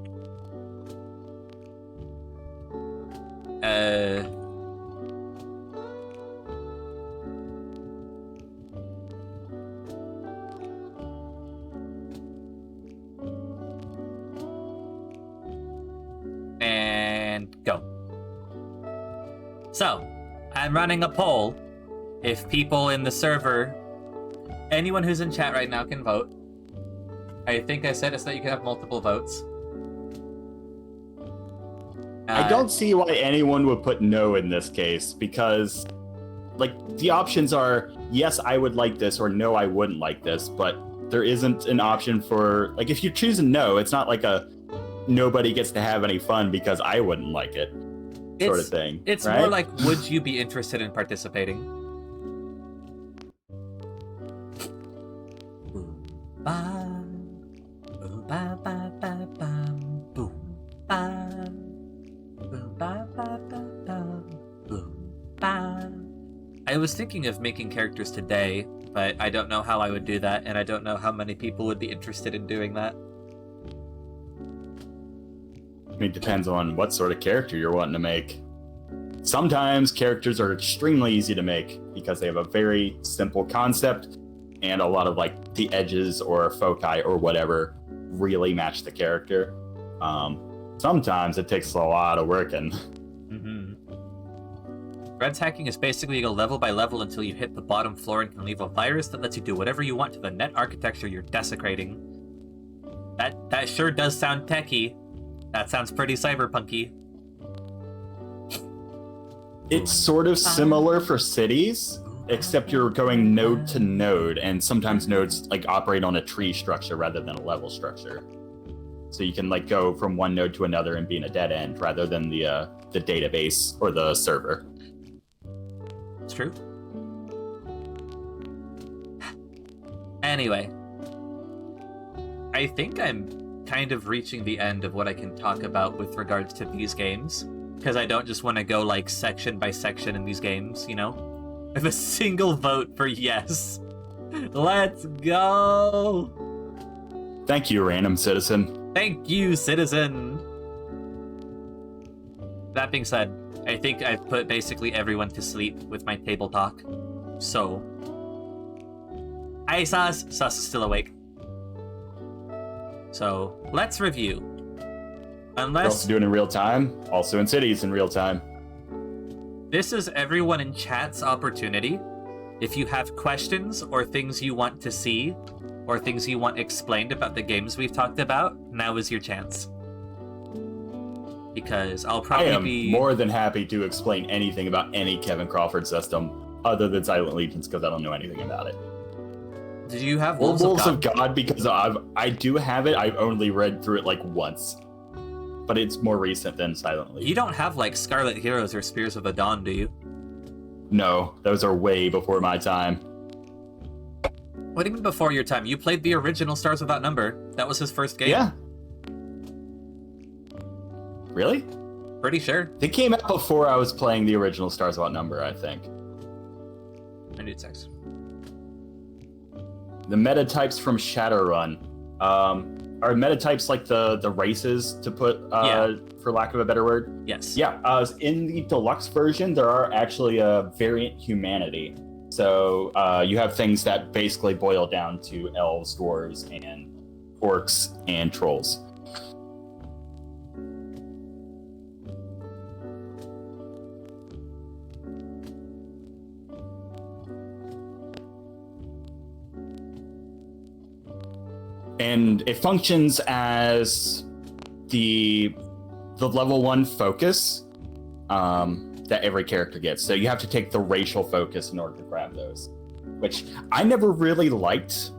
And go. So, I'm running a poll. If people in the server, anyone who's in chat right now can vote. I think I said it's that you can have multiple votes. I don't see why anyone would put no in this case, because like the options are yes, I would like this, or no, I wouldn't like this, but there isn't an option for like if you choose a no, it's not like a nobody gets to have any fun because I wouldn't like it sort of thing. It's right? more like, would you be interested in participating? I was thinking of making characters today, but I don't know how I would do that, and I don't know how many people would be interested in doing that. I mean, it depends on what sort of character you're wanting to make. Sometimes characters are extremely easy to make because they have a very simple concept and a lot of like the edges or foci or whatever really match the character. Sometimes it takes a lot of work and Red's hacking is basically you go level by level until you hit the bottom floor and can leave a virus that lets you do whatever you want to the net architecture you're desecrating. That sure does sound techie. That sounds pretty cyberpunky. it's sort of similar for cities, except you're going node to node, and sometimes nodes like operate on a tree structure rather than a level structure. So you can like go from one node to another and be in a dead end rather than the database or the server. It's true. Anyway, I think I'm kind of reaching the end of what I can talk about with regards to these games, because I don't just want to go like section by section in these games, you know? With a single vote for yes. Let's go! Thank you, random citizen. Thank you, citizen! That being said, I think I've put basically everyone to sleep with my table talk. So... Hi, Sus! Sus is still awake. So, let's review. We're also doing it in real time, also in cities in real time. This is everyone in chat's opportunity. If you have questions or things you want to see, or things you want explained about the games we've talked about, now is your chance. Because I'll probably be more than happy to explain anything about any Kevin Crawford system, other than Silent Legions, because I don't know anything about it. Did you have Wolves of God? Because I do have it. I've only read through it like once. But it's more recent than Silent Legion. You don't have like Scarlet Heroes or Spears of the Dawn, do you? No, those are way before my time. What do you mean before your time? You played the original Stars Without Number. That was his first game. Yeah. Really? Pretty sure. They came out before I was playing the original Stars Without Number, I think. Dude 6. The meta types from Shadowrun. Are meta types like the races, to put for lack of a better word? Yes. Yeah. In the deluxe version, there are actually a variant humanity. So you have things that basically boil down to elves, dwarves, and orcs and trolls. And it functions as the level 1 focus that every character gets. So you have to take the racial focus in order to grab those, which I never really liked.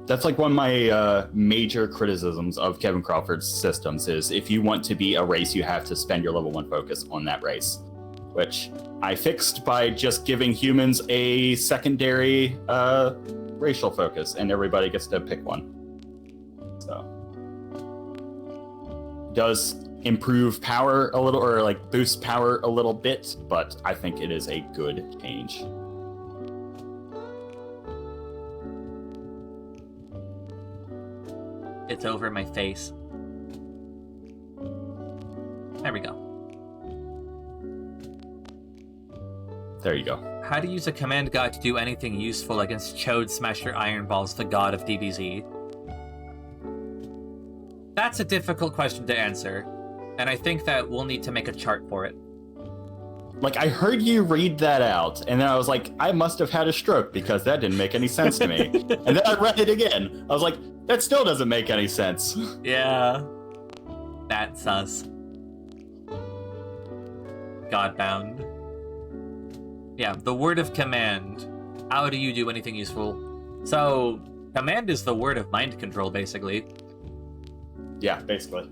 That's like one of my major criticisms of Kevin Crawford's systems is if you want to be a race, you have to spend your level 1 focus on that race, which I fixed by just giving humans a secondary racial focus, and everybody gets to pick one. So does improve power a little, or like boost power a little bit, but I think it is a good change. It's over my face. There we go. There you go. How to use a command god to do anything useful against Chode Smasher Ironballs, the god of DBZ? That's a difficult question to answer, and I think that we'll need to make a chart for it. Like, I heard you read that out, and then I was like, I must have had a stroke because that didn't make any sense to me. And then I read it again. I was like, that still doesn't make any sense. Yeah. That's sus. Godbound. Yeah, the word of command. How do you do anything useful? So, command is the word of mind control, basically. Yeah, basically.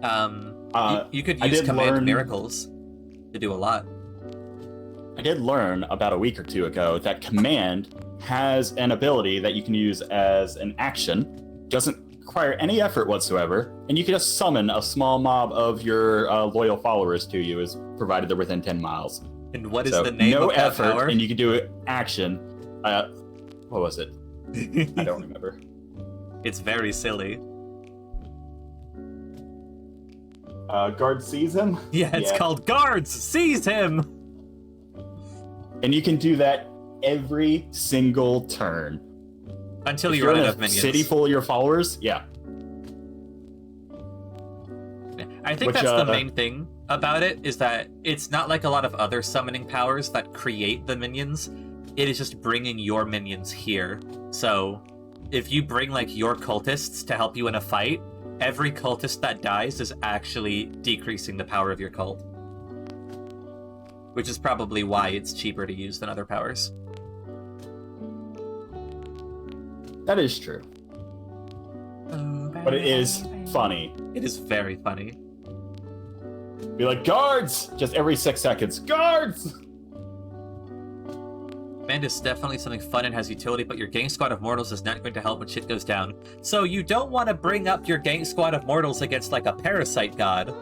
You could use command miracles to do a lot. I did learn about a week or two ago that command has an ability that you can use as an action, doesn't require any effort whatsoever, and you can just summon a small mob of your loyal followers to you, is provided they're within 10 miles. And what is the name of that effort, power? and you can do an action. What was it? I don't remember. It's very silly. Guard sees him? Yeah, it's called Guards! Seize him! And you can do that every single turn. Until you run out of minions. City full of your followers? Yeah. I think that's the main thing about it, is that it's not like a lot of other summoning powers that create the minions. It is just bringing your minions here. So, if you bring, like, your cultists to help you in a fight, every cultist that dies is actually decreasing the power of your cult. Which is probably why it's cheaper to use than other powers. That is true. But it is funny. It is very funny. Be like, guards! Just every 6 seconds. Guards! Command is definitely something fun and has utility, but your gang squad of mortals is not going to help when shit goes down. So you don't want to bring up your gang squad of mortals against, like, a parasite god.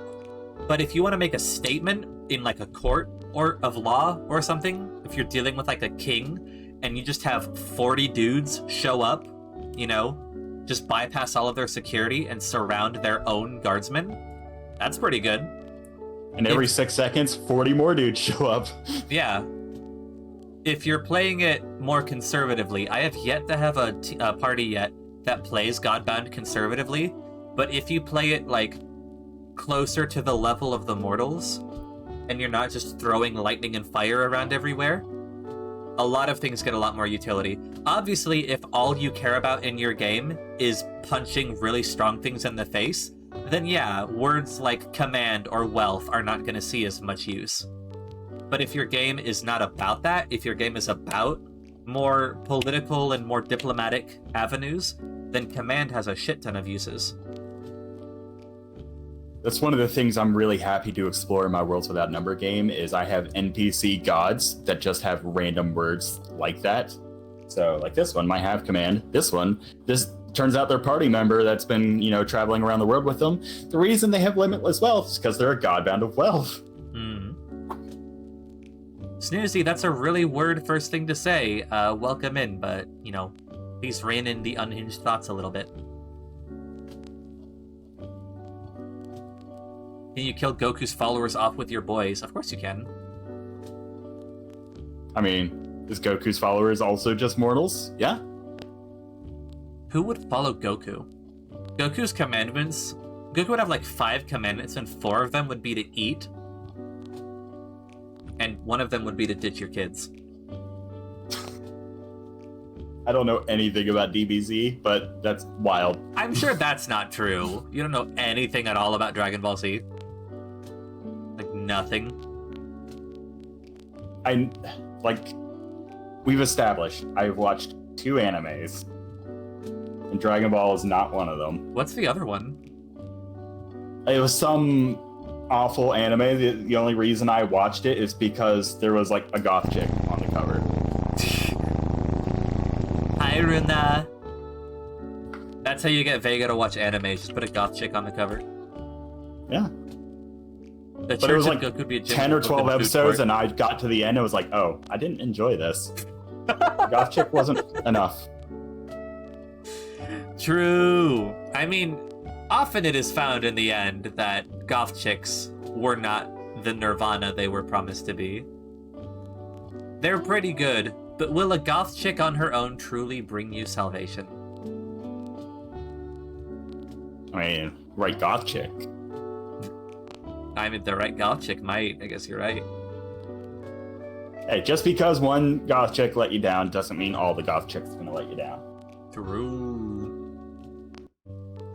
But if you want to make a statement in, like, a court or of law or something, if you're dealing with, like, a king, and you just have 40 dudes show up, you know, just bypass all of their security and surround their own guardsmen, that's pretty good. And every 6 seconds, 40 more dudes show up. Yeah. If you're playing it more conservatively, I have yet to have a party yet that plays Godbound conservatively, but if you play it, like, closer to the level of the mortals, and you're not just throwing lightning and fire around everywhere, a lot of things get a lot more utility. Obviously, if all you care about in your game is punching really strong things in the face, then yeah, words like command or wealth are not going to see as much use. But if your game is not about that, if your game is about more political and more diplomatic avenues, then command has a shit ton of uses. That's one of the things I'm really happy to explore in my Worlds Without Number game, is I have NPC gods that just have random words like that. So, like, this one might have command. This turns out their party member that's been, you know, traveling around the world with them. The reason they have limitless wealth is because they're a godbound of wealth. Snoozy, that's a really weird first thing to say. Welcome in, but, please rein in the unhinged thoughts a little bit. Can you kill Goku's followers off with your boys? Of course you can. I mean, is Goku's followers also just mortals? Yeah. Who would follow Goku? Goku's commandments... Goku would have like 5 commandments, and 4 of them would be to eat. And 1 of them would be to ditch your kids. I don't know anything about DBZ, but that's wild. I'm sure that's not true. You don't know anything at all about Dragon Ball Z? Like, nothing? We've established, I've watched 2 animes, and Dragon Ball is not one of them. What's the other one? It was some awful anime. The only reason I watched it is because there was like a goth chick on the cover. Hi, Runa. That's how you get Vega to watch anime. Just put a goth chick on the cover. Yeah. The But it was Church like of Goku would be a 10 or 12 episodes, and I got to the end and was like, oh, I didn't enjoy this. Goth chick wasn't enough. True. I mean, often it is found in the end that goth chicks were not the nirvana they were promised to be. They're pretty good, but will a goth chick on her own truly bring you salvation? I mean, right goth chick. I mean, the right goth chick might. I guess you're right. Hey, just because one goth chick let you down doesn't mean all the goth chicks are gonna let you down. True.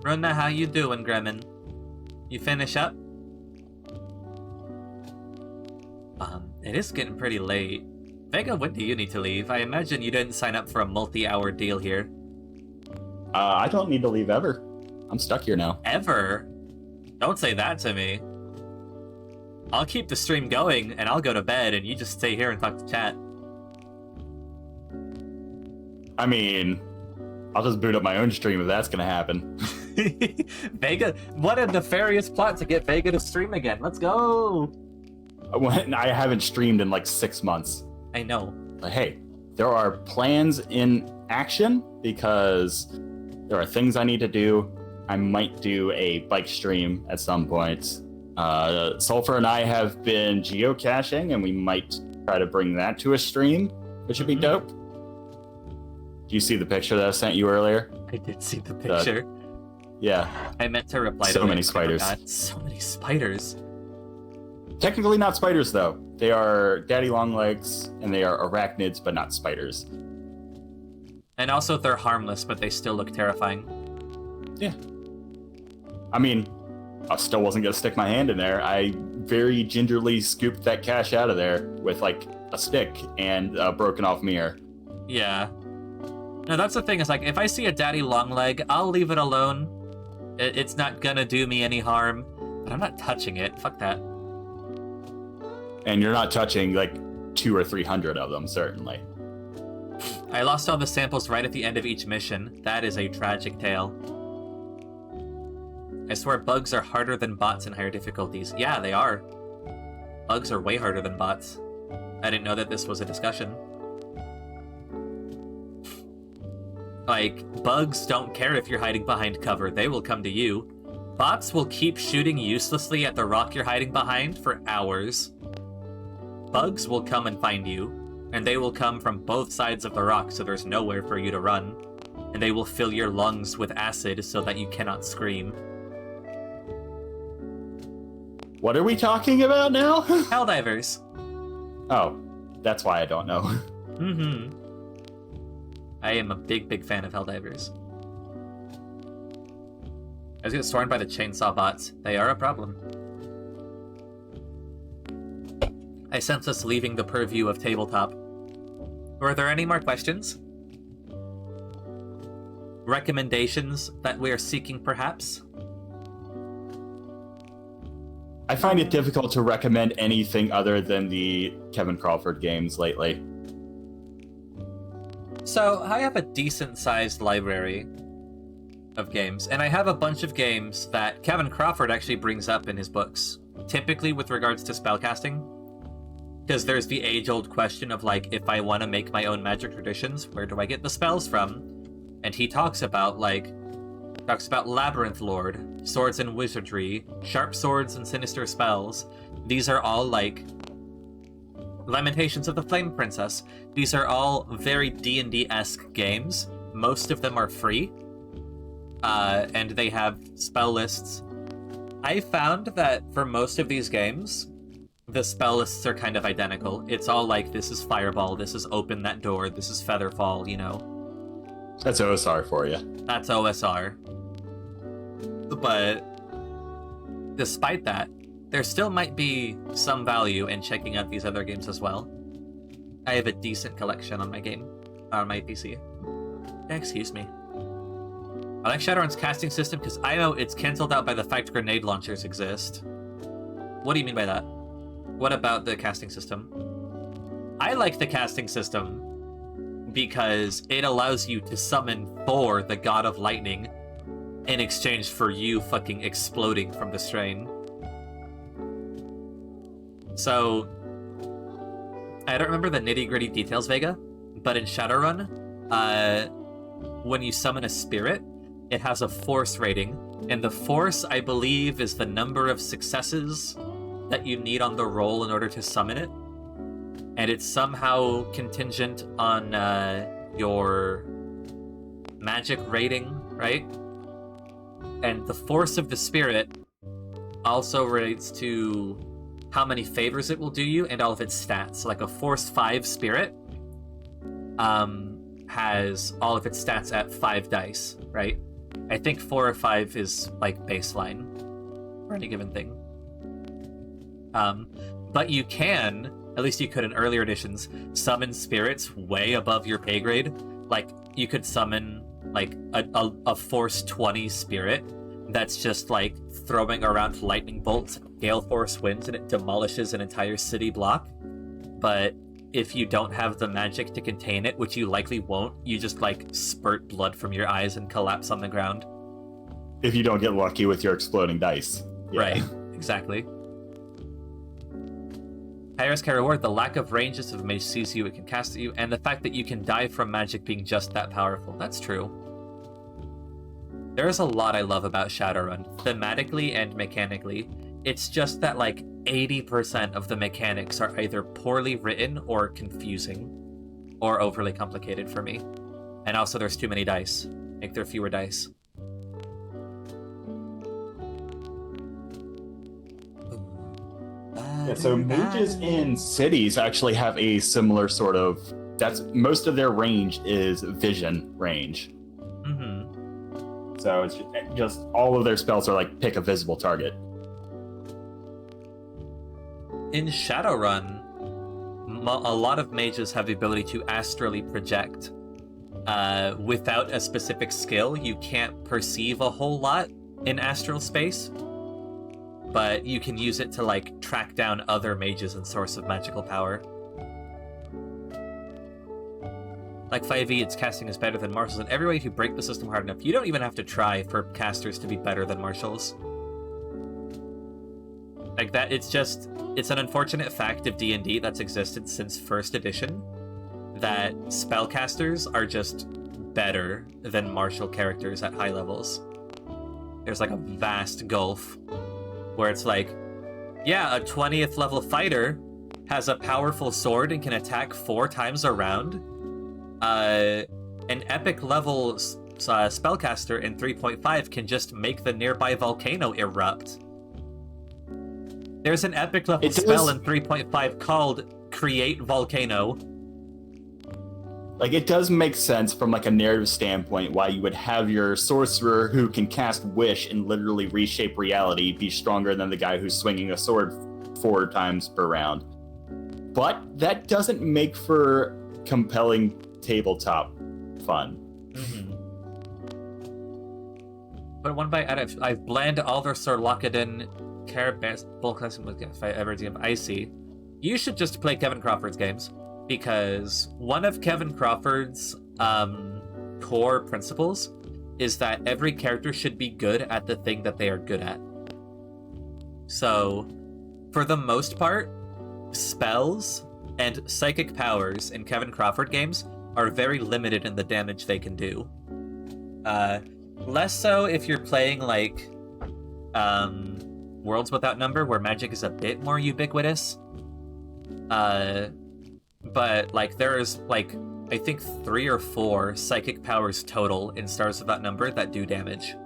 Runa, how you doing, Gremlin? You finish up? It is getting pretty late. Vega, when do you need to leave? I imagine you didn't sign up for a multi-hour deal here. I don't need to leave ever. I'm stuck here now. Ever? Don't say that to me. I'll keep the stream going, and I'll go to bed, and you just stay here and talk to chat. I mean, I'll just boot up my own stream if that's gonna happen. Vega, what a nefarious plot to get Vega to stream again. Let's go! I haven't streamed in like 6 months. I know. But hey, there are plans in action because there are things I need to do. I might do a bike stream at some point. Sulfur and I have been geocaching, and we might try to bring that to a stream, which would be dope. Do you see the picture that I sent you earlier? I did see the picture. Yeah. I meant to reply to So it, many but I spiders. forgot. So many spiders. Technically not spiders, though. They are daddy long legs, and they are arachnids, but not spiders. And also, they're harmless, but they still look terrifying. Yeah. I mean, I still wasn't going to stick my hand in there. I very gingerly scooped that cache out of there with, like, a stick and a broken off mirror. Yeah. No, that's the thing, is like, if I see a daddy long leg, I'll leave it alone. It's not gonna do me any harm, but I'm not touching it. Fuck that. And you're not touching, like, 200 or 300 of them, certainly. I lost all the samples right at the end of each mission. That is a tragic tale. I swear bugs are harder than bots in higher difficulties. Yeah, they are. Bugs are way harder than bots. I didn't know that this was a discussion. Like, bugs don't care if you're hiding behind cover. They will come to you. Bots will keep shooting uselessly at the rock you're hiding behind for hours. Bugs will come and find you, and they will come from both sides of the rock, so there's nowhere for you to run. And they will fill your lungs with acid so that you cannot scream. What are we talking about now? Helldivers. Oh, that's why I don't know. Mm-hmm. I am a big, big fan of Helldivers. I was getting swarmed by the chainsaw bots. They are a problem. I sense us leaving the purview of tabletop. Were there any more questions? Recommendations that we are seeking, perhaps? I find it difficult to recommend anything other than the Kevin Crawford games lately. So, I have a decent-sized library of games, and I have a bunch of games that Kevin Crawford actually brings up in his books, typically with regards to spellcasting. Because there's the age-old question of, like, if I want to make my own magic traditions, where do I get the spells from? And he talks about Labyrinth Lord, Swords and Wizardry, Sharp Swords and Sinister Spells. These are all, like, Lamentations of the Flame Princess. These are all very D&D-esque games. Most of them are free. And they have spell lists. I found that for most of these games, the spell lists are kind of identical. It's all like, this is Fireball, this is Open That Door, this is Featherfall, you know? That's OSR for you. That's OSR. But despite that, there still might be some value in checking out these other games as well. I have a decent collection on my PC. Excuse me. I like Shadowrun's casting system because I know it's cancelled out by the fact grenade launchers exist. What do you mean by that? What about the casting system? I like the casting system because it allows you to summon Thor, the god of lightning, in exchange for you fucking exploding from the strain. So, I don't remember the nitty-gritty details, Vega, but in Shadowrun, when you summon a spirit, it has a force rating, and the force, I believe, is the number of successes that you need on the roll in order to summon it, and it's somehow contingent on your magic rating, right? And the force of the spirit also relates to how many favors it will do you and all of its stats. Like a Force 5 spirit has all of its stats at 5 dice, right? I think 4 or 5 is like baseline for any given thing. But you can, at least you could in earlier editions, summon spirits way above your pay grade. Like, you could summon like a Force 20 spirit that's just like throwing around lightning bolts, gale force winds, and it demolishes an entire city block. But if you don't have the magic to contain it, which you likely won't, you just like spurt blood from your eyes and collapse on the ground. If you don't get lucky with your exploding dice. Yeah. Right, exactly. High risk, high reward. The lack of ranges if a mage sees you, it can cast at you, and the fact that you can die from magic being just that powerful. That's true. There's a lot I love about Shadowrun, thematically and mechanically. It's just that like 80% of the mechanics are either poorly written or confusing or overly complicated for me. And also there's too many dice. Make there fewer dice. Yeah, so mages in cities actually have a similar sort of... most of their range is vision range. Mm-hmm. So it's just all of their spells are like pick a visible target. In Shadowrun, a lot of mages have the ability to astrally project. Without a specific skill, you can't perceive a whole lot in astral space, but you can use it to like track down other mages and source of magical power. Like 5e, its casting is better than martials in every way if you break the system hard enough. You don't even have to try for casters to be better than martials. Like that, it's an unfortunate fact of D&D that's existed since 1st edition, that spellcasters are just better than martial characters at high levels. There's like a vast gulf where it's like, yeah, a 20th level fighter has a powerful sword and can attack 4 times a round. An epic level spellcaster in 3.5 can just make the nearby volcano erupt. There's an epic level spell in 3.5 called Create Volcano. Like, it does make sense from like a narrative standpoint why you would have your sorcerer who can cast Wish and literally reshape reality be stronger than the guy who's swinging a sword 4 times per round. But that doesn't make for compelling tabletop fun. Mm-hmm. But one by I've blend Alder Sir Lockadin Carabas bulk if I ever DM Icy. You should just play Kevin Crawford's games, because one of Kevin Crawford's core principles is that every character should be good at the thing that they are good at. So, for the most part, spells and psychic powers in Kevin Crawford games are very limited in the damage they can do. Less so if you're playing like Worlds Without Number, where magic is a bit more ubiquitous. But like there's like I think 3 or 4 psychic powers total in Stars Without Number that do damage.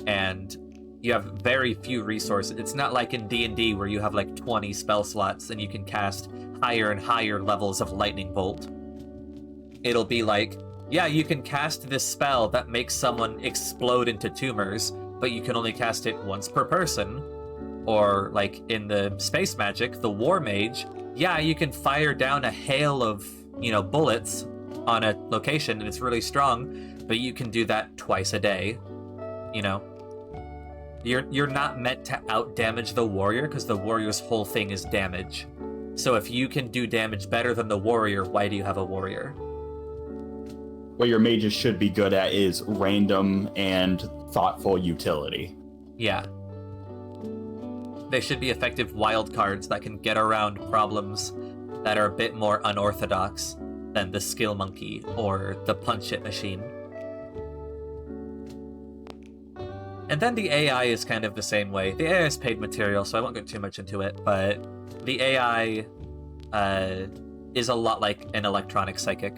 And you have very few resources. It's not like in D&D where you have like 20 spell slots and you can cast higher and higher levels of Lightning Bolt. It'll be like, yeah, you can cast this spell that makes someone explode into tumors, but you can only cast it once per person. Or like in the space magic, the War Mage, yeah, you can fire down a hail of, bullets on a location and it's really strong, but you can do that twice a day. You're not meant to out-damage the warrior because the warrior's whole thing is damage. So if you can do damage better than the warrior, why do you have a warrior? What your mages should be good at is random and thoughtful utility. Yeah. They should be effective wild cards that can get around problems that are a bit more unorthodox than the skill monkey or the punch it machine. And then the AI is kind of the same way. The AI is paid material, so I won't get too much into it, but the AI is a lot like an electronic psychic.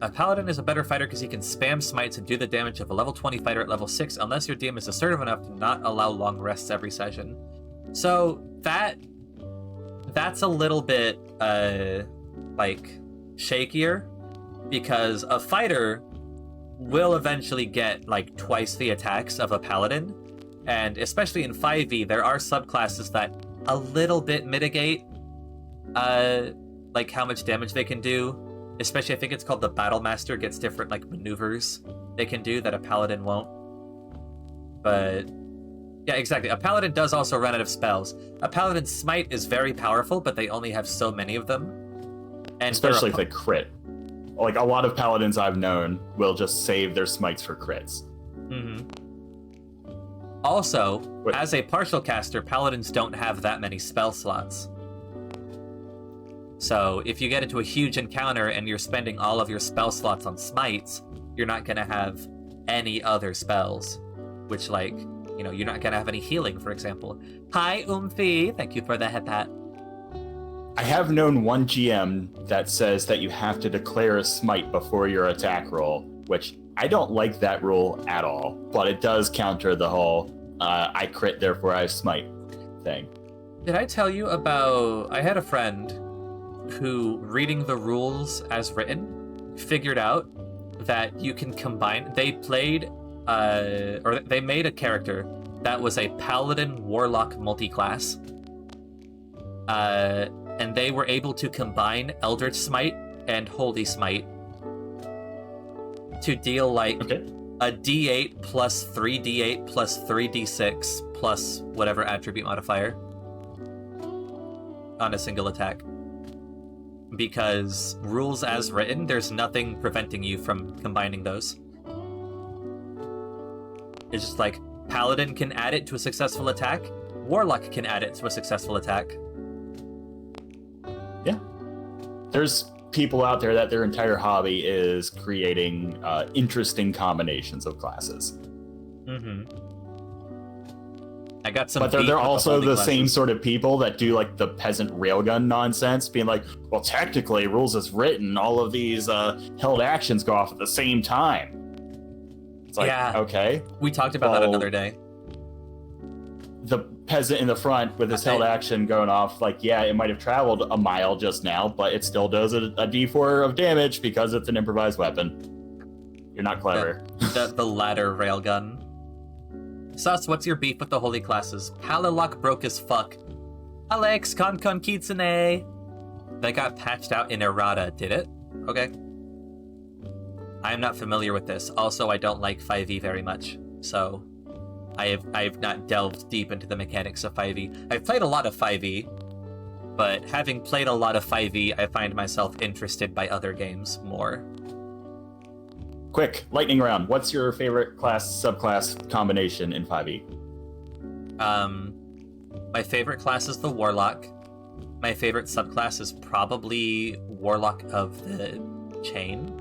A paladin is a better fighter because he can spam smites and do the damage of a level 20 fighter at level 6 unless your DM is assertive enough to not allow long rests every session. So that's a little bit shakier, because a fighter will eventually get like twice the attacks of a paladin, and especially in 5e there are subclasses that a little bit mitigate like how much damage they can do. Especially, I think it's called the Battle Master gets different like maneuvers they can do that a paladin won't. But yeah, exactly. A paladin does also run out of spells. A paladin's smite is very powerful, but they only have so many of them. And especially if they crit. Like a lot of paladins I've known will just save their smites for crits. Mm-hmm. Also, as a partial caster, paladins don't have that many spell slots. So if you get into a huge encounter and you're spending all of your spell slots on smites, you're not going to have any other spells, which you're not going to have any healing, for example. Hi, Umfi. Thank you for the head pat. I have known one GM that says that you have to declare a smite before your attack roll, which I don't like that rule at all, but it does counter the whole I crit, therefore I smite thing. Did I tell you about... I had a friend who, reading the rules as written, figured out that you can combine... They played, or they made a character that was a Paladin Warlock multiclass. And they were able to combine Eldritch Smite and Holy Smite to deal a D8 plus 3D8 plus 3D6 plus whatever attribute modifier on a single attack. Because rules as written, there's nothing preventing you from combining those. It's just like, Paladin can add it to a successful attack, Warlock can add it to a successful attack. Yeah. There's people out there that their entire hobby is creating interesting combinations of classes. Mm-hmm. I got some. But they're also the same sort of people that do like the peasant railgun nonsense, being like, well, technically, rules as written, all of these held actions go off at the same time. It's like, yeah, okay. We talked about that another day. The peasant in the front with his held action going off, like, yeah, it might have traveled a mile just now, but it still does a d4 of damage because it's an improvised weapon. You're not clever. The ladder railgun. Sus, what's your beef with the holy classes? Palilok broke as fuck. Alex, Konkon Kitsune. That got patched out in errata, did it? Okay. I'm not familiar with this. Also, I don't like 5e very much, so I have not delved deep into the mechanics of 5e. I've played a lot of 5e, but having played a lot of 5e, I find myself interested by other games more. Quick, lightning round. What's your favorite class, subclass combination in 5e? My favorite class is the Warlock. My favorite subclass is probably Warlock of the Chain.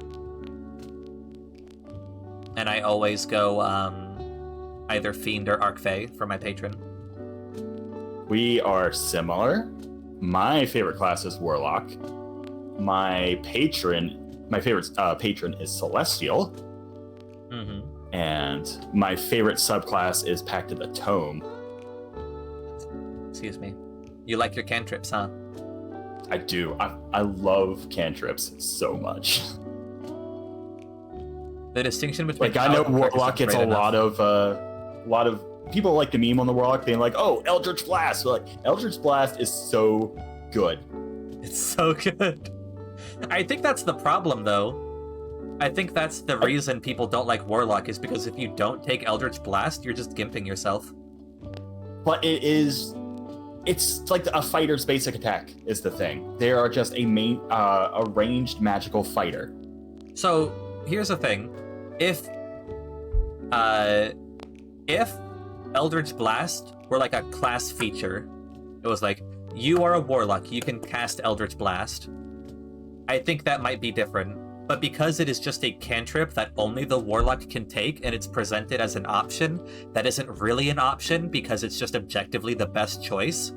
And I always go either Fiend or Arcfey for my patron. We are similar. My favorite class is Warlock. My favorite patron is Celestial. Mm-hmm. And my favorite subclass is Pact of the Tome. Excuse me. You like your cantrips, huh? I do. I love cantrips so much. The distinction between Like, I know Warlock gets a lot of people like to meme on the Warlock being like, "Oh, Eldritch Blast!" But, like, Eldritch Blast is so good. It's so good. I think that's the problem, though. I think that's the reason people don't like Warlock, is because if you don't take Eldritch Blast, you're just gimping yourself. But it's like a fighter's basic attack is the thing. They are just a ranged magical fighter. So here's the thing: if Eldritch Blast were like a class feature, it was like, you are a Warlock, you can cast Eldritch Blast, I think that might be different. But because it is just a cantrip that only the Warlock can take, and it's presented as an option that isn't really an option because it's just objectively the best choice,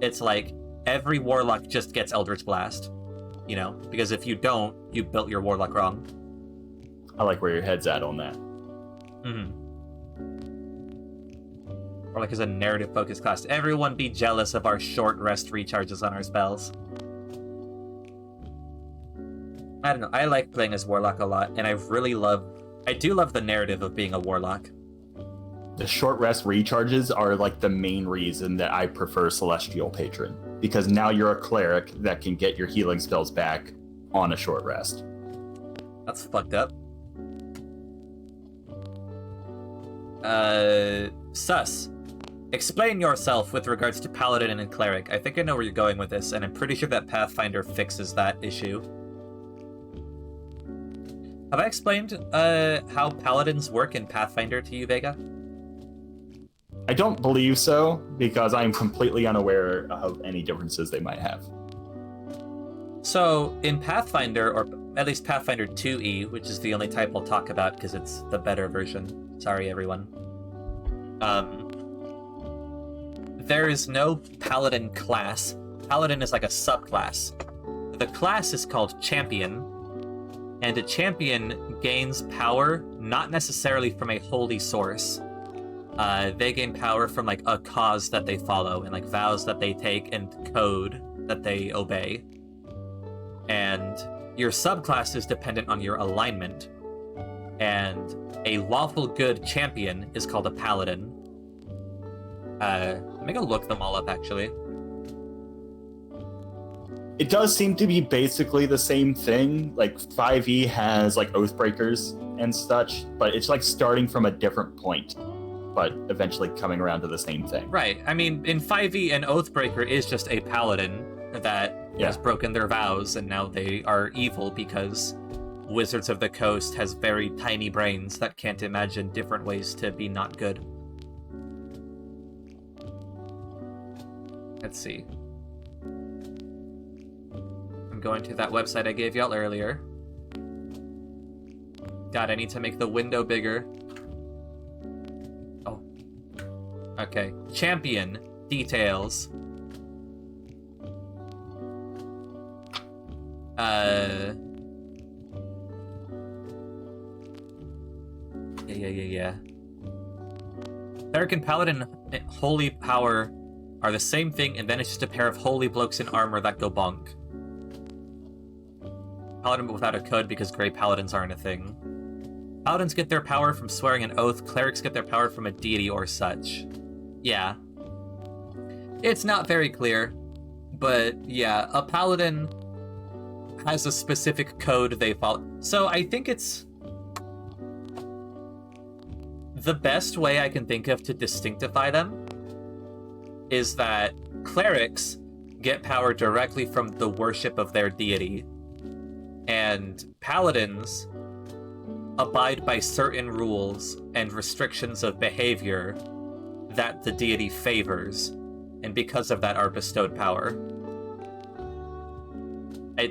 it's like every Warlock just gets Eldritch Blast. You know? Because if you don't, you built your Warlock wrong. I like where your head's at on that. Mm-hmm. Warlock is a narrative-focused class. Everyone be jealous of our short rest recharges on our spells. I don't know. I like playing as Warlock a lot, and I do love the narrative of being a Warlock. The short rest recharges are like the main reason that I prefer Celestial Patron, because now you're a cleric that can get your healing spells back on a short rest. That's fucked up. Sus. Explain yourself with regards to Paladin and Cleric. I think I know where you're going with this, and I'm pretty sure that Pathfinder fixes that issue. Have I explained how Paladins work in Pathfinder to you, Vega? I don't believe so, because I'm completely unaware of any differences they might have. So, in Pathfinder, or at least Pathfinder 2e, which is the only type I'll talk about because it's the better version. Sorry, everyone. There is no Paladin class. Paladin is like a subclass. The class is called Champion, and a champion gains power not necessarily from a holy source. They gain power from like a cause that they follow, and like vows that they take, and code that they obey. And your subclass is dependent on your alignment. And a lawful good champion is called a paladin. Let me go look them all up, actually. It does seem to be basically the same thing. Like 5e has like Oathbreakers and such, but it's like starting from a different point, but eventually coming around to the same thing. Right. I mean, in 5e, an Oathbreaker is just a paladin that has broken their vows, and now they are evil because Wizards of the Coast has very tiny brains that can't imagine different ways to be not good. Let's see. I'm going to that website I gave y'all earlier. God, I need to make the window bigger. Oh. Okay. Champion details. Yeah. Cleric and Paladin holy power are the same thing, and then it's just a pair of holy blokes in armor that go bonk. Paladin but without a code because Grey Paladins aren't a thing. Paladins get their power from swearing an oath, clerics get their power from a deity or such. Yeah. It's not very clear, but yeah, a paladin has a specific code they follow. So I think it's the best way I can think of to distinctify them is that clerics get power directly from the worship of their deity, and paladins abide by certain rules and restrictions of behavior that the deity favors. and because of that are bestowed power. I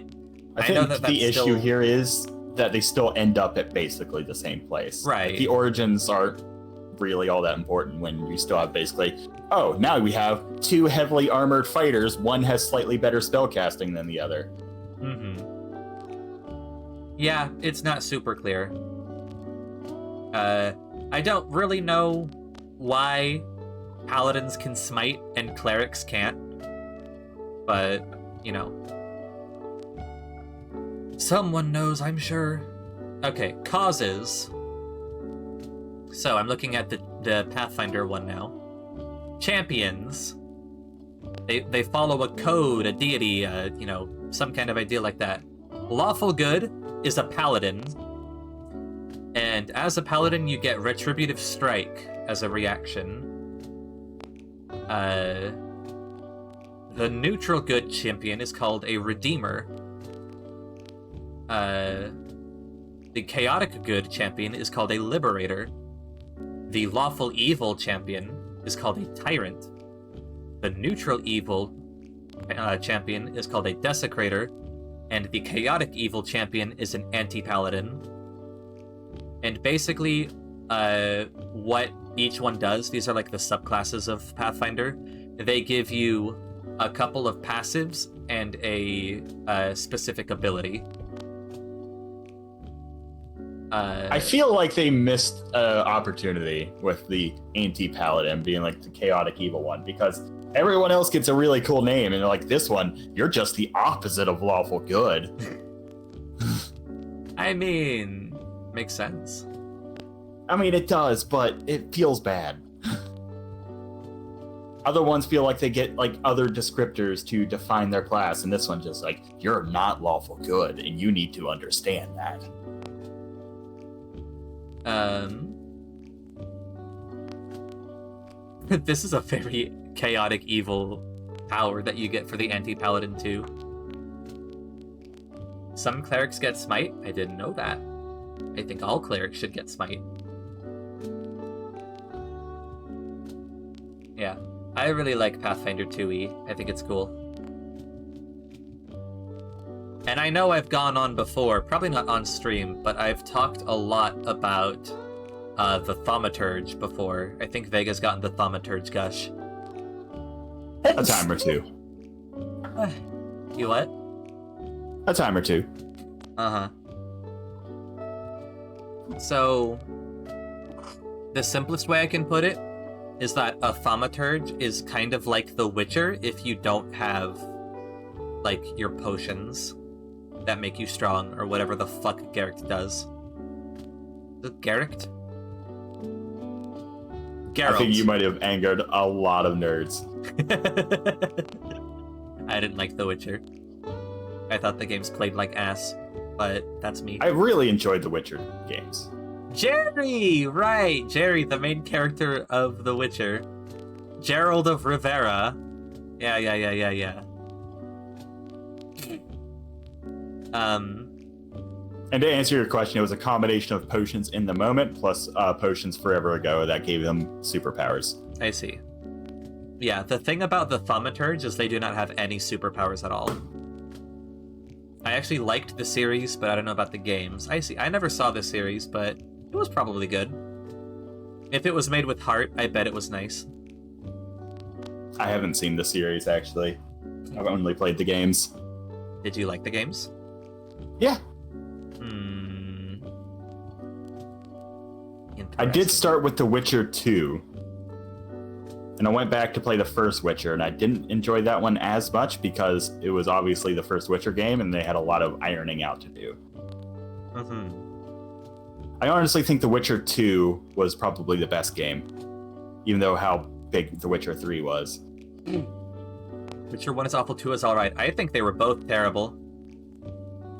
think know that the that's issue still... here is that they still end up at basically the same place. Right. Like, the origins aren't really all that important when you still have basically, oh, now we have two heavily armored fighters. One has slightly better spellcasting than the other. Mm-hmm. Yeah, it's not super clear. I don't really know why paladins can smite and clerics can't. But, you know. Someone knows, I'm sure. Okay, causes. So I'm looking at the Pathfinder one now. Champions. They follow a code, a deity, you know, some kind of idea like that. Lawful good is a paladin. And as a paladin, you get Retributive Strike as a reaction. The neutral good champion is called a Redeemer. The chaotic good champion is called a Liberator. The lawful evil champion is called a Tyrant. The neutral evil champion is called a Desecrator. And the chaotic evil champion is an anti-paladin. And basically, what each one does, these are like the subclasses of Pathfinder, they give you a couple of passives and a specific ability. I feel like they missed an opportunity with the anti-paladin being like the chaotic evil one, because everyone else gets a really cool name, and they're like, this one, you're just the opposite of lawful good. I mean, makes sense. I mean, it does, but it feels bad. Other ones feel like they get like other descriptors to define their class, and this one just like, you're not lawful good, and you need to understand that. This is a very chaotic evil power that you get for the anti-paladin too. Some clerics get smite. I didn't know that. I think all clerics should get smite. Yeah, I really like Pathfinder 2e. I think it's cool. And I know I've gone on before, probably not on stream, but I've talked a lot about the Thaumaturge before. I think Vega's gotten the Thaumaturge gush. A time or two. You what? A time or two. Uh-huh. So, the simplest way I can put it is that a Thaumaturge is kind of like The Witcher if you don't have, like, your potions that make you strong, or whatever the fuck Garrick does. Is it Garrick? Geralt. I think you might have angered a lot of nerds. I didn't like The Witcher. I thought the games played like ass, but that's me. I really enjoyed the Witcher games. Jerry! Right! Jerry, the main character of The Witcher. Gerald of Rivera. Yeah. And to answer your question, it was a combination of potions in the moment plus potions forever ago that gave them superpowers. I see. Yeah, the thing about the Thaumaturge is they do not have any superpowers at all. I actually liked the series, but I don't know about the games. I see. I never saw the series, but it was probably good. If it was made with heart, I bet it was nice. I haven't seen the series, actually. I've only played the games. Did you like the games? Yeah. I did start with The Witcher 2. And I went back to play the first Witcher, and I didn't enjoy that one as much because it was obviously the first Witcher game, and they had a lot of ironing out to do. Mm-hmm. I honestly think The Witcher 2 was probably the best game, even though how big The Witcher 3 was. Witcher 1 is awful, 2 is alright. I think they were both terrible.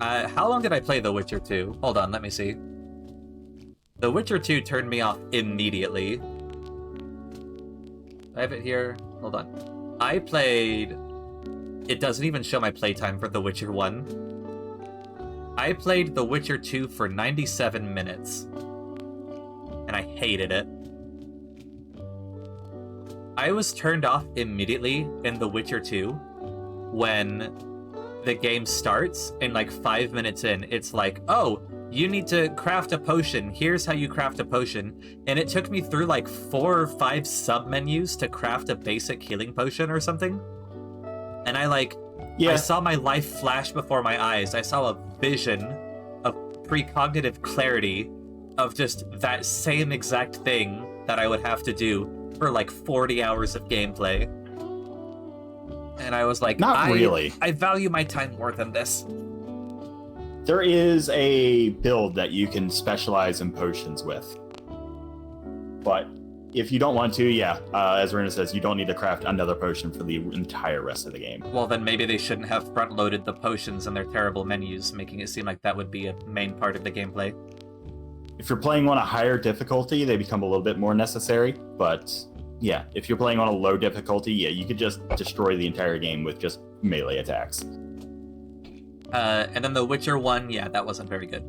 How long did I play The Witcher 2? Hold on, let me see. The Witcher 2 turned me off immediately. I have it here. Hold on. I played... It doesn't even show my playtime for The Witcher 1. I played The Witcher 2 for 97 minutes. And I hated it. I was turned off immediately in The Witcher 2 when the game starts and like 5 minutes in, it's like, oh, you need to craft a potion. Here's how you craft a potion. And it took me through like 4 or 5 sub-menus to craft a basic healing potion or something. And I saw my life flash before my eyes. I saw a vision of precognitive clarity of just that same exact thing that I would have to do for like 40 hours of gameplay. And I was like, not really. I value my time more than this. There is a build that you can specialize in potions with. But if you don't want to, as Rena says, you don't need to craft another potion for the entire rest of the game. Well, then maybe they shouldn't have front-loaded the potions in their terrible menus, making it seem like that would be a main part of the gameplay. If you're playing on a higher difficulty, they become a little bit more necessary. But yeah, if you're playing on a low difficulty, you could just destroy the entire game with just melee attacks. And then The Witcher 1, that wasn't very good.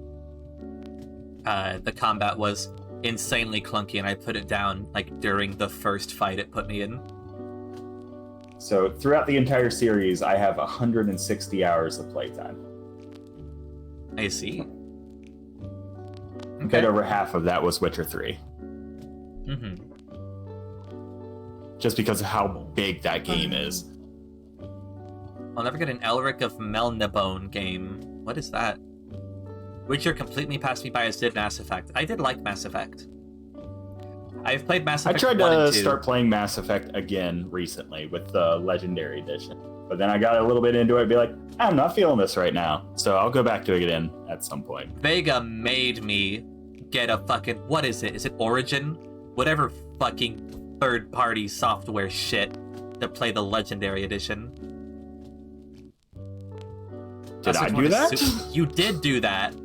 The combat was insanely clunky, and I put it down like during the first fight it put me in. So throughout the entire series, I have 160 hours of playtime. I see. A bit over half of that was Witcher 3. Mm-hmm. Just because of how big that game is. I'll never get an Elric of Melnibone game. What is that? Witcher completely passed me by as did Mass Effect. I did like Mass Effect. I've played Mass Effect 1 and 2. I tried to start playing Mass Effect again recently with the Legendary Edition. But then I got a little bit into it and be like, I'm not feeling this right now. So I'll go back to it again at some point. Vega made me get a fucking... What is it? Is it Origin? Whatever fucking third-party software shit to play the Legendary Edition. Did I do that? You did do that.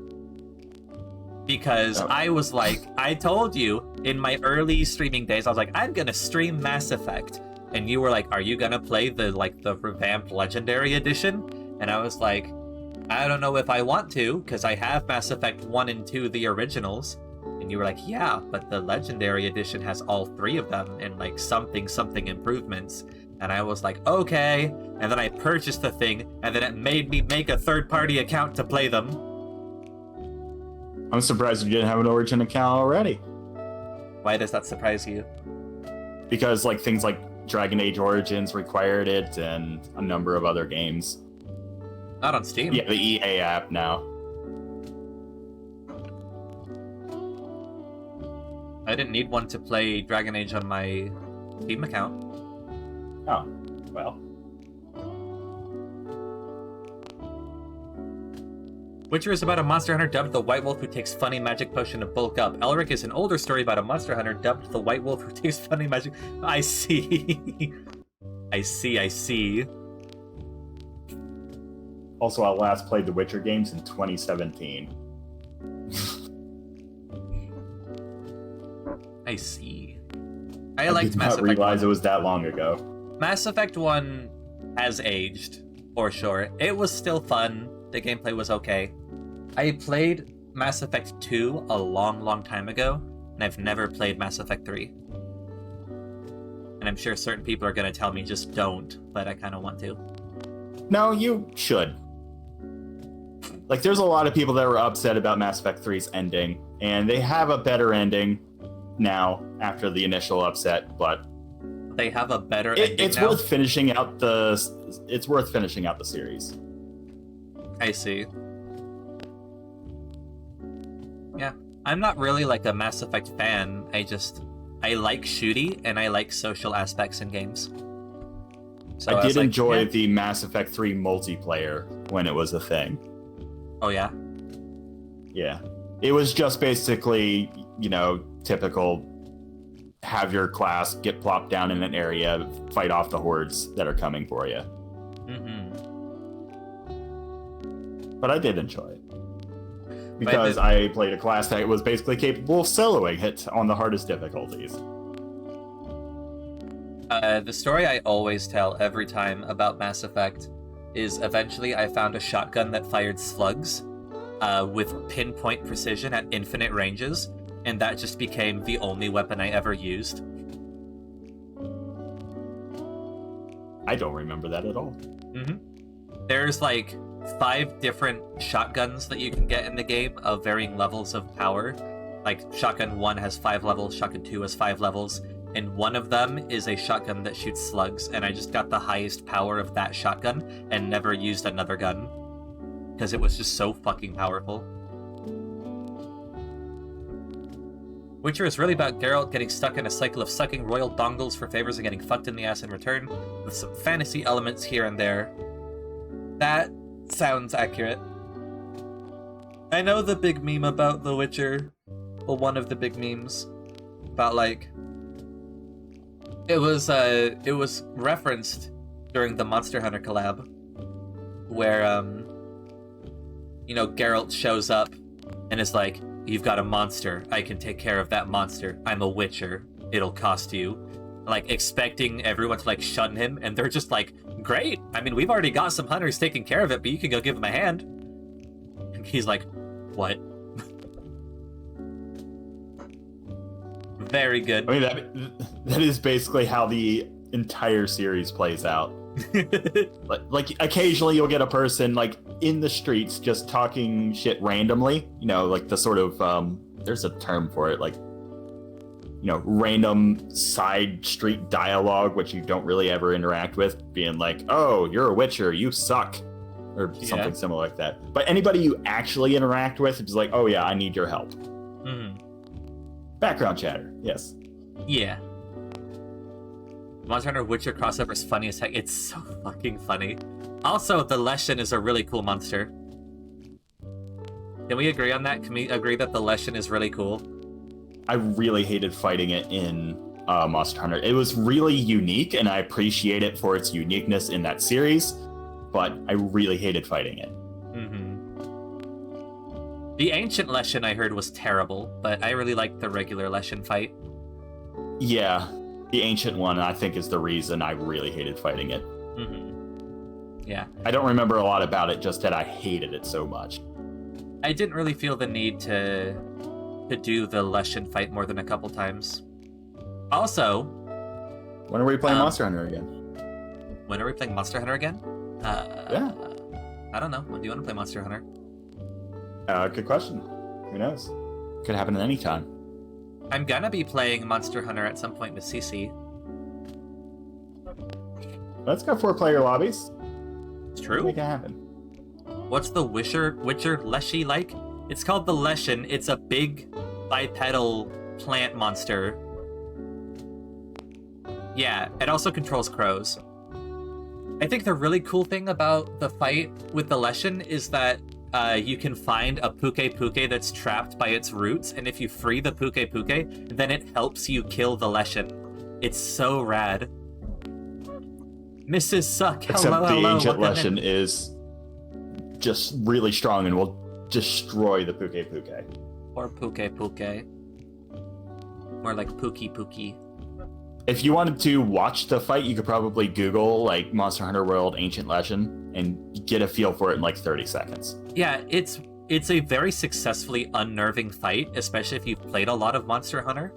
Because I was like, I told you in my early streaming days, I was like, I'm gonna stream Mass Effect. And you were like, are you gonna play the revamped Legendary Edition? And I was like, I don't know if I want to, because I have Mass Effect 1 and 2, the originals. And you were like, yeah, but the Legendary Edition has all 3 of them and like something improvements. And I was like, okay. And then I purchased the thing, and then it made me make a third-party account to play them. I'm surprised you didn't have an Origin account already. Why does that surprise you? Because things like Dragon Age Origins required it, and a number of other games. Not on Steam. Yeah, the EA app now. I didn't need one to play Dragon Age on my Steam account. Oh, well. Witcher is about a monster hunter dubbed the White Wolf who takes funny magic potion to bulk up. Elric is an older story about a monster hunter dubbed the White Wolf who takes funny magic... I see. I see. Also, I last played the Witcher games in 2017. I see. I liked Mass Effect 1. I did not realize it was that long ago. Mass Effect 1 has aged, for sure. It was still fun. The gameplay was okay. I played Mass Effect 2 a long time ago, and I've never played Mass Effect 3. And I'm sure certain people are going to tell me just don't, but I kind of want to. No, you should. There's a lot of people that were upset about Mass Effect 3's ending, and they have a better ending now after the initial upset, but they have a better ending it's now? worth finishing out the series. I see. Yeah, I'm not really a Mass Effect fan. I like shooty and I like social aspects in games. So I did enjoy the Mass Effect 3 multiplayer when it was a thing. Oh yeah? Yeah. It was just basically, typical have your class get plopped down in an area, fight off the hordes that are coming for you. Mm-hmm. But I did enjoy it. Because I played a class that was basically capable of soloing it on the hardest difficulties. The story I always tell every time about Mass Effect is eventually I found a shotgun that fired slugs with pinpoint precision at infinite ranges, and that just became the only weapon I ever used. I don't remember that at all. Mm-hmm. There's like 5 different shotguns that you can get in the game of varying levels of power. Like shotgun 1 has 5 levels, shotgun 2 has 5 levels, and one of them is a shotgun that shoots slugs, and I just got the highest power of that shotgun and never used another gun because it was just so fucking powerful. Witcher is really about Geralt getting stuck in a cycle of sucking royal dongles for favors and getting fucked in the ass in return, with some fantasy elements here and there. That sounds accurate. I know the big meme about The Witcher, well, one of the big memes, about like, it was referenced during the Monster Hunter collab, where, Geralt shows up and is like, you've got a monster. I can take care of that monster. I'm a witcher. It'll cost you. Like, expecting everyone to, like, shun him, and they're just like, great! I mean, we've already got some hunters taking care of it, but you can go give him a hand. And he's like, what? Very good. I mean, that is basically how the entire series plays out. like occasionally you'll get a person like in the streets just talking shit randomly, like the sort of there's a term for it, like random side street dialogue which you don't really ever interact with, being like, oh, you're a witcher, you suck, or something similar like that. But anybody you actually interact with is like, oh yeah, I need your help. Mm-hmm. Background chatter, yes. Yeah. Monster Hunter Witcher crossover is funny as heck. It's so fucking funny. Also, the Leshen is a really cool monster. Can we agree on that? Can we agree that the Leshen is really cool? I really hated fighting it in Monster Hunter. It was really unique, and I appreciate it for its uniqueness in that series, but I really hated fighting it. Mm-hmm. The Ancient Leshen I heard was terrible, but I really liked the regular Leshen fight. Yeah. The Ancient one, I think, is the reason I really hated fighting it. Mm-hmm. Yeah. I don't remember a lot about it, just that I hated it so much. I didn't really feel the need to do the Leshen fight more than a couple times. Also... When are we playing Monster Hunter again? When are we playing Monster Hunter again? Yeah. I don't know. When do you want to play Monster Hunter? Good question. Who knows? Could happen at any time. I'm gonna be playing Monster Hunter at some point with CC. Let's go 4-player lobbies. It's true. Make it happen. What's the Witcher Leshy like? It's called the Leshen. It's a big bipedal plant monster. Yeah, it also controls crows. I think the really cool thing about the fight with the Leshen is that you can find a Puke that's trapped by its roots, and if you free the Puke, then it helps you kill the Leshen. It's so rad. Mrs. Suck, hello, Except the Ancient welcome Leshen in. is just really strong and will destroy the Puke. Or Puke. More like Pookie. If you wanted to watch the fight, you could probably Google like Monster Hunter World Ancient Leshen and get a feel for it in like 30 seconds. Yeah, it's a very successfully unnerving fight, especially if you've played a lot of Monster Hunter,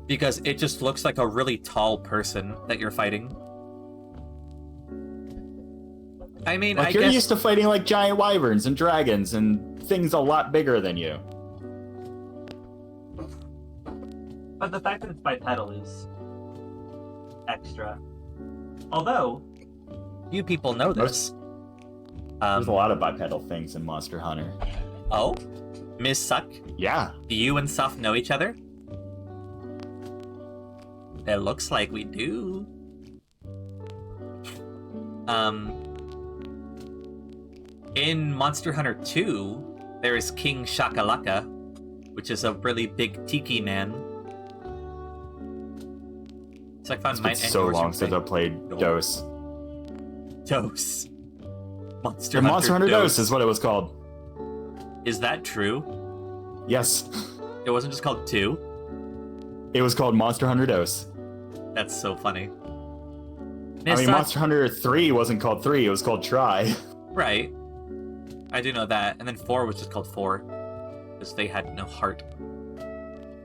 because it just looks like a really tall person that you're fighting. I mean, like, you're used to fighting like giant wyverns and dragons and things a lot bigger than you. But the fact that it's bipedal is extra. Although, few people know this. There's a lot of bipedal things in Monster Hunter. Oh? Ms. Suck? Yeah. Do you and Suf know each other? It looks like we do. In Monster Hunter 2, there is King Shakalaka, which is a really big tiki man. So I found It's been so long since I played Dose. Dose. Monster Hunter Dose is what it was called. Is that true? Yes. It wasn't just called 2? It was called Monster Hunter Dose. That's so funny. I mean, Monster Hunter 3 wasn't called 3, it was called Try. Right. I do know that. And then 4 was just called 4. Because they had no heart.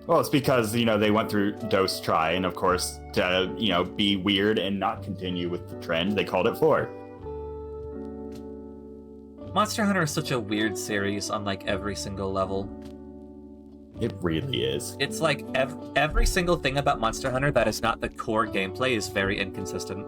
Well, it's because, they went through Dose Try, and of course, to, be weird and not continue with the trend, they called it 4. Monster Hunter is such a weird series on, like, every single level. It really is. It's like every single thing about Monster Hunter that is not the core gameplay is very inconsistent.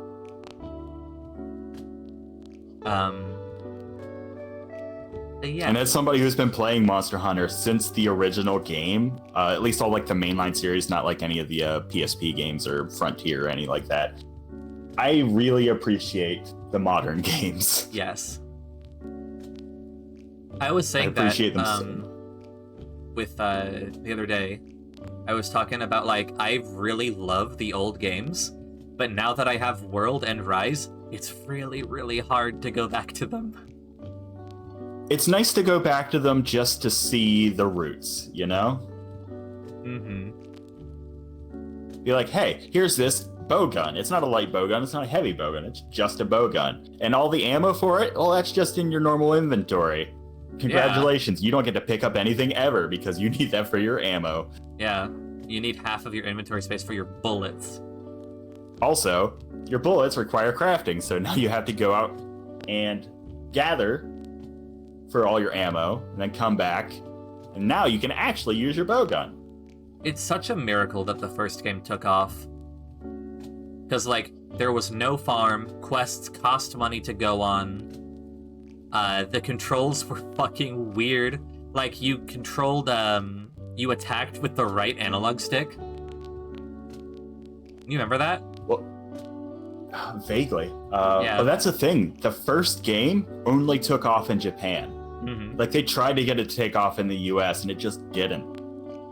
Yeah. And as somebody who's been playing Monster Hunter since the original game, at least all like the mainline series, not like any of the PSP games or Frontier or any like that, I really appreciate the modern games. Yes. I was saying with the other day, I was talking about like I really love the old games, but now that I have World and Rise, it's really, really hard to go back to them. It's nice to go back to them just to see the roots, Mm-hmm. Be like, hey, here's this bow gun. It's not a light bow gun. It's not a heavy bow gun. It's just a bow gun. And all the ammo for it, well, that's just in your normal inventory. Congratulations. Yeah. You don't get to pick up anything ever because you need that for your ammo. Yeah, you need half of your inventory space for your bullets. Also, your bullets require crafting, so now you have to go out and gather for all your ammo, and then come back, and now you can actually use your bow gun. It's such a miracle that the first game took off. Because, like, there was no farm, quests cost money to go on, the controls were fucking weird. Like, you controlled, you attacked with the right analog stick. You remember that? Well, vaguely. Yeah. But that's the thing. The first game only took off in Japan. Mm-hmm. Like, they tried to get it to take off in the US, and it just didn't.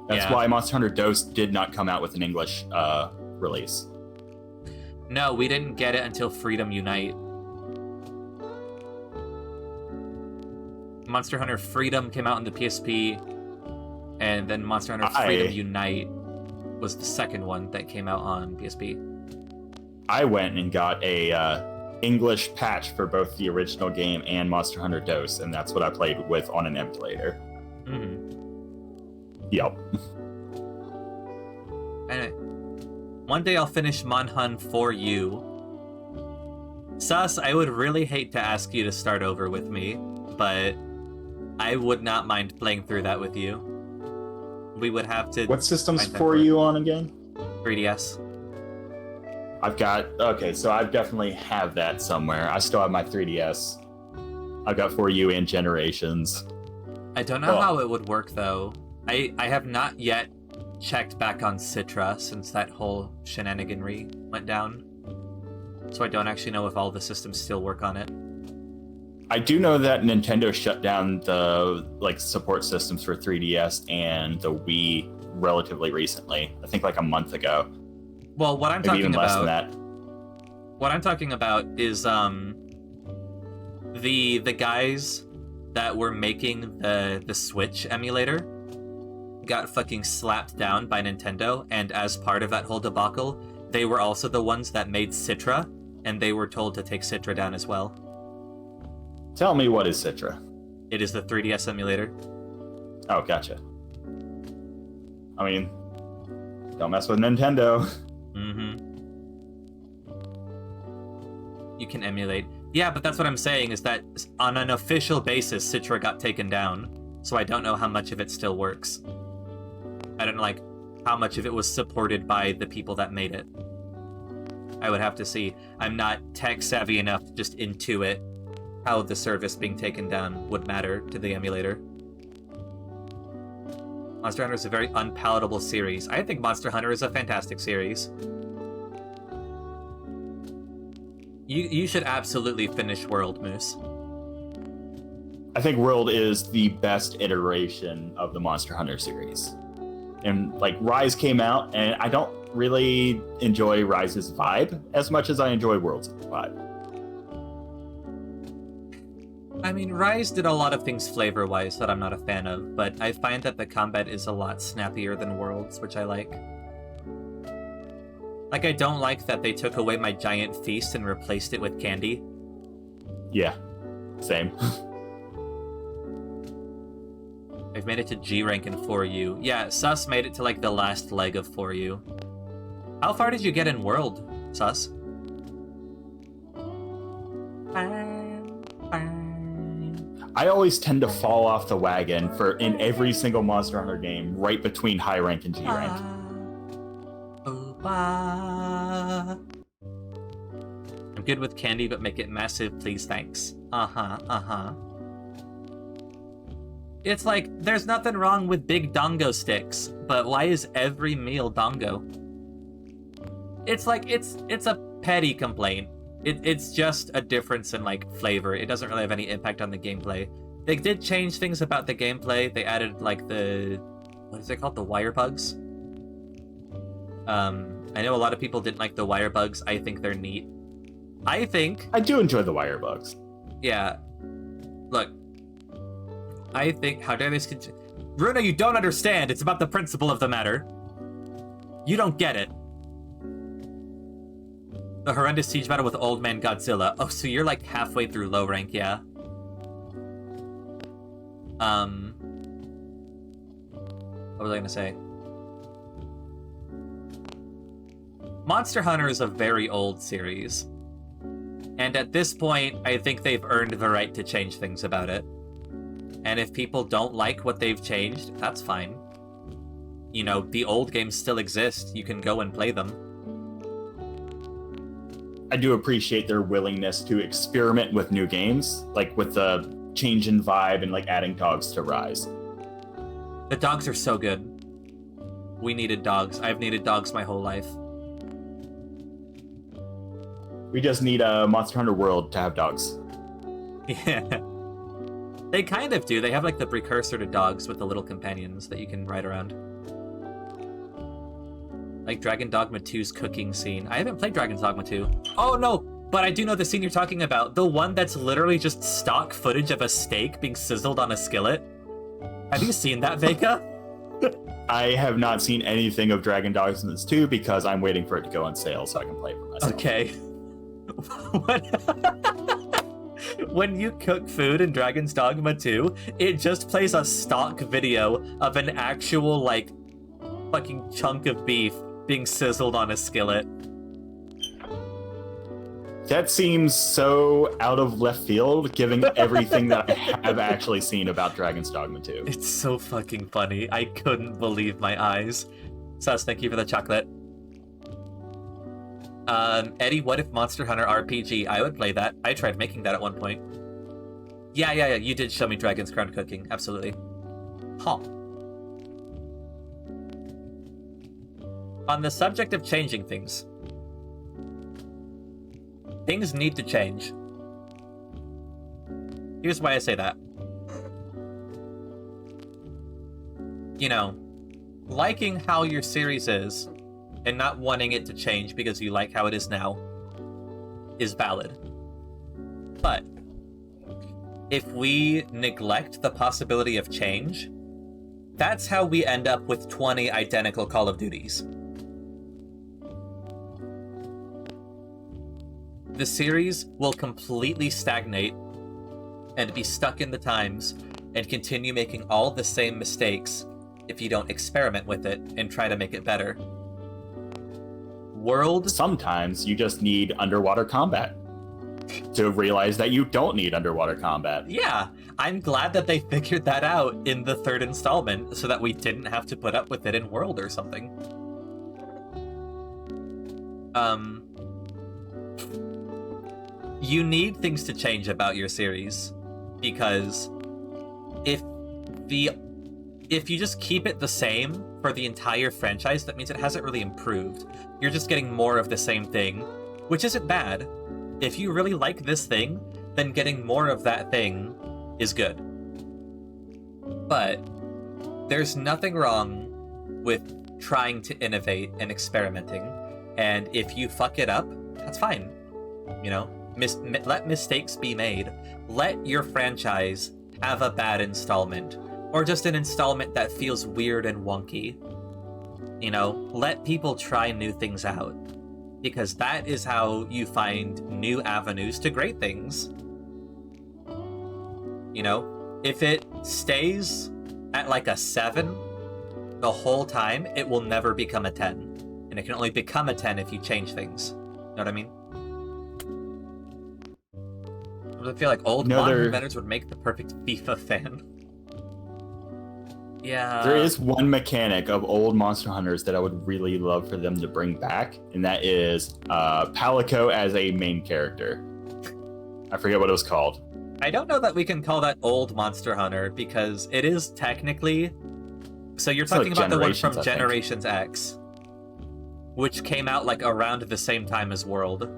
That's why Monster Hunter Dose did not come out with an English release. No, we didn't get it until Freedom Unite. Monster Hunter Freedom came out on the PSP, and then Monster Hunter Freedom Unite was the second one that came out on PSP. I went and got a English patch for both the original game and Monster Hunter Dose, and that's what I played with on an emulator. Mm-hmm. Yep. Anyway, one day I'll finish Monhun for you. Sus, I would really hate to ask you to start over with me, but I would not mind playing through that with you. We would have to... What system's for you on again? 3DS. So I definitely have that somewhere. I still have my 3DS. I've got For You and Generations. I don't know how it would work, though. I have not yet checked back on Citra since that whole shenaniganry went down. So I don't actually know if all the systems still work on it. I do know that Nintendo shut down the support systems for 3DS and the Wii relatively recently. I think like a month ago. Well, what I'm Maybe talking even less about, than that. What I'm talking about is the guys that were making the Switch emulator got fucking slapped down by Nintendo, and as part of that whole debacle, they were also the ones that made Citra, and they were told to take Citra down as well. Tell me, what is Citra? It is the 3DS emulator. Oh, gotcha. I mean, don't mess with Nintendo. Mm-hmm. You can emulate. Yeah, but that's what I'm saying, is that on an official basis, Citra got taken down, so I don't know how much of it still works. I don't know, how much of it was supported by the people that made it. I would have to see. I'm not tech savvy enough to just intuit how the service being taken down would matter to the emulator. Monster Hunter is a very unpalatable series. I think Monster Hunter is a fantastic series. You should absolutely finish World, Moose. I think World is the best iteration of the Monster Hunter series. And Rise came out, and I don't really enjoy Rise's vibe as much as I enjoy World's vibe. I mean, Rise did a lot of things flavor-wise that I'm not a fan of, but I find that the combat is a lot snappier than World's, which I like. I don't like that they took away my giant feast and replaced it with candy. Yeah, same. I've made it to G rank in 4U. Yeah, Sus made it to like the last leg of 4U. How far did you get in World, Sus? I always tend to fall off the wagon in every single Monster Hunter game, right between high rank and G rank. I'm good with candy, but make it massive, please, thanks. It's like, there's nothing wrong with big dongo sticks, but why is every meal dongo? It's like, it's a petty complaint. It's just a difference in, like, flavor. It doesn't really have any impact on the gameplay. They did change things about the gameplay. They added, like, what is it called? The wire bugs? I know a lot of people didn't like the wire bugs. I think they're neat. I do enjoy the wire bugs. Yeah. Look. I think... How dare this... Runa, you don't understand. It's about the principle of the matter. You don't get it. The horrendous siege battle with Old Man Godzilla. Oh, so you're like halfway through low rank, yeah? What was I gonna say? Monster Hunter is a very old series. And at this point, I think they've earned the right to change things about it. And if people don't like what they've changed, that's fine. You know, the old games still exist. You can go and play them. I do appreciate their willingness to experiment with new games, like with the change in vibe and like adding dogs to Rise. The dogs are so good. We needed dogs. I've needed dogs my whole life. We just need a Monster Hunter World to have dogs. Yeah. They kind of do. They have like the precursor to dogs with the little companions that you can ride around. Like Dragon Dogma 2's cooking scene. I haven't played Dragon Dogma 2. Oh no, but I do know the scene you're talking about. The one that's literally just stock footage of a steak being sizzled on a skillet. Have you seen that, Veka? I have not seen anything of Dragon Dogma 2 because I'm waiting for it to go on sale so I can play it for myself. Okay. When you cook food in Dragon's Dogma 2, it just plays a stock video of an actual, like, fucking chunk of beef being sizzled on a skillet. That seems so out of left field, given everything that I have actually seen about Dragon's Dogma 2. It's so fucking funny. I couldn't believe my eyes. Sus, thank you for the chocolate. Eddie, what if Monster Hunter RPG? I would play that. I tried making that at one point. Yeah, you did show me Dragon's Crown cooking. Absolutely. Huh. On the subject of changing things. Things need to change. Here's why I say that. You know, liking how your series is and not wanting it to change because you like how it is now is valid. But if we neglect the possibility of change, that's how we end up with 20 identical Call of Duties. The series will completely stagnate and be stuck in the times and continue making all the same mistakes if you don't experiment with it and try to make it better. Sometimes you just need underwater combat to realize that you don't need underwater combat. Yeah, I'm glad that they figured that out in the third installment so that we didn't have to put up with it in World or something. You need things to change about your series, because if you just keep it the same for the entire franchise, that means it hasn't really improved. You're just getting more of the same thing, which isn't bad. If you really like this thing, then getting more of that thing is good. But there's nothing wrong with trying to innovate and experimenting, and if you fuck it up, that's fine. You know? Let mistakes be made. Let your franchise have a bad installment, or just an installment that feels weird and wonky. You know, let people try new things out, because that is how you find new avenues to great things. You know, if it stays at like a 7 the whole time, it will never become a 10. And it can only become a 10 if you change things. Know what I mean? I feel like old Monster Hunters would make the perfect FIFA fan. Yeah. There is one mechanic of old Monster Hunters that I would really love for them to bring back, and that is Palico as a main character. I forget what it was called. I don't know that we can call that old Monster Hunter, because it is technically... So you're talking about the one from Generations X, which came out like around the same time as World.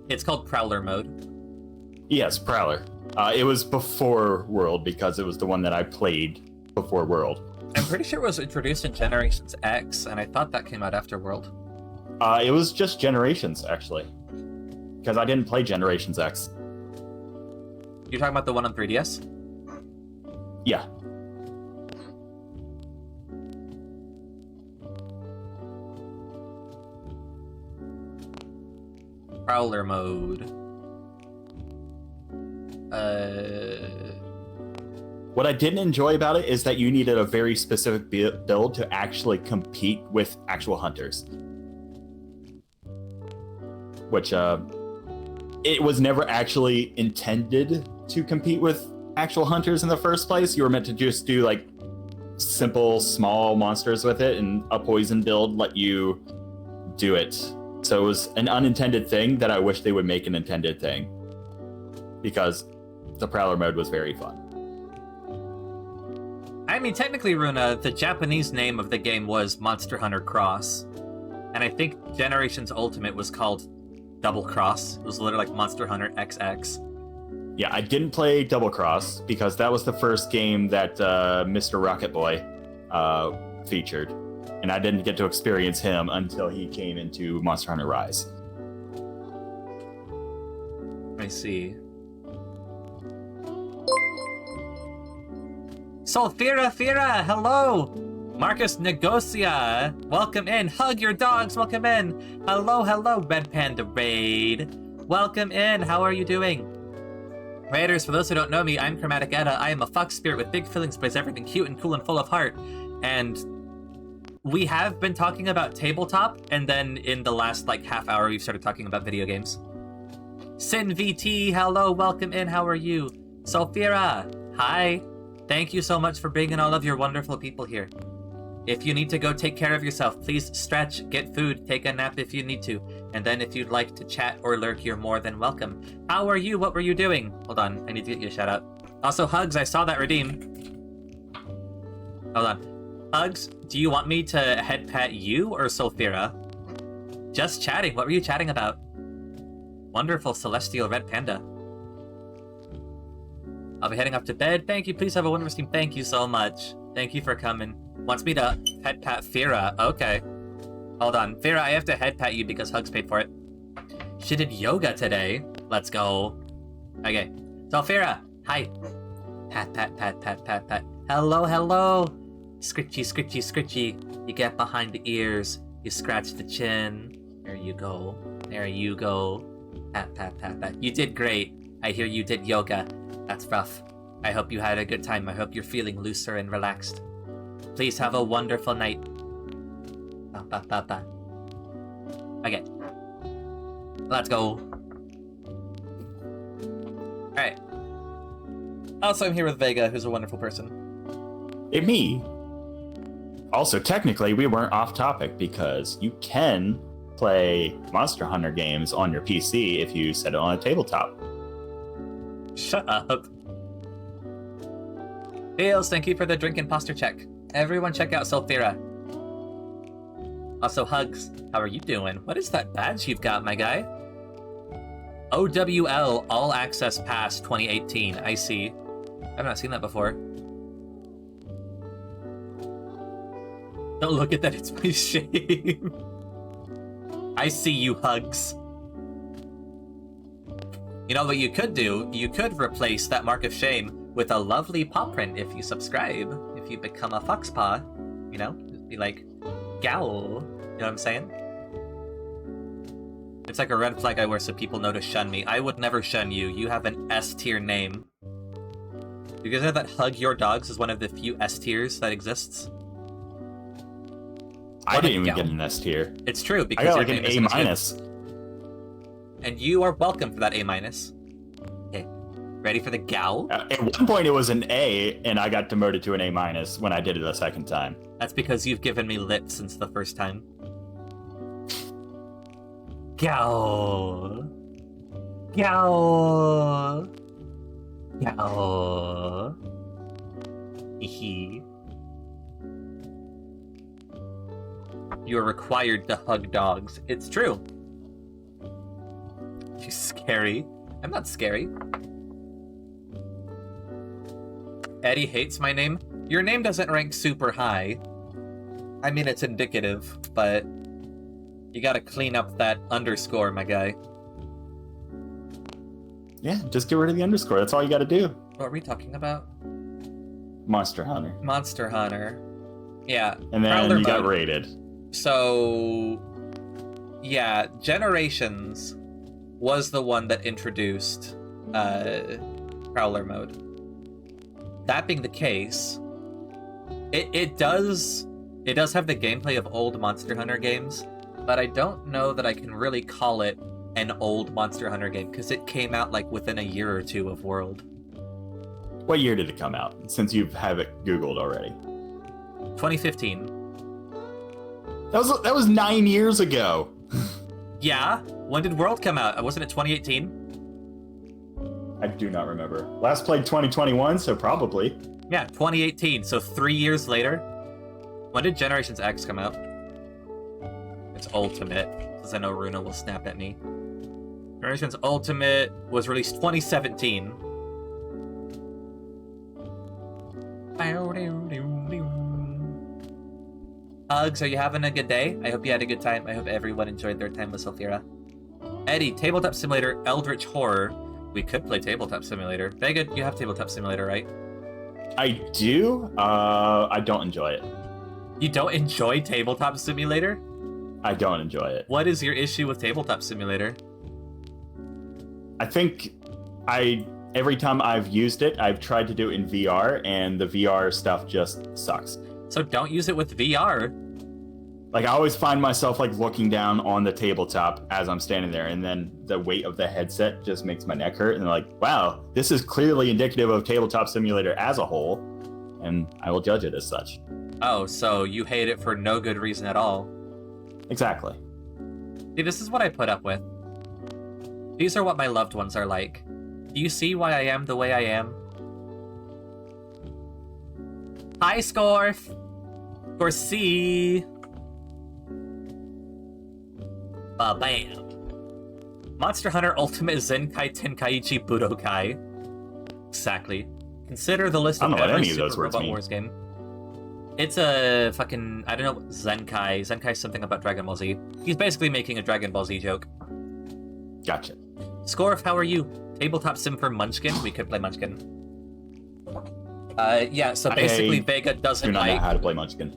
It's called Prowler mode. Yes, Prowler. It was before World, because it was the one that I played before World. I'm pretty sure it was introduced in Generations X, and I thought that came out after World. It was just Generations, actually. Because I didn't play Generations X. You're talking about the one on 3DS? Yeah. Prowler mode. What I didn't enjoy about it is that you needed a very specific build to actually compete with actual hunters. Which, it was never actually intended to compete with actual hunters in the first place. You were meant to just do, like, simple, small monsters with it, and a poison build let you do it. So it was an unintended thing that I wish they would make an intended thing. Because the Prowler mode was very fun. I mean, technically, Runa, the Japanese name of the game was Monster Hunter Cross. And I think Generations Ultimate was called Double Cross. It was literally like Monster Hunter XX. Yeah, I didn't play Double Cross because that was the first game that Mr. Rocket Boy featured. And I didn't get to experience him until he came into Monster Hunter Rise. I see. Sulfira Fira, hello! Marcus Negocia, welcome in. Hug your dogs, welcome in. Hello, hello, Red Panda Raid. Welcome in, how are you doing? Raiders, for those who don't know me, I'm Chromatic Edda. I am a fuck spirit with big feelings, plays everything cute and cool and full of heart. And we have been talking about tabletop, and then in the last like half hour, we've started talking about video games. Sin VT, hello, welcome in, how are you? Sulfira, hi. Thank you so much for bringing all of your wonderful people here. If you need to go take care of yourself, please stretch, get food, take a nap if you need to. And then if you'd like to chat or lurk, you're more than welcome. How are you? What were you doing? Hold on, I need to get you a shout out. Also, Hugs, I saw that redeem. Hold on. Hugs, do you want me to head pat you or Sulfira? Just chatting. What were you chatting about? Wonderful celestial red panda. I'll be heading up to bed. Thank you. Please have a wonderful stream. Thank you so much. Thank you for coming. Wants me to head pat Fira. Okay. Hold on. Fira, I have to head pat you because Hugs paid for it. She did yoga today. Let's go. Okay. So Fira, hi. Pat, pat, pat, pat, pat, pat. Hello, hello. Scritchy, scritchy, scritchy. You get behind the ears. You scratch the chin. There you go. There you go. Pat, pat, pat, pat. You did great. I hear you did yoga. That's rough. I hope you had a good time. I hope you're feeling looser and relaxed. Please have a wonderful night. Ba, ba, ba, ba. Okay. Let's go. Alright. Also, I'm here with Vega, who's a wonderful person. Hey, me. Also, technically, we weren't off topic because you can play Monster Hunter games on your PC if you set it on a tabletop. Shut up. Feels, thank you for the drink imposter check. Everyone check out Sulfira. Also, Hugs, how are you doing? What is that badge you've got, my guy? OWL All Access Pass 2018. I see. I've not seen that before. Don't look at that, it's my shame. I see you, Hugs. You know what you could do? You could replace that mark of shame with a lovely paw print if you subscribe. If you become a fox paw, you know? Just be like, gowl. You know what I'm saying? It's like a red flag I wear so people know to shun me. I would never shun you. You have an S tier name. You guys know that Hug Your Dogs is one of the few S tiers that exists? I didn't even get an S tier. It's true, I because got your like an name A is minus. and you are welcome for that A minus. Okay, ready for the gowl? At one point it was an A, and I got demoted to an A minus when I did it a second time. That's because you've given me lip since the first time. Gowl. Gowl. Gowl. Hee. You are required to hug dogs. It's true. She's scary. I'm not scary. Eddie hates my name. Your name doesn't rank super high. I mean, it's indicative, but you gotta clean up that underscore, my guy. Yeah, just get rid of the underscore. That's all you gotta do. What are we talking about? Monster Hunter. Monster Hunter. Yeah. And then Prowler you got mode. raided. So, yeah, Generations was the one that introduced Prowler mode. That being the case, it does have the gameplay of old Monster Hunter games, but I don't know that I can really call it an old Monster Hunter game because it came out like within a year or two of World. What year did it come out? Since you have it Googled already. 2015. That was 9 years ago. Yeah? When did World come out? Wasn't it 2018? I do not remember. Last played 2021, so probably. Yeah, 2018. So 3 years later. When did Generations X come out? It's Ultimate, because I know Runa will snap at me. Generations Ultimate was released 2017. Hugs, are you having a good day? I hope you had a good time. I hope everyone enjoyed their time with Sophira. Eddie, Tabletop Simulator, Eldritch Horror. We could play Tabletop Simulator. Vega, you have Tabletop Simulator, right? I do. I don't enjoy it. You don't enjoy Tabletop Simulator? I don't enjoy it. What is your issue with Tabletop Simulator? I think every time I've used it, I've tried to do it in VR, and the VR stuff just sucks. So don't use it with VR. Like, I always find myself, like, looking down on the tabletop as I'm standing there, and then the weight of the headset just makes my neck hurt, and like, wow, this is clearly indicative of Tabletop Simulator as a whole, and I will judge it as such. Oh, so you hate it for no good reason at all. Exactly. See, this is what I put up with. These are what my loved ones are like. Do you see why I am the way I am? Hi, Scorf! C. Bam. Monster Hunter Ultimate Zenkai Tenkaichi Budokai. Exactly. Consider the list I of don't know what every any of those Super words Robot mean. Wars game. It's a fucking, I don't know, Zenkai. Zenkai's something about Dragon Ball Z. He's basically making a Dragon Ball Z joke. Gotcha. Scorf, how are you? Tabletop sim for Munchkin? We could play Munchkin. Yeah, so basically Vega doesn't do not like... know how to play Munchkin.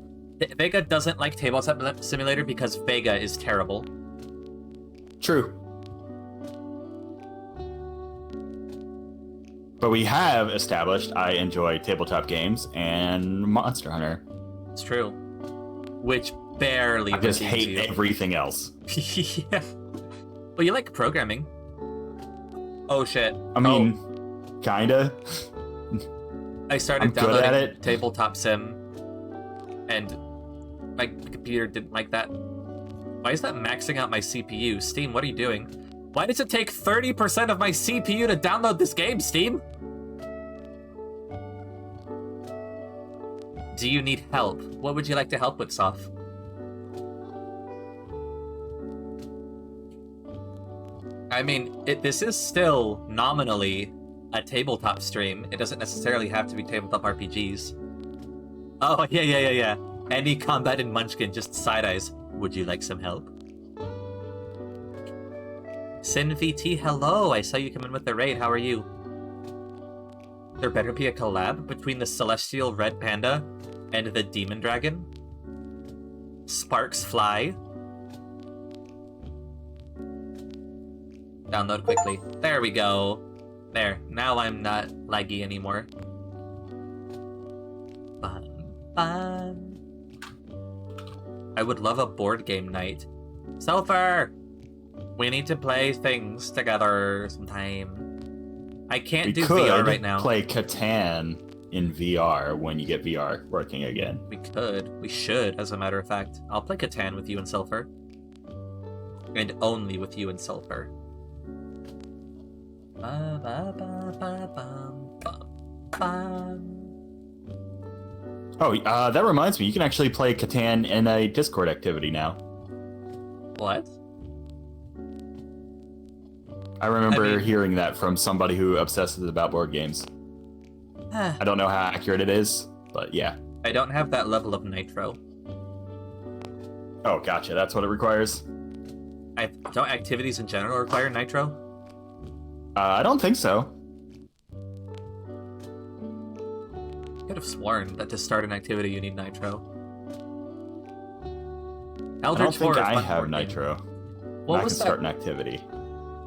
Vega doesn't like Tabletop Simulator because Vega is terrible. True. But we have established I enjoy tabletop games and Monster Hunter. It's true. Which barely I just redeems hate you. everything else. Yeah. Well, you like programming. Oh, shit. I mean, kinda. I started I'm good at downloading it. Tabletop Sim, and my computer didn't like that. Why is that maxing out my CPU? Steam, what are you doing? Why does it take 30% of my CPU to download this game, Steam? Do you need help? What would you like to help with, Soph? I mean, this is still nominally a tabletop stream. It doesn't necessarily have to be tabletop RPGs. Oh, yeah. Any combat in Munchkin, just side eyes. Would you like some help? SinVT, hello! I saw you come in with the raid. How are you? There better be a collab between the Celestial Red Panda and the Demon Dragon. Sparks fly. Download quickly. There we go. There. Now I'm not laggy anymore. Bum, bum. I would love a board game night. Sulfur! We need to play things together sometime. I can't do VR right now. Play Catan in VR when you get VR working again. We could. We should, as a matter of fact. I'll play Catan with you and Sulfur. And only with you and Sulfur. Oh, that reminds me, you can actually play Catan in a Discord activity now. What? I remember hearing that from somebody who obsesses about board games. I don't know how accurate it is, but yeah. I don't have that level of nitro. Oh, gotcha. That's what it requires? Don't activities in general require nitro? I don't think so. I could have sworn that to start an activity you need nitro. I don't think I have nitro. What was was I can start an activity.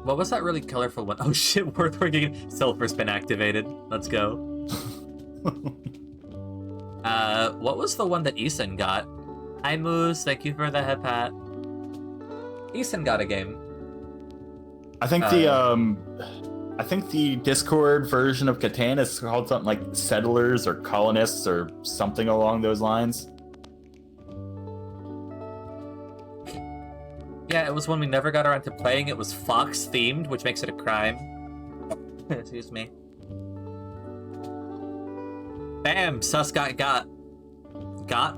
What was that really colorful one? Oh shit, Worth working. Sulfur's been activated. Let's go. What was the one that Eason got? Hi Moose, thank you for the head pat. Eason got a game. I think the Discord version of Catan is called something like Settlers or Colonists or something along those lines. Yeah, it was one we never got around to playing. It was Fox themed, which makes it a crime. Excuse me. Bam! Sus got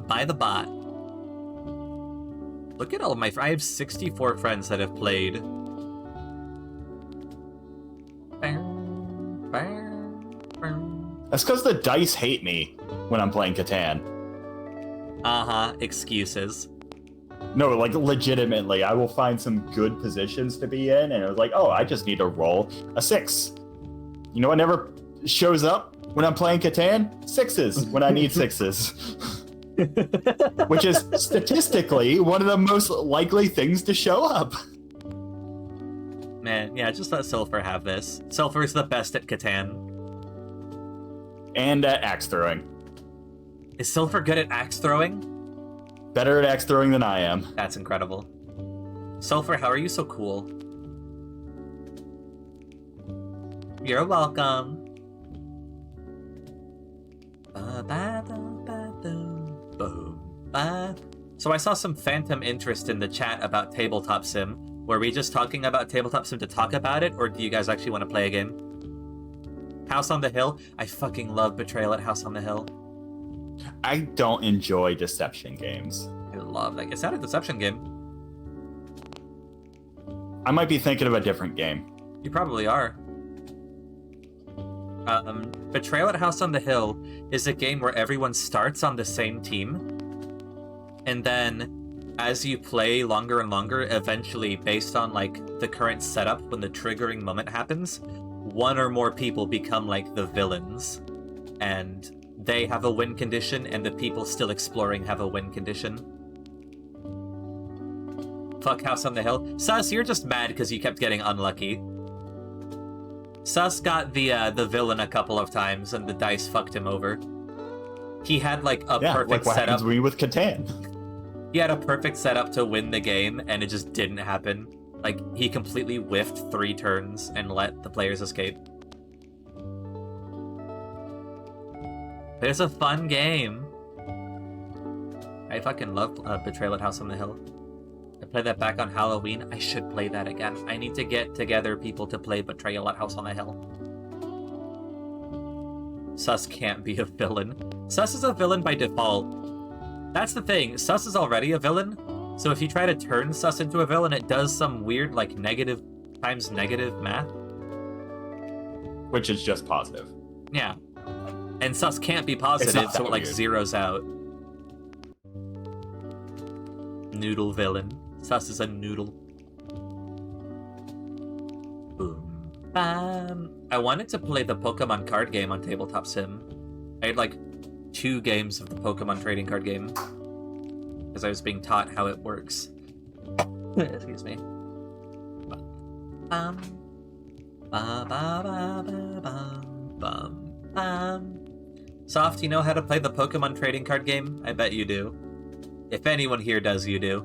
by the bot. Look at all of my I have 64 friends that have played. That's because the dice hate me when I'm playing Catan. Uh-huh, excuses. No, like, legitimately, I will find some good positions to be in, and it was like, oh, I just need to roll a 6. You know what never shows up when I'm playing Catan? 6s, when I need 6s. Which is, statistically, one of the most likely things to show up. Man, yeah, just let Sulfur have this. Sulfur's the best at Catan. And at axe throwing. Is Sulfur good at axe throwing? Better at axe throwing than I am. That's incredible. Sulfur, how are you so cool? You're welcome. So I saw some phantom interest in the chat about Tabletop Sim. Were we just talking about Tabletop Sim to talk about it, or do you guys actually want to play a game? House on the Hill? I fucking love Betrayal at House on the Hill. I don't enjoy deception games. I love that. It's not a deception game. I might be thinking of a different game. You probably are. Betrayal at House on the Hill is a game where everyone starts on the same team. And then, as you play longer and longer, eventually, based on, like, the current setup, when the triggering moment happens, one or more people become, like, the villains. And they have a win condition, and the people still exploring have a win condition. Fuck House on the Hill. Sus, you're just mad because you kept getting unlucky. Sus got the villain a couple of times, and the dice fucked him over. He had, like, a perfect like what setup. happens when you with Catan. He had a perfect setup to win the game, and it just didn't happen. Like, he completely whiffed 3 turns and let the players escape. But it's a fun game. I fucking love Betrayal at House on the Hill. I played that back on Halloween. I should play that again. I need to get together people to play Betrayal at House on the Hill. Sus can't be a villain. Sus is a villain by default. That's the thing. Sus is already a villain. So if you try to turn Sus into a villain, it does some weird, like, negative times negative math. Which is just positive. Yeah. And Sus can't be positive, so it, like, weird. zeroes out. Noodle villain. Sus is a noodle. Boom. Bam. I wanted to play the Pokemon card game on Tabletop Sim. I had, like, 2 games of the Pokemon trading card game. Because I was being taught how it works. Excuse me. Bum. Ba ba ba ba bum bum bum. Soft, you know how to play the Pokemon trading card game? I bet you do. If anyone here does, you do.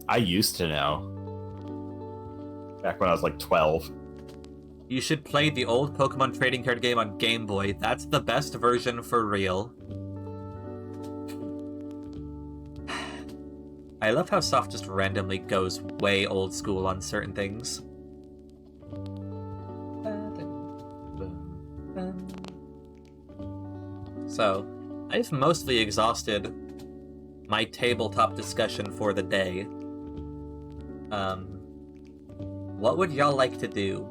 I used to know. Back when I was like 12. You should play the old Pokemon trading card game on Game Boy. That's the best version for real. I love how Soft just randomly goes way old school on certain things. So, I've mostly exhausted my tabletop discussion for the day. What would y'all like to do?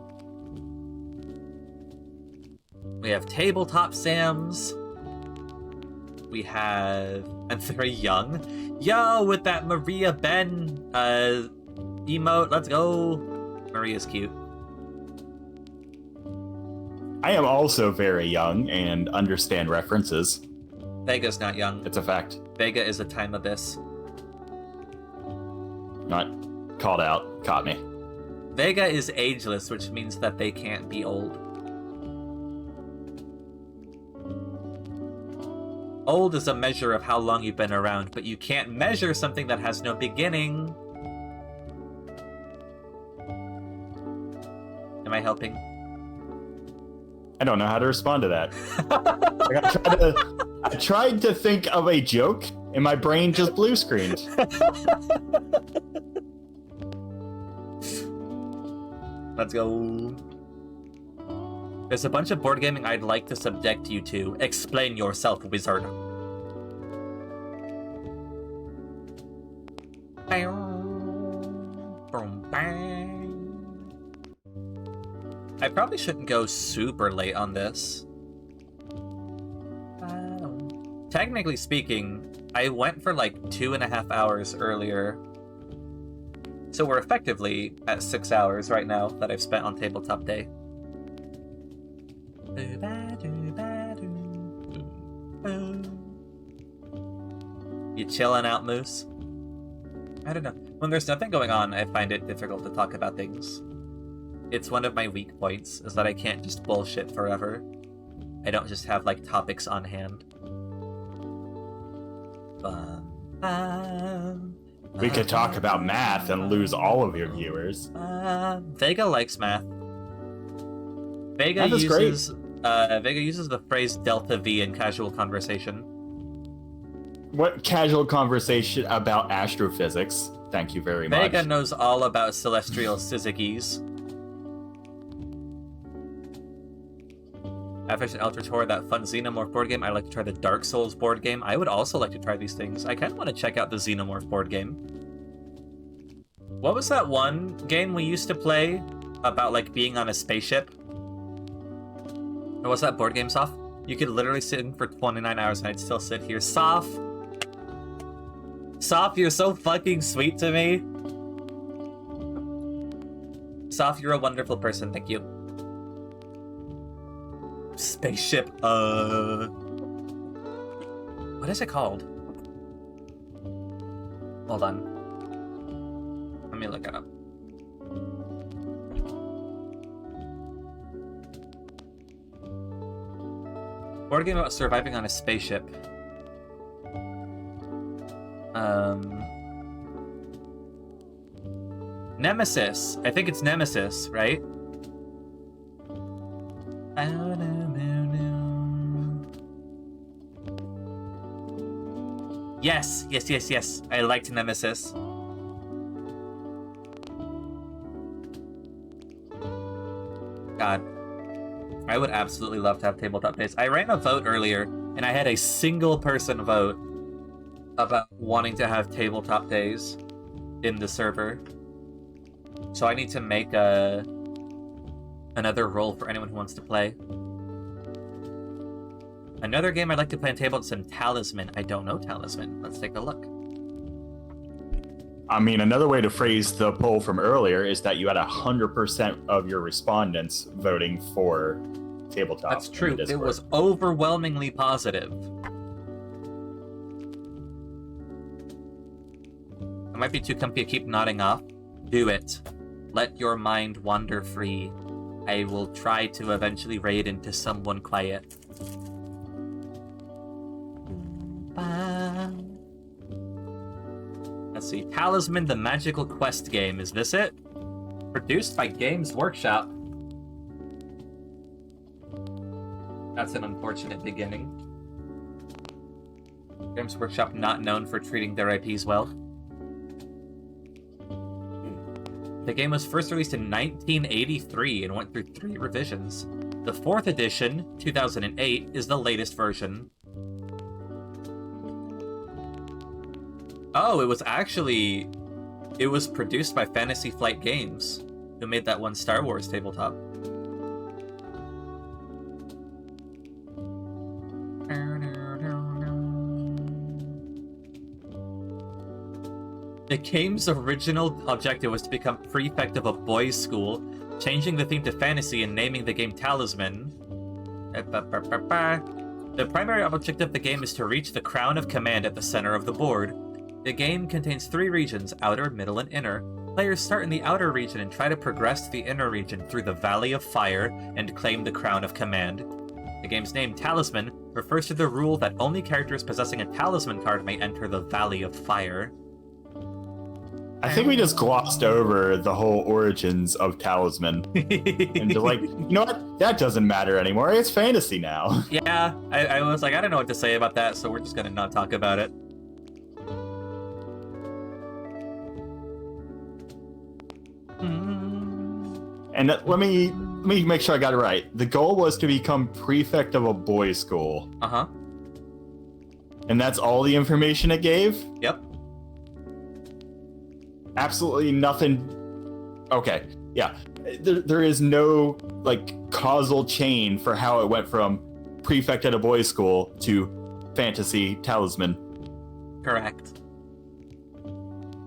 We have tabletop Sams. We have... I'm very young. Yo, with that Maria Ben emote, let's go. Maria's cute. I am also very young and understand references. Vega's not young. It's a fact. Vega is a time abyss. Not called out. Caught me. Vega is ageless, which means that they can't be old. Old is a measure of how long you've been around, but you can't measure something that has no beginning. Am I helping? I don't know how to respond to that. I tried to think of a joke, and my brain just blue screened. Let's go. There's a bunch of board gaming I'd like to subject you to. Explain yourself, wizard. I probably shouldn't go super late on this. Technically speaking, I went for like 2.5 hours earlier. So we're effectively at 6 hours right now that I've spent on Tabletop Day. You chilling out, Moose? I don't know. When there's nothing going on, I find it difficult to talk about things. It's one of my weak points, is that I can't just bullshit forever. I don't just have, like, topics on hand. We could talk about math and lose all of your viewers. Vega likes math. Vega uses the phrase delta V in casual conversation. What casual conversation about astrophysics? Thank you very much. Vega knows all about celestial syzygies. After an Eldritch Horror, that fun Xenomorph board game, I'd like to try the Dark Souls board game. I would also like to try these things. I kind of want to check out the Xenomorph board game. What was that one game we used to play about, like, being on a spaceship? Or was that board game, Soph? You could literally sit in for 29 hours and I'd still sit here. Soph! Soph, you're so fucking sweet to me. Soph, you're a wonderful person. Thank you. Spaceship, what is it called? Hold on. Let me look it up. Board game about surviving on a spaceship. Nemesis. I think it's Nemesis, right? Yes. I liked Nemesis. God. I would absolutely love to have tabletop days. I ran a vote earlier, and I had a single person vote about wanting to have tabletop days in the server. So I need to make another role for anyone who wants to play. Another game I'd like to play on table is some Talisman. I don't know Talisman. Let's take a look. I mean, another way to phrase the poll from earlier is that you had 100% of your respondents voting for tabletop. That's true. It was overwhelmingly positive. I might be too comfy to keep nodding off. Do it. Let your mind wander free. I will try to eventually raid into someone quiet. Let's see. Talisman, the Magical Quest game. Is this it? Produced by Games Workshop. That's an unfortunate beginning. Games Workshop not known for treating their IPs well. The game was first released in 1983 and went through 3 revisions. The 4th edition, 2008, is the latest version. Oh, it was produced by Fantasy Flight Games, who made that one Star Wars tabletop. The game's original objective was to become prefect of a boys' school, changing the theme to fantasy and naming the game Talisman. The primary objective of the game is to reach the Crown of Command at the center of the board. The game contains 3 regions, outer, middle, and inner. Players start in the outer region and try to progress to the inner region through the Valley of Fire and claim the Crown of Command. The game's name, Talisman, refers to the rule that only characters possessing a talisman card may enter the Valley of Fire. I think we just glossed over the whole origins of Talisman. And just like, you know what? That doesn't matter anymore. It's fantasy now. Yeah, I was like, I don't know what to say about that, so we're just gonna not talk about it. And let me make sure I got it right. The goal was to become prefect of a boys' school. Uh-huh. And that's all the information it gave? Yep. Absolutely nothing. Okay, yeah. There is no, like, causal chain for how it went from prefect at a boys' school to fantasy talisman. Correct.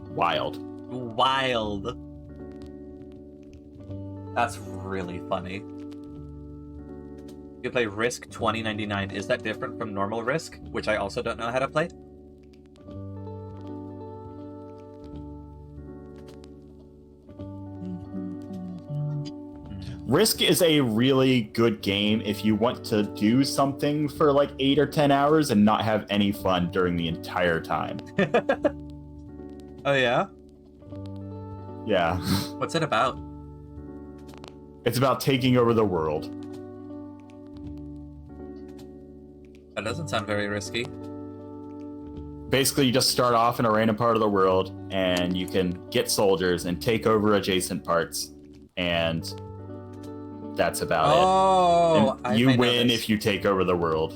Wild. That's really funny. You play Risk 2099. Is that different from normal Risk, which I also don't know how to play? Risk is a really good game if you want to do something for like 8 or 10 hours and not have any fun during the entire time. Oh, yeah? Yeah. What's it about? It's about taking over the world. That doesn't sound very risky. Basically, you just start off in a random part of the world, and you can get soldiers and take over adjacent parts, and that's about it. Oh, and you win if you take over the world.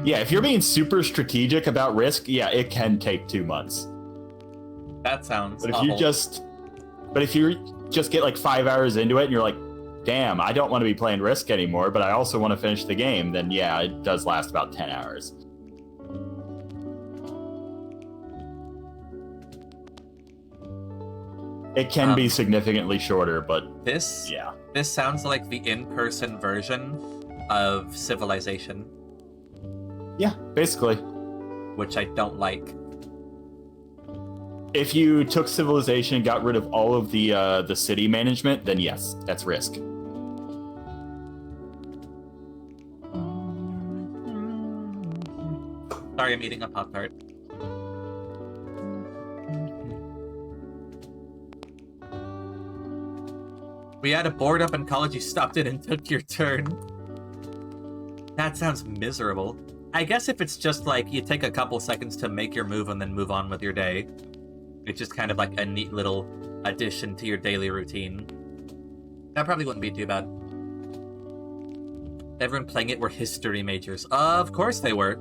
Yeah, if you're being super strategic about Risk, yeah, it can take 2 months. That sounds But if awful. you just get like 5 hours into it and you're like, damn, I don't want to be playing Risk anymore, but I also want to finish the game, then yeah, it does last about 10 hours. It can be significantly shorter, but this sounds like the in-person version of Civilization. Yeah, basically. Which I don't like. If you took Civilization and got rid of all of the city management, then yes, that's Risk. Sorry, I'm eating a Pop-Tart. We had a board up in college, you stopped it and took your turn. That sounds miserable. I guess if it's just like you take a couple seconds to make your move and then move on with your day, it's just kind of like a neat little addition to your daily routine. That probably wouldn't be too bad. Everyone playing it were history majors. Of course they were.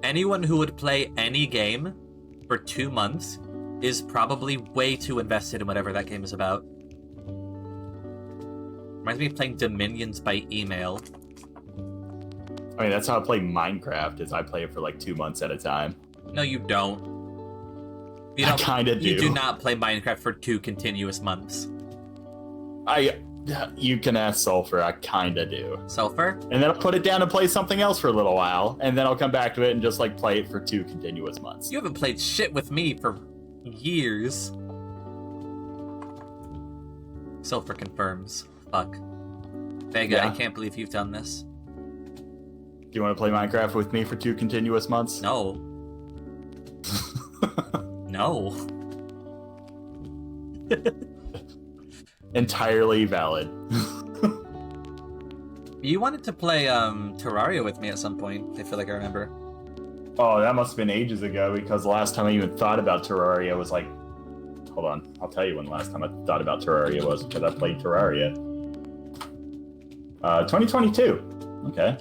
Anyone who would play any game for 2 months is probably way too invested in whatever that game is about. Reminds me of playing Dominions by email. I mean, that's how I play Minecraft, is I play it for like 2 months at a time. No, you don't. I kind of do. You do not play Minecraft for 2 continuous months. You can ask Sulfur. I kinda do. Sulfur? And then I'll put it down and play something else for a little while, and then I'll come back to it and just like play it for 2 continuous months. You haven't played shit with me for years. Sulfur confirms. Fuck. Vega, Yeah. I can't believe you've done this. Do you want to play Minecraft with me for 2 continuous months? No. No. Entirely valid. You wanted to play Terraria with me at some point, I feel like I remember. Oh, that must have been ages ago, because the last time I even thought about Terraria was like... Hold on, I'll tell you when the last time I thought about Terraria was, because I played Terraria. 2022. Okay.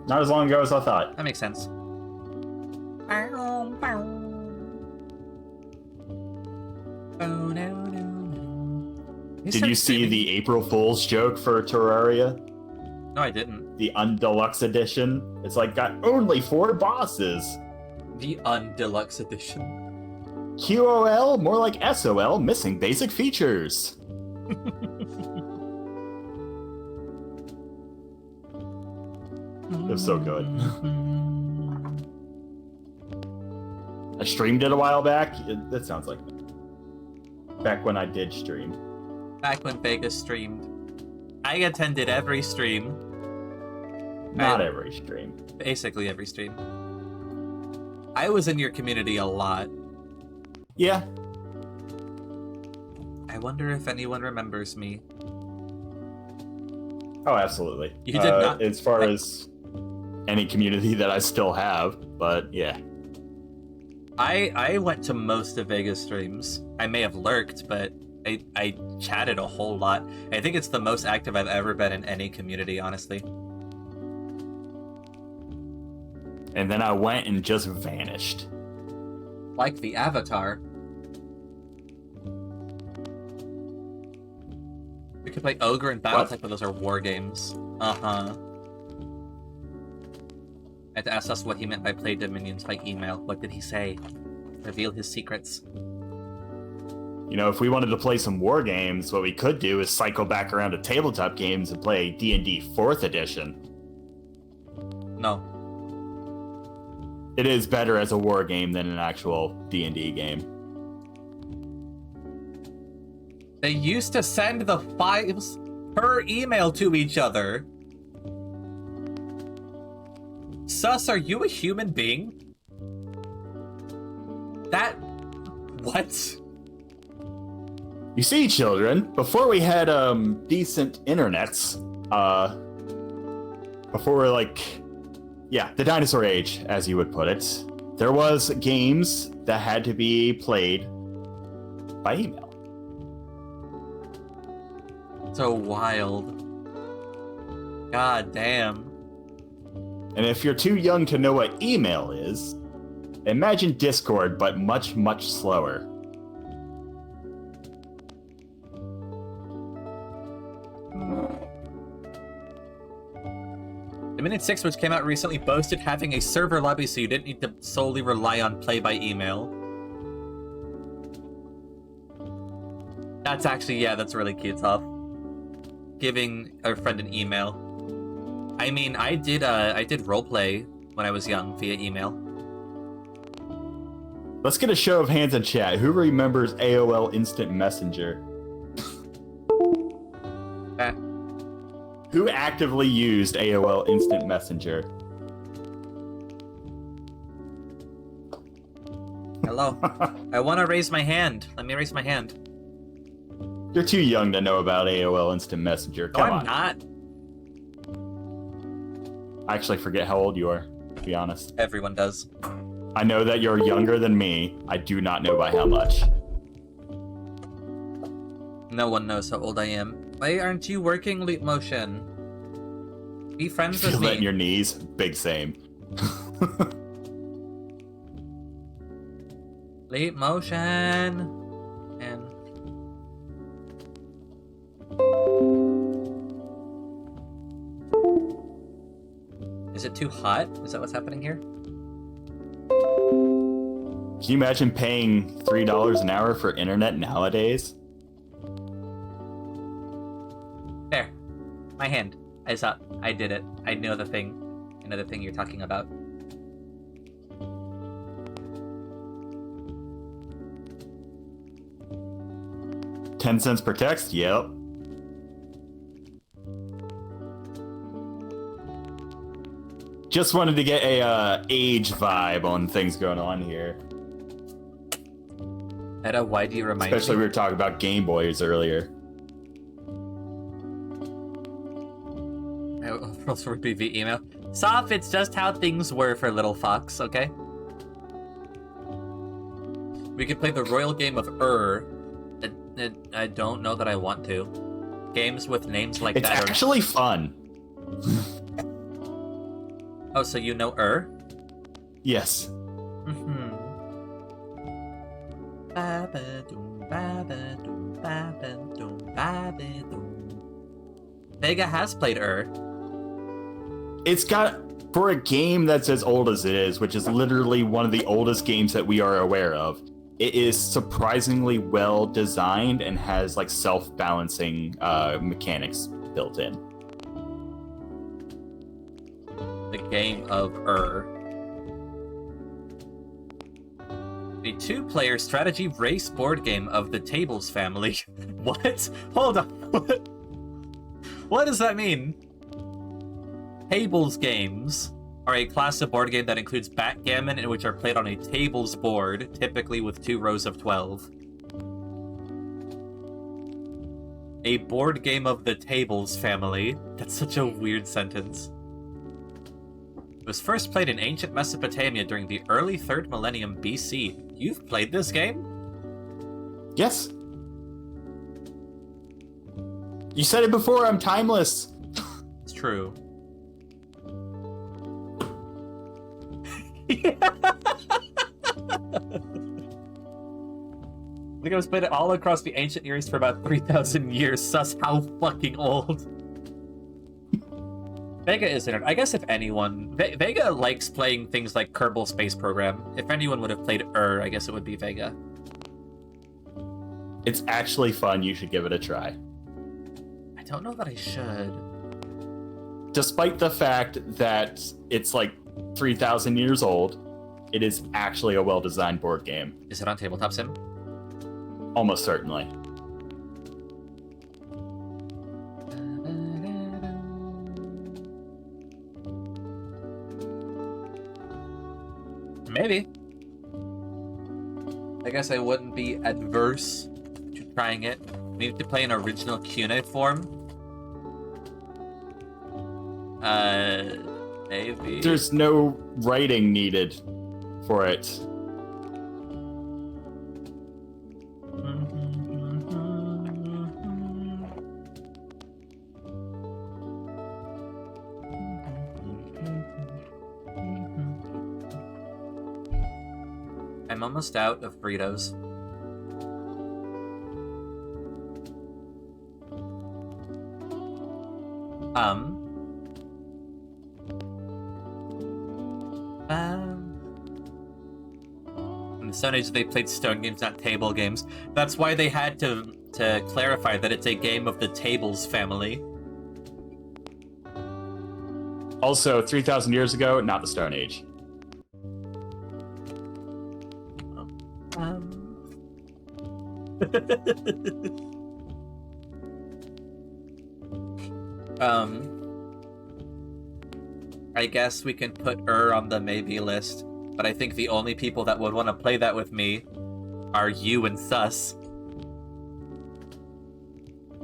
Not as long ago as I thought. That makes sense. Did you see the April Fool's joke for Terraria? No, I didn't. The Undeluxe Edition? It's like got only 4 bosses. The Undeluxe Edition. QOL, more like SOL, missing basic features. It was so good. I streamed it a while back. That sounds like back when I did stream. Back when Vegas streamed. I attended every stream. Not every stream. Basically every stream. I was in your community a lot. Yeah. I wonder if anyone remembers me. Oh, absolutely. You did not. As far as any community that I still have, but yeah. I went to most of Vegas streams. I may have lurked, but I chatted a whole lot. I think it's the most active I've ever been in any community, honestly. And then I went and just vanished. Like the Avatar. We could play Ogre and Battletech, but those are war games. Uh-huh. I had to ask us what he meant by play Dominions by email. What did he say? Reveal his secrets. You know, if we wanted to play some war games, what we could do is cycle back around to tabletop games and play D&D 4th edition. No. It is better as a war game than an actual D&D game. They used to send the files per email to each other. Sus, are you a human being? That... What? You see, children, before we had decent internets, before we're like, yeah, the dinosaur age, as you would put it, there was games that had to be played by email. So wild. God damn. And if you're too young to know what email is, imagine Discord, but much, much slower. Dominion 6, which came out recently, boasted having a server lobby so you didn't need to solely rely on play by email. That's actually, yeah, that's really cute stuff. Giving a friend an email. I mean, I did roleplay when I was young via email. Let's get a show of hands in chat. Who remembers AOL Instant Messenger? Who actively used AOL Instant Messenger? Hello. I want to raise my hand. Let me raise my hand. You're too young to know about AOL Instant Messenger. No, Come I'm on. not. I actually forget how old you are, to be honest. Everyone does. I know that you're younger than me. I do not know by how much. No one knows how old I am. Why aren't you working, Leap Motion? Be friends with Feel it in me. your knees? Big same. Leap Motion. And... Is it too hot? Is that what's happening here? Can you imagine paying $3 an hour for internet nowadays? My hand. I saw. I did it. I know the thing. I know the thing you're talking about. $0.10 per text? Yep. Just wanted to get a age vibe on things going on here. Edda, why do you remind Especially me? we were talking about Game Boys earlier. Also repeat the email. Soph, it's just how things were for Little Fox, okay? We could play the royal game of I don't know that I want to. Games with names like It's that actually fun. Oh, so you know Yes. Mm-hmm. Vega has played It's got, for a game that's as old as it is, which is literally one of the oldest games that we are aware of, it is surprisingly well designed and has like self-balancing mechanics built in. The game of The 2-player strategy race board game of the Tables family. What? Hold on. What does that mean? Tables games are a class of board game that includes backgammon and which are played on a tables board, typically with 2 rows of 12. A board game of the Tables family. That's such a weird sentence. It was first played in ancient Mesopotamia during the early 3rd millennium BC. You've played this game? Yes. You said it before, I'm timeless. It's true. I think I was played it all across the ancient Near East for about 3,000 years. Sus how fucking old. Vega is in it. I guess if anyone... Vega likes playing things like Kerbal Space Program. If anyone would have played I guess it would be Vega. It's actually fun. You should give it a try. I don't know that I should. Despite the fact that it's like 3,000 years old, it is actually a well-designed board game. Is it on Tabletop Sim? Almost certainly. Maybe. I guess I wouldn't be adverse to trying it. We need to play an original cuneiform. Maybe. There's no writing needed for it. I'm almost out of burritos. In the Stone Age, they played stone games, not table games. That's why they had to clarify that it's a game of the Tables family. Also, 3,000 years ago, not the Stone Age. I guess we can put on the maybe list, but I think the only people that would want to play that with me are you and Sus.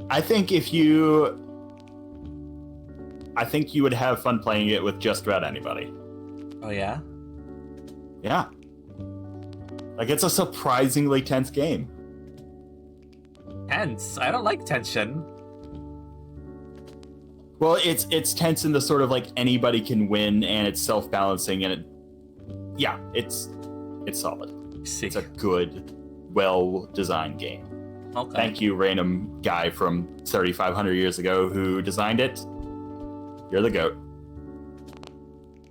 I think you would have fun playing it with just about anybody. Oh yeah? Yeah. Like, it's a surprisingly tense game. Tense? I don't like tension. Well, it's tense in the sort of like anybody can win, and it's self-balancing, and it's solid. See. It's a good, well-designed game. Okay. Thank you, random guy from 3,500 years ago who designed it. You're the GOAT.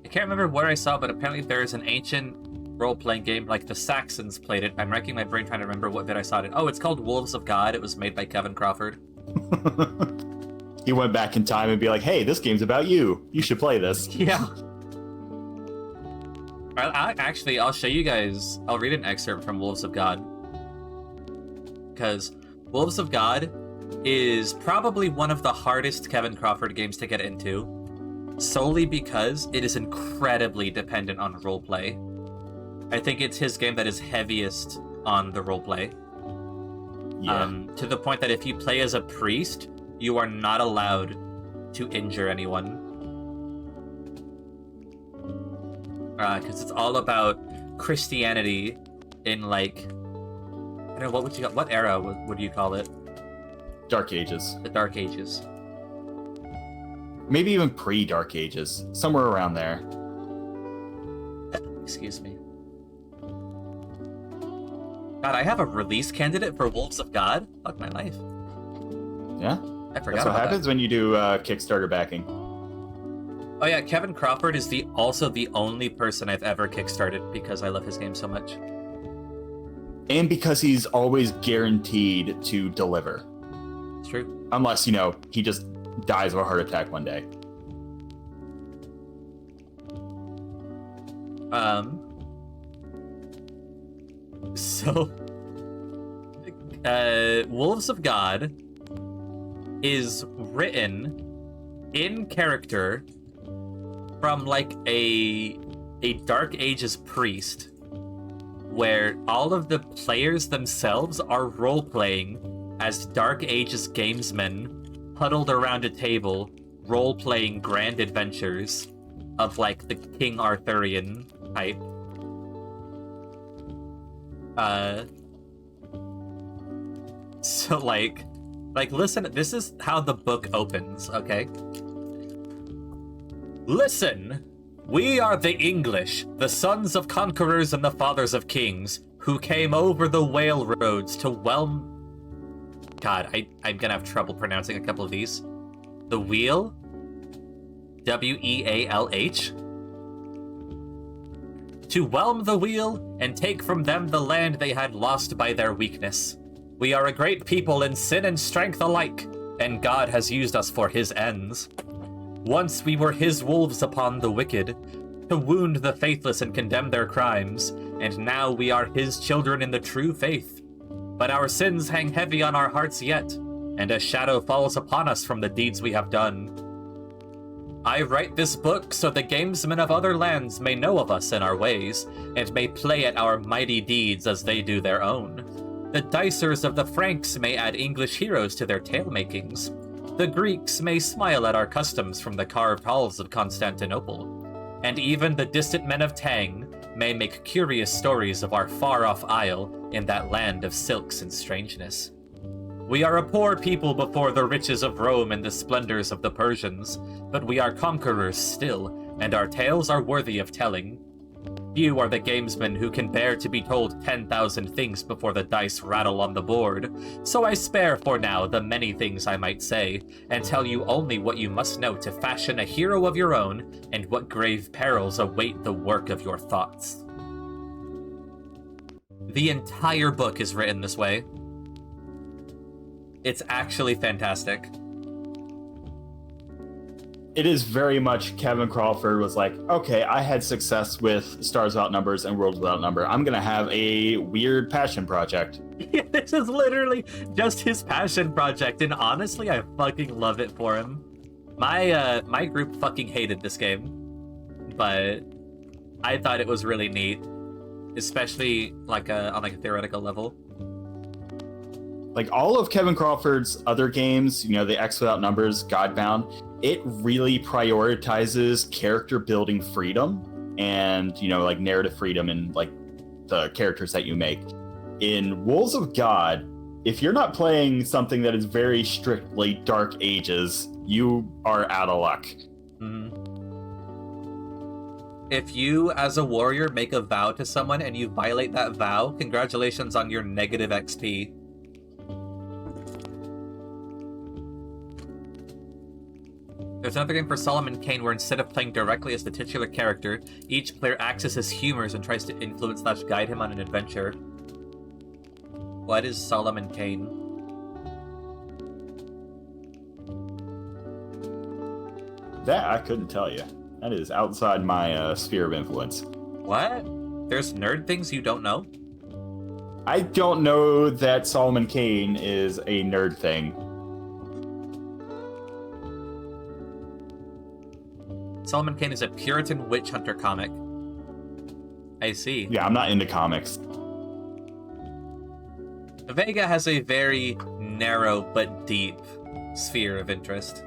I can't remember where I saw, but apparently there is an ancient role-playing game, like the Saxons played it. I'm racking my brain trying to remember what vid I saw it in. Oh, it's called Wolves of God. It was made by Kevin Crawford. he went back in time and be like, hey, this game's about you. You should play this. Yeah. I'll show you guys. I'll read an excerpt from Wolves of God. Because Wolves of God is probably one of the hardest Kevin Crawford games to get into, solely because it is incredibly dependent on roleplay. I think it's his game that is heaviest on the roleplay. Yeah. To the point that if you play as a priest, you are not allowed to injure anyone. Because it's all about Christianity in, like, I don't know, what era would you call it? Dark Ages. The Dark Ages. Maybe even pre-Dark Ages. Somewhere around there. Excuse me. God, I have a release candidate for Wolves of God? Fuck my life. Yeah? I forgot That's what about happens that. when you do Kickstarter backing. Oh yeah, Kevin Crawford is also the only person I've ever kickstarted because I love his game so much. And because he's always guaranteed to deliver. It's true. Unless, he just dies of a heart attack one day. So, Wolves of God is written in character from, like, a Dark Ages priest, where all of the players themselves are role-playing as Dark Ages gamesmen huddled around a table, role-playing grand adventures of, like, the King Arthurian type. So, like, listen, this is how the book opens, okay? Listen! We are the English, the sons of conquerors and the fathers of kings, who came over the whale roads to God, I'm gonna have trouble pronouncing a couple of these. The Wheel? W-E-A-L-H? To whelm the wheel and take from them the land they had lost by their weakness. We are a great people in sin and strength alike, and God has used us for his ends. Once we were his wolves upon the wicked, to wound the faithless and condemn their crimes, and now we are his children in the true faith. But our sins hang heavy on our hearts yet, and a shadow falls upon us from the deeds we have done. I write this book so the gamesmen of other lands may know of us and our ways, and may play at our mighty deeds as they do their own. The dicers of the Franks may add English heroes to their tale-makings. The Greeks may smile at our customs from the carved halls of Constantinople. And even the distant men of Tang may make curious stories of our far-off isle in that land of silks and strangeness. We are a poor people before the riches of Rome and the splendors of the Persians, but we are conquerors still, and our tales are worthy of telling. Few are the gamesmen who can bear to be told 10,000 things before the dice rattle on the board, so I spare for now the many things I might say, and tell you only what you must know to fashion a hero of your own, and what grave perils await the work of your thoughts. The entire book is written this way. It's actually fantastic. It is very much Kevin Crawford was like, okay, I had success with Stars Without Numbers and Worlds Without Number. I'm going to have a weird passion project. Yeah, this is literally just his passion project, and honestly, I fucking love it for him. My group fucking hated this game, but I thought it was really neat, especially on a theoretical level. Like all of Kevin Crawford's other games, the X Without Numbers, Godbound, it really prioritizes character building freedom and, like narrative freedom and like the characters that you make. In Wolves of God, if you're not playing something that is very strictly Dark Ages, you are out of luck. Mm-hmm. If you, as a warrior, make a vow to someone and you violate that vow, congratulations on your negative XP. There's another game for Solomon Kane where instead of playing directly as the titular character, each player acts as his humors and tries to influence/guide him on an adventure. What is Solomon Kane? That I couldn't tell you. That is outside my sphere of influence. What? There's nerd things you don't know? I don't know that Solomon Kane is a nerd thing. Solomon Kane is a Puritan witch hunter comic. I see. Yeah, I'm not into comics. Vega has a very narrow but deep sphere of interest.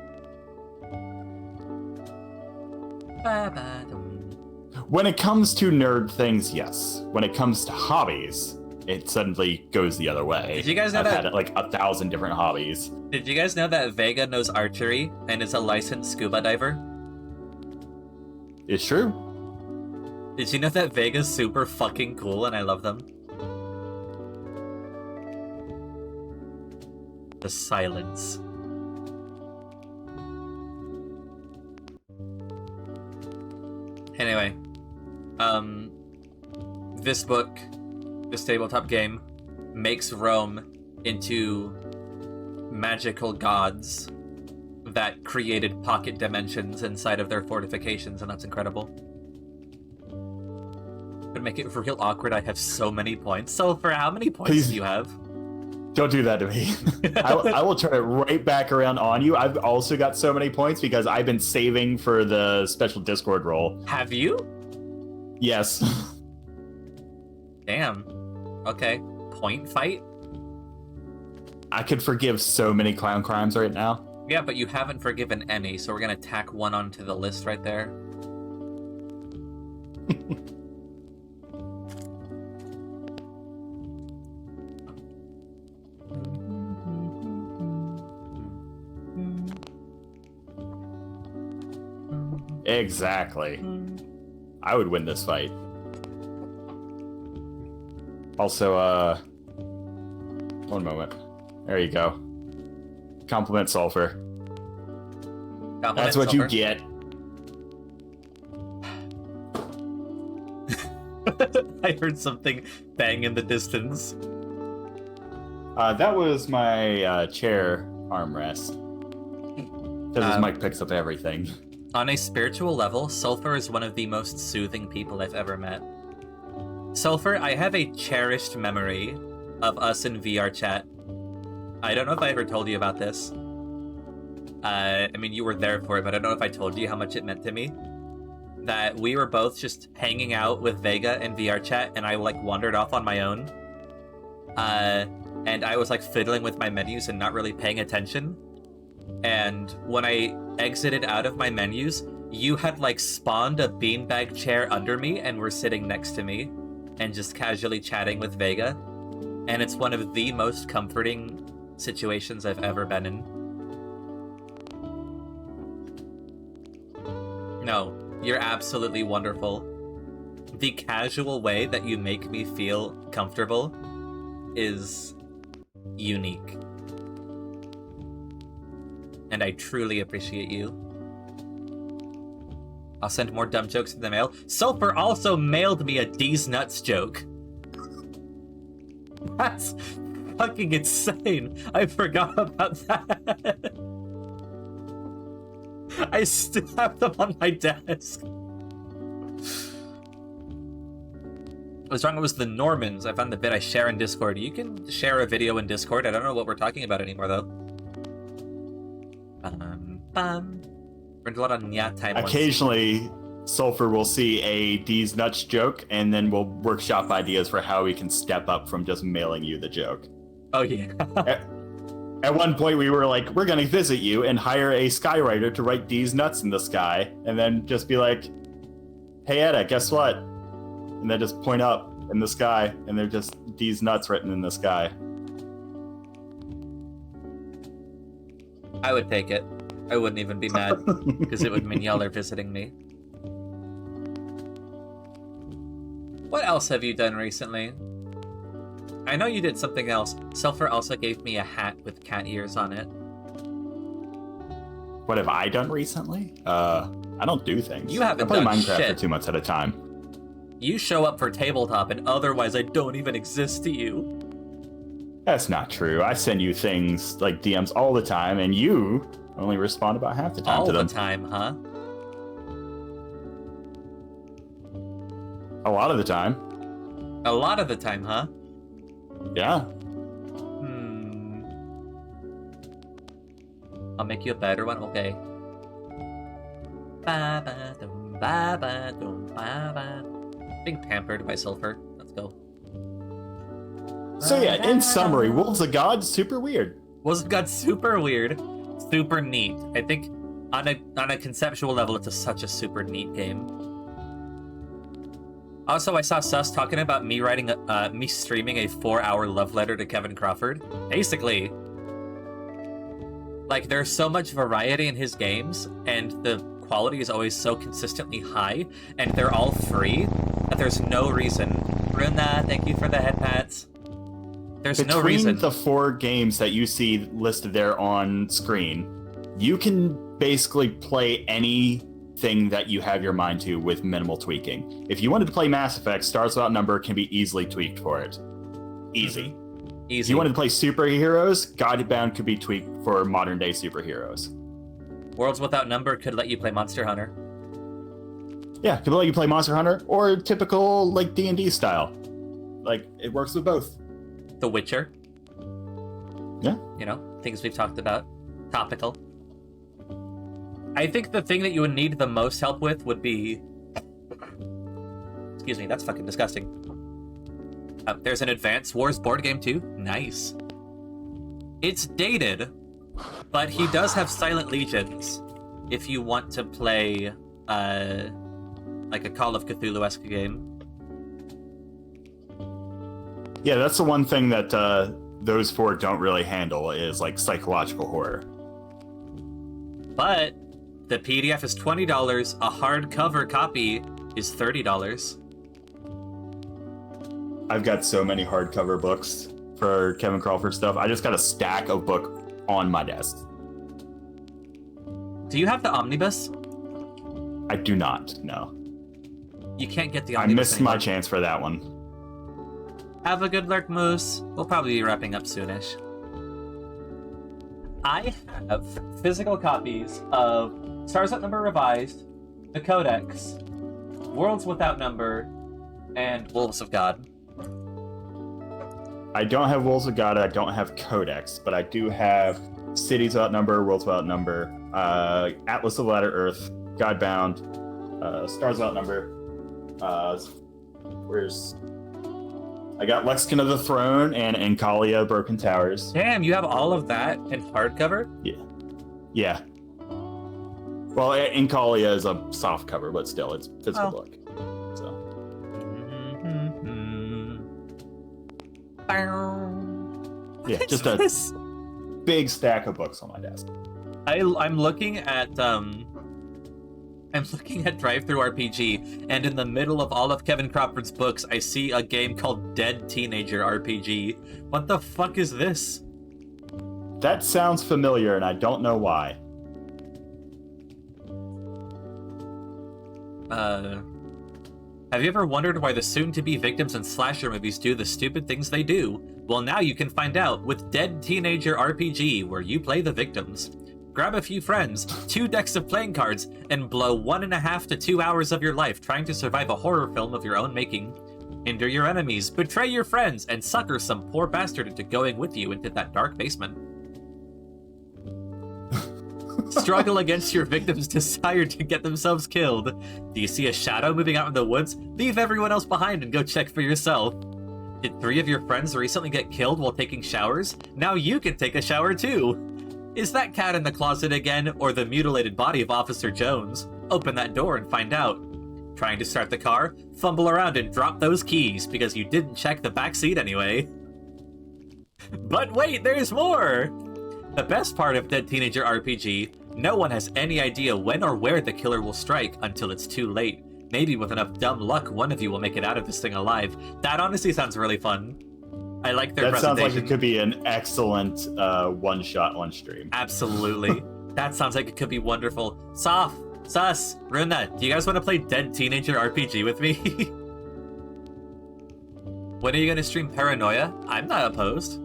When it comes to nerd things, yes. When it comes to hobbies, it suddenly goes the other way. Did you guys know I've that? had like 1,000 different hobbies. Did you guys know that Vega knows archery and is a licensed scuba diver? It's true. Did you know that Vega's super fucking cool and I love them? The silence. Anyway, this book, this tabletop game, makes Rome into magical gods that created pocket dimensions inside of their fortifications, and that's incredible. Would make it real awkward. I have so many points. So, for how many points do you have? Don't do that to me. I will turn it right back around on you. I've also got so many points because I've been saving for the special Discord roll. Have you? Yes. Damn. Okay. Point fight? I could forgive so many clown crimes right now. Yeah, but you haven't forgiven any, so we're gonna tack one onto the list right there. Exactly. I would win this fight. Also, one moment. There you go. Compliment Sulfur. That's what you get. I heard something bang in the distance. That was my chair armrest. Because his mic picks up everything. On a spiritual level, Sulfur is one of the most soothing people I've ever met. Sulfur, I have a cherished memory of us in VR chat. I don't know if I ever told you about this. I mean, you were there for it, but I don't know if I told you how much it meant to me. That we were both just hanging out with Vega in VR chat, and I, like, wandered off on my own. And I was, like, fiddling with my menus and not really paying attention. And when I exited out of my menus, you had, like, spawned a beanbag chair under me and were sitting next to me and just casually chatting with Vega. And it's one of the most comforting situations I've ever been in. No, you're absolutely wonderful. The casual way that you make me feel comfortable is unique. And I truly appreciate you. I'll send more dumb jokes in the mail. Sulfur also mailed me a D's Nuts joke. That's fucking insane. I forgot about that. I still have them on my desk. I was wrong, it was the Normans. I found the bit I share in Discord. You can share a video in Discord. I don't know what we're talking about anymore, though. We're a lot of time. Occasionally, Sulfur will see a D's Nuts joke, and then we'll workshop ideas for how we can step up from just mailing you the joke. Oh, yeah. At one point, we were like, we're going to visit you and hire a skywriter to write D's Nuts in the sky, and then just be like, hey, Edda, guess what? And then just point up in the sky, and they're just D's Nuts written in the sky. I would take it. I wouldn't even be mad, because it would mean y'all are visiting me. What else have you done recently? I know you did something else. Sulfur also gave me a hat with cat ears on it. What have I done recently? I don't do things. You haven't I play done Minecraft shit. for 2 months at a time. You show up for tabletop, and otherwise I don't even exist to you. That's not true. I send you things like DMs all the time, and you I only respond about half the time All to them. the time, huh? A lot of the time. A lot of the time, huh? Yeah. I'll make you a better one, okay? Being pampered by Sulfur. Let's go. So yeah, in summary, Wolves of God, super weird. Wolves of God, super weird. Super neat. I think on a conceptual level, it's such a super neat game. Also, I saw Sus talking about me streaming a 4-hour love letter to Kevin Crawford. Basically, like, there's so much variety in his games, and the quality is always so consistently high, and they're all free, that there's no reason. Bruna, thank you for the head pats. There's no reason. Between the 4 games that you see listed there on screen, you can basically play anything that you have your mind to with minimal tweaking. If you wanted to play Mass Effect, Stars Without Number can be easily tweaked for it. Easy. Easy. If you wanted to play superheroes, Godbound could be tweaked for modern day superheroes. Worlds Without Number could let you play Monster Hunter. Yeah, could let you play Monster Hunter or typical like D&D style. Like, it works with both. The Witcher. Yeah. You know, things we've talked about. Topical. I think the thing that you would need the most help with would be... Excuse me, that's fucking disgusting. There's an Advance Wars board game too. Nice. It's dated, but he does have Silent Legions if you want to play like a Call of Cthulhu-esque game. Yeah, that's the one thing that those 4 don't really handle is like psychological horror. But the PDF is $20. A hardcover copy is $30. I've got so many hardcover books for Kevin Crawford stuff. I just got a stack of book on my desk. Do you have the omnibus? I do not, no. You can't get the I omnibus missed anymore. my chance for that one. Have a good lurk, Moose. We'll probably be wrapping up soonish. I have physical copies of Stars Without Number Revised, the Codex, Worlds Without Number, and Wolves of God. I don't have Wolves of God, I don't have Codex, but I do have Cities Without Number, Worlds Without Number, Atlas of Latter Earth, Godbound, Stars Without Number. I got Lexicon of the Throne and Encalia Broken Towers. Damn, you have all of that in hardcover? Yeah. Well, Encalia is a soft cover, but still, it's a physical book. So. Yeah, just a big stack of books on my desk. I'm looking at Drive-Thru RPG, and in the middle of all of Kevin Crawford's books, I see a game called Dead Teenager RPG. What the fuck is this? That sounds familiar, and I don't know why. Have you ever wondered why the soon-to-be victims in slasher movies do the stupid things they do? Well, now you can find out with Dead Teenager RPG, where you play the victims. Grab a few friends, 2 decks of playing cards, and blow 1.5 to 2 hours of your life trying to survive a horror film of your own making. Hinder your enemies, betray your friends, and sucker some poor bastard into going with you into that dark basement. Struggle against your victim's desire to get themselves killed. Do you see a shadow moving out in the woods? Leave everyone else behind and go check for yourself. Did 3 of your friends recently get killed while taking showers? Now you can take a shower too. Is that cat in the closet again, or the mutilated body of Officer Jones? Open that door and find out. Trying to start the car? Fumble around and drop those keys, because you didn't check the back seat anyway. But wait, there's more! The best part of Dead Teenager RPG, no one has any idea when or where the killer will strike until it's too late. Maybe with enough dumb luck, one of you will make it out of this thing alive. That honestly sounds really fun. I like their presentation. That sounds like it could be an excellent one-shot on stream. Absolutely. That sounds like it could be wonderful. Soph, Sus, Runa, do you guys want to play Dead Teenager RPG with me? When are you going to stream Paranoia? I'm not opposed.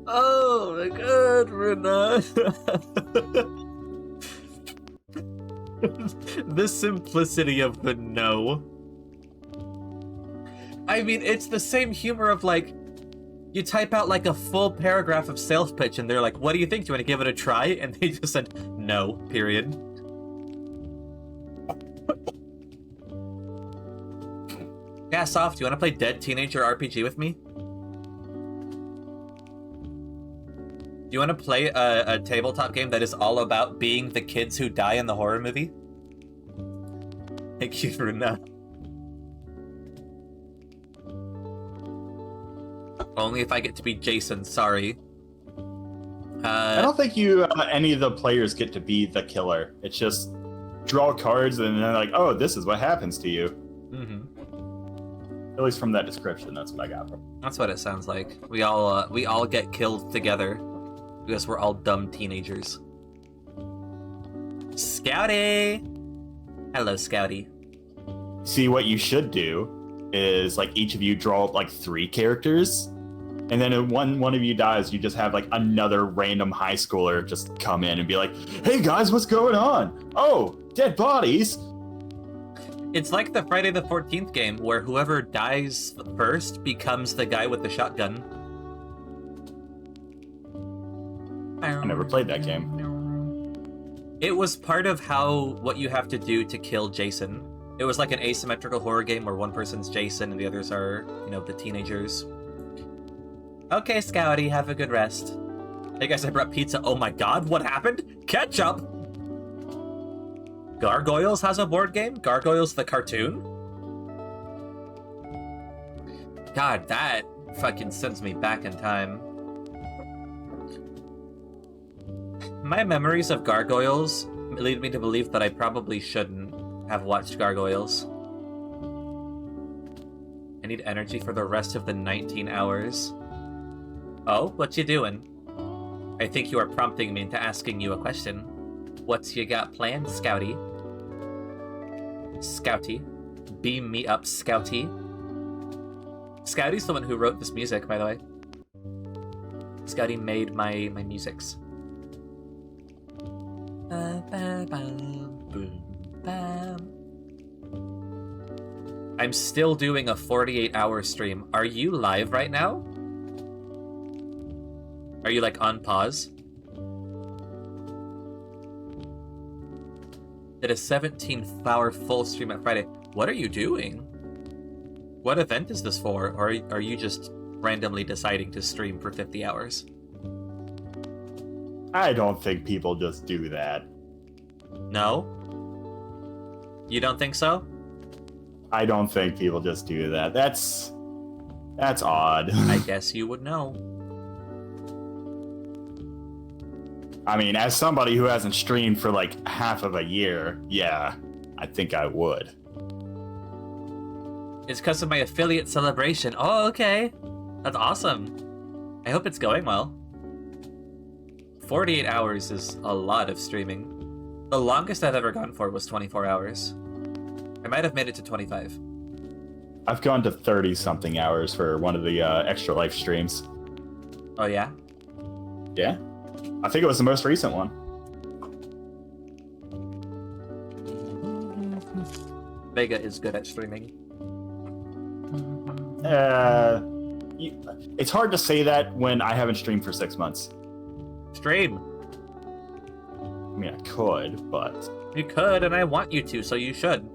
Oh my god, Renat. The simplicity of the no. I mean, it's the same humor of like, you type out like a full paragraph of sales pitch and they're like, what do you think? Do you want to give it a try? And they just said, no, period. Yeah, Soft, do you want to play Dead Teenager RPG with me? Do you want to play a tabletop game that is all about being the kids who die in the horror movie? Thank you for no. Only if I get to be Jason, sorry. I don't think any of the players get to be the killer. It's just draw cards and then like, oh, this is what happens to you. Mm-hmm. At least from that description, that's what I got from. That's what it sounds like. We all get killed together because we're all dumb teenagers. Scouty! Hello, Scouty. See, what you should do is like each of you draw like 3 characters, and then when one of you dies, you just have like another random high schooler just come in and be like, "Hey guys, what's going on? Oh, dead bodies." It's like the Friday the 14th game where whoever dies first becomes the guy with the shotgun. I never played that game. It was part of what you have to do to kill Jason. It was like an asymmetrical horror game where one person's Jason and the others are, the teenagers. Okay, Scouty, have a good rest. Hey guys, I brought pizza. Oh my god, what happened? Ketchup! Gargoyles has a board game? Gargoyles the cartoon? God, that fucking sends me back in time. My memories of Gargoyles lead me to believe that I probably shouldn't have watched Gargoyles. I need energy for the rest of the 19 hours. Oh, what you doing? I think you are prompting me into asking you a question. What's you got planned, Scouty? Scouty. Beam me up, Scouty. Scouty's the one who wrote this music, by the way. Scouty made my musics. I'm still doing a 48-hour stream. Are you live right now? Are you like on pause? Did a 17-hour full stream at Friday. What are you doing? What event is this for? Or are you just randomly deciding to stream for 50 hours? I don't think people just do that. No? You don't think so? I don't think people just do that. That's odd. I guess you would know. I mean, as somebody who hasn't streamed for like half of a year, yeah, I think I would. It's because of my affiliate celebration. Oh, okay. That's awesome. I hope it's going well. 48 hours is a lot of streaming. The longest I've ever gone for was 24 hours. I might have made it to 25. I've gone to 30-something hours for one of the Extra Life streams. Oh, yeah? Yeah. I think it was the most recent one. Vega is good at streaming. It's hard to say that when I haven't streamed for 6 months. Stream. I mean, I could, but... You could, and I want you to, so you should.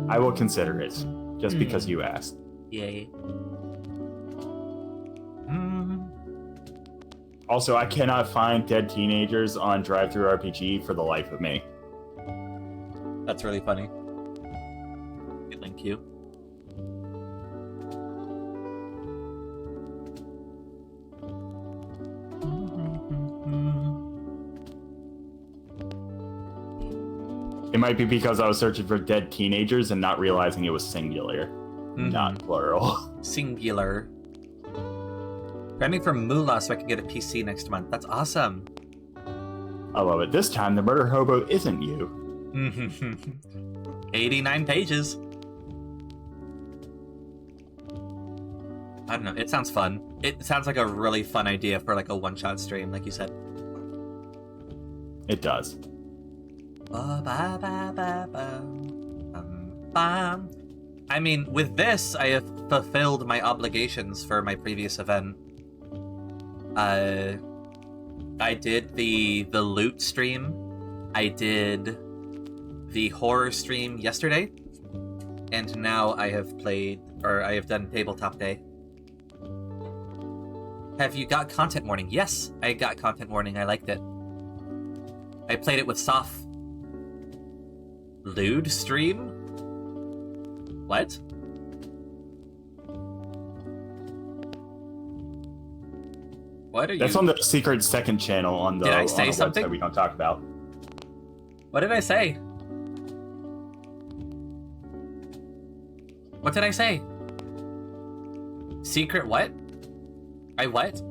I will consider it, just because you asked. Yay. Also, I cannot find Dead Teenagers on Drive-Thru RPG for the life of me. That's really funny. Thank you. It might be because I was searching for dead teenagers and not realizing it was singular, not plural. Singular. Grinding for moolah so I can get a PC next month. That's awesome. I love it. This time, the murder hobo isn't you. 89 pages. I don't know. It sounds fun. It sounds like a really fun idea for like a one-shot stream, like you said. It does. I mean, with this, I have fulfilled my obligations for my previous event. I did the loot stream. I did the horror stream yesterday. And now I have done tabletop day. Have you got content warning? Yes, I got content warning. I liked it. I played it with Soph. Lewd stream? What? What are you... That's on the secret second channel on the, Did I say on the something? website we don't talk about. What did I say? What did I say? Secret what? I what?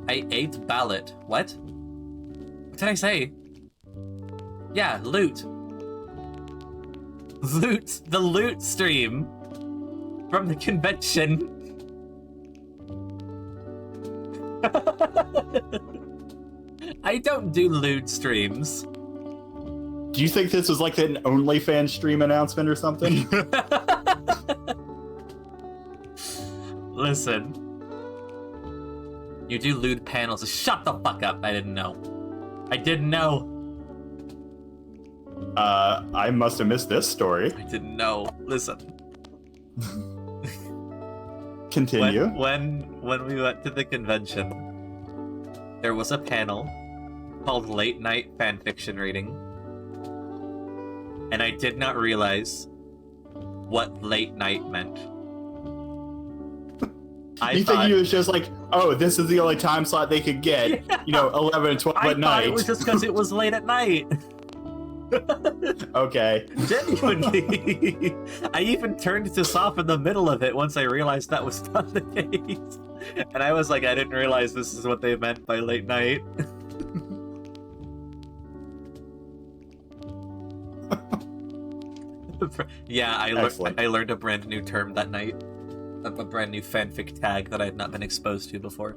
I ate ballot. What? What did I say? Yeah, loot. Loot. The loot stream. From the convention. I don't do loot streams. Do you think this was like an OnlyFans stream announcement or something? Listen. You do lewd panels. Shut the fuck up. I didn't know. I didn't know. I must have missed this story. I didn't know. Listen. Continue. When we went to the convention, there was a panel called Late Night Fanfiction Reading. And I did not realize what late night meant. You think he was just like, oh, this is the only time slot they could get, Yeah. 11 and 12 at night. I thought it was just because it was late at night. Okay. Genuinely. I even turned to Soph in the middle of it once I realized that was not the case. And I was like, I didn't realize this is what they meant by late night. Yeah, I learned a brand new term that night. A brand new fanfic tag that I had not been exposed to before.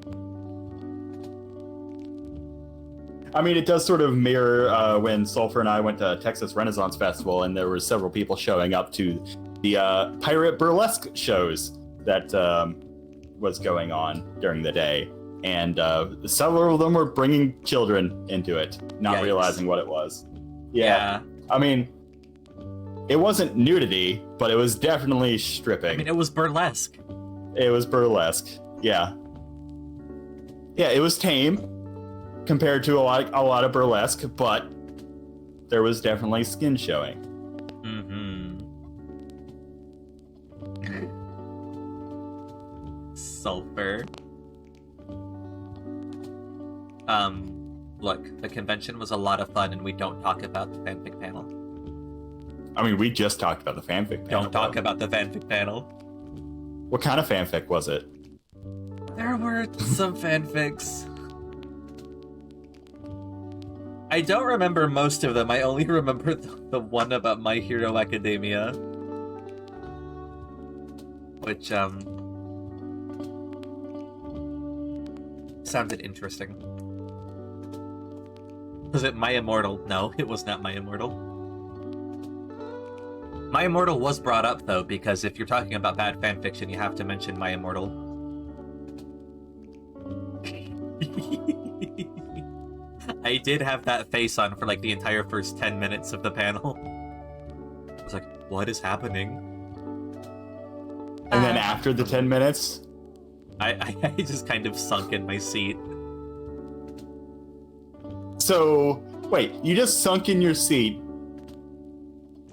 I mean, it does sort of mirror when Sulfur and I went to Texas Renaissance Festival, and there were several people showing up to the pirate burlesque shows that was going on during the day. And several of them were bringing children into it, not realizing what it was. Yeah. I mean, it wasn't nudity, but it was definitely stripping. I mean, it was burlesque. It was burlesque. Yeah. Yeah, it was tame compared to a lot of burlesque, but there was definitely skin showing. Sulfur. Look, the convention was a lot of fun, and we don't talk about the fanfic panel. I mean, we just talked about the fanfic panel. Don't talk about the fanfic panel. What kind of fanfic was it? There were some fanfics. I don't remember most of them. I only remember the one about My Hero Academia. Which, sounded interesting. Was it My Immortal? No, it was not My Immortal. My Immortal was brought up, though, because if you're talking about bad fanfiction, you have to mention My Immortal. I did have that face on for, like, the entire first 10 minutes of the panel. I was like, what is happening? And then after the 10 minutes? I just kind of sunk in my seat. So, wait, you just sunk in your seat.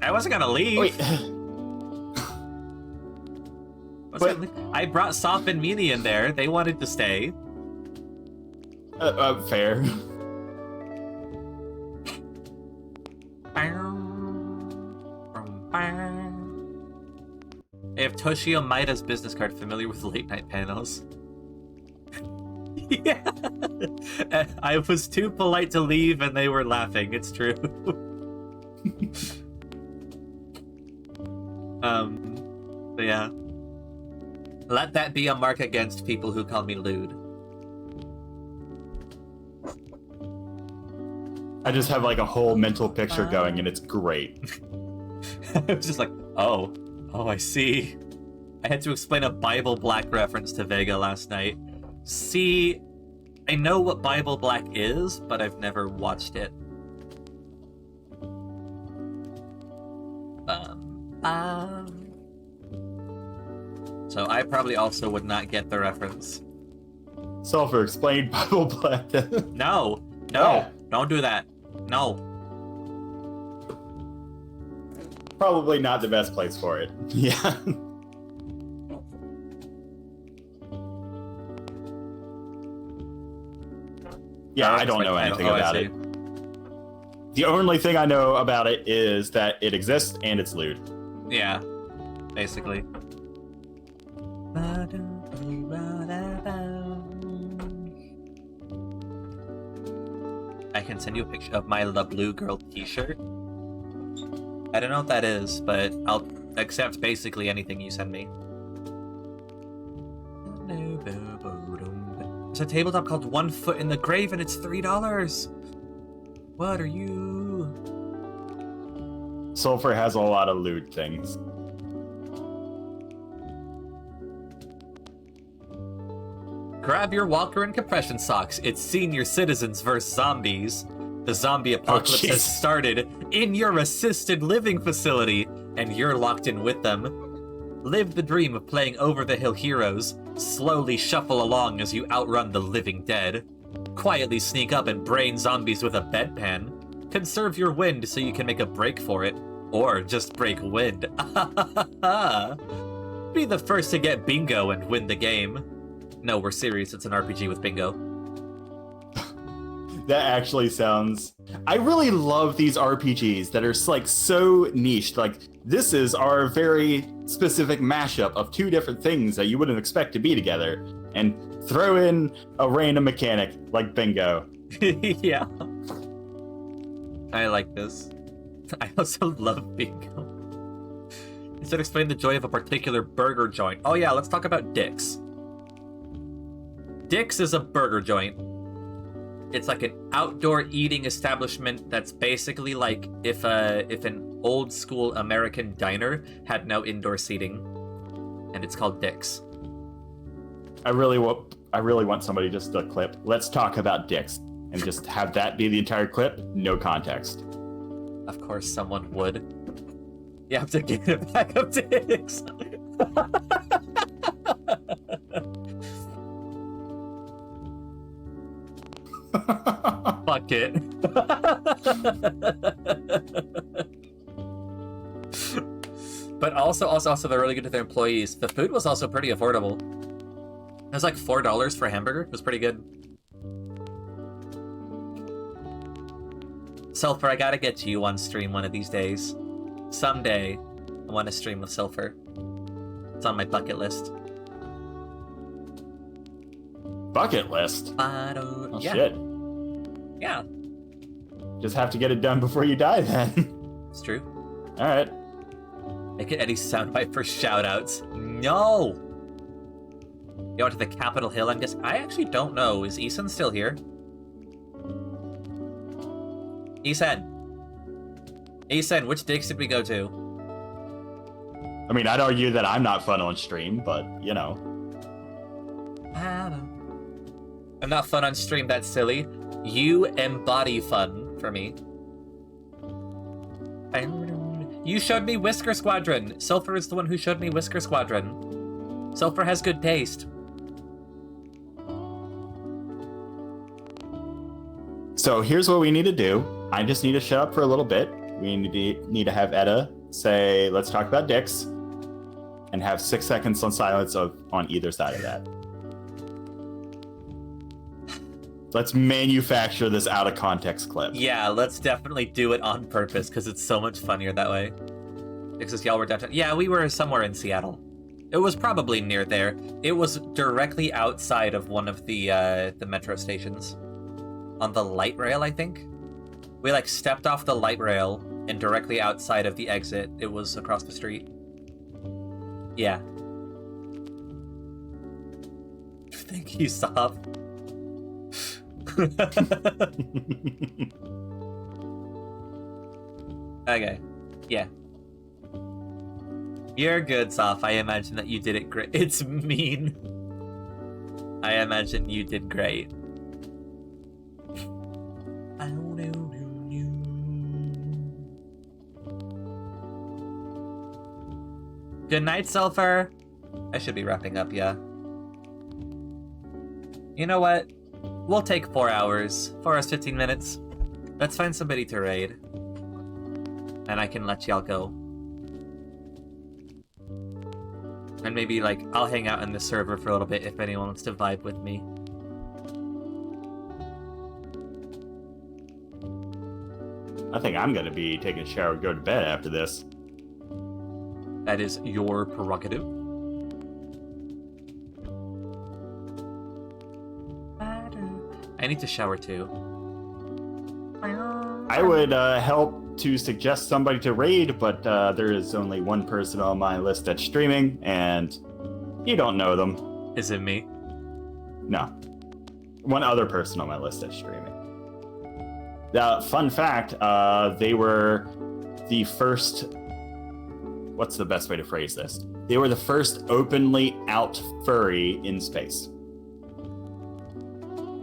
I wasn't gonna leave. Wait. I brought Soph and Meanie in there. They wanted to stay. Fair. have Toshio Maida's business card, familiar with late night panels. Yeah. I was too polite to leave and they were laughing. It's true. But yeah. Let that be a mark against people who call me lewd. I just have like a whole mental picture going, and it's great. I was just like, oh, I see. I had to explain a Bible Black reference to Vega last night. See, I know what Bible Black is, but I've never watched it. So I probably also would not get the reference. Sulfur, explain Bible Black. No, Yeah. Don't do that. No. Probably not the best place for it. Yeah. Yeah, I don't know anything about it. The only thing I know about it is that it exists and it's lewd. Yeah, basically. I can send you a picture of my La Blue Girl t-shirt. I don't know what that is, but I'll accept basically anything you send me. There's a tabletop called One Foot in the Grave and it's $3. What are you? Sulfur has a lot of lewd things. Grab your walker and compression socks. It's senior citizens versus zombies. The zombie apocalypse has started in your assisted living facility, and you're locked in with them. Live the dream of playing over-the-hill heroes. Slowly shuffle along as you outrun the living dead. Quietly sneak up and brain zombies with a bedpan. Conserve your wind so you can make a break for it. Or just break wind. Be the first to get bingo and win the game. No, we're serious. It's an RPG with bingo. That actually sounds... I really love these RPGs that are like so niched. Like, this is our very specific mashup of two different things that you wouldn't expect to be together. And throw in a random mechanic like bingo. Yeah. I like this. I also love bingo. Instead, explain the joy of a particular burger joint. Oh yeah, let's talk about Dick's. Dick's is a burger joint. It's like an outdoor eating establishment that's basically like if an old school American diner had no indoor seating, and it's called Dick's. I really want somebody just to clip. Let's talk about Dick's, and just have that be the entire clip, no context. Of course, someone would. You have to get it back up to Dick's. Fuck it. But also, they're really good to their employees. The food was also pretty affordable. It was like $4 for a hamburger. It was pretty good. Sulfur, I gotta get to you on stream one of these days. Someday, I want to stream with Sulfur. It's on my bucket list. Bucket list? Oh, yeah. Shit. Yeah. Just have to get it done before you die, then. It's true. Alright. Make it Eddie's soundbite for shoutouts. No! You went to the Capitol Hill, I'm guessing. I actually don't know. Is Eason still here? Eason, which digs did we go to? I mean, I'd argue that I'm not fun on stream, but, you know. I'm not fun on stream, that's silly. You embody fun for me. You showed me Whisker Squadron. Sulfur is the one who showed me Whisker Squadron. Sulfur has good taste. So here's what we need to do. I just need to shut up for a little bit. We need to have Etta say, let's talk about dicks, and have 6 seconds on silence on either side of that. Let's manufacture this out of context clip. Yeah, let's definitely do it on purpose, because it's so much funnier that way. Because y'all were downtown. Yeah, we were somewhere in Seattle. It was probably near there. It was directly outside of one of the metro stations. On the light rail, I think? We, like, stepped off the light rail, and directly outside of the exit, it was across the street. Yeah. Thank you, Soph. Okay. Yeah. You're good, Soph. I imagine that you did it great. It's mean. I imagine you did great. Good night, Sulfur. I should be wrapping up, yeah. You know what? We'll take 4 hours. 4 hours, 15 minutes. Let's find somebody to raid. And I can let y'all go. And maybe, like, I'll hang out in the server for a little bit if anyone wants to vibe with me. I think I'm gonna be taking a shower and go to bed after this. That is your prerogative. I need to shower too. I would help to suggest somebody to raid, but there is only one person on my list that's streaming, and you don't know them. Is it me? No. One other person on my list that's streaming. Fun fact, they were the first... What's the best way to phrase this? They were the first openly out furry in space.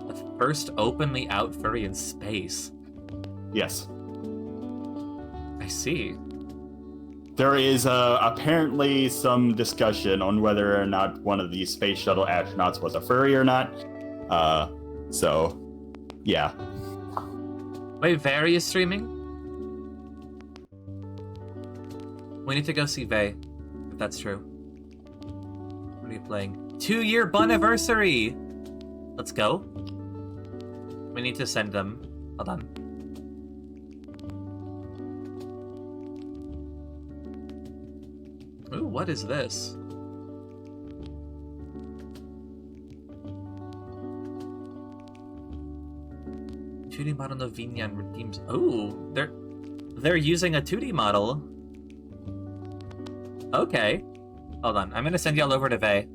The first openly out furry in space? Yes. I see. There is apparently some discussion on whether or not one of these space shuttle astronauts was a furry or not. So, yeah. Wait, Vary is streaming? We need to go see Vay, if that's true. What are you playing? 2-year Buniversary! Let's go. We need to send them. Hold on. Ooh, what is this? Tutti model Novinian redeems. Ooh, they're using a 2D model. Okay. Hold on. I'm gonna send y'all over to Vay.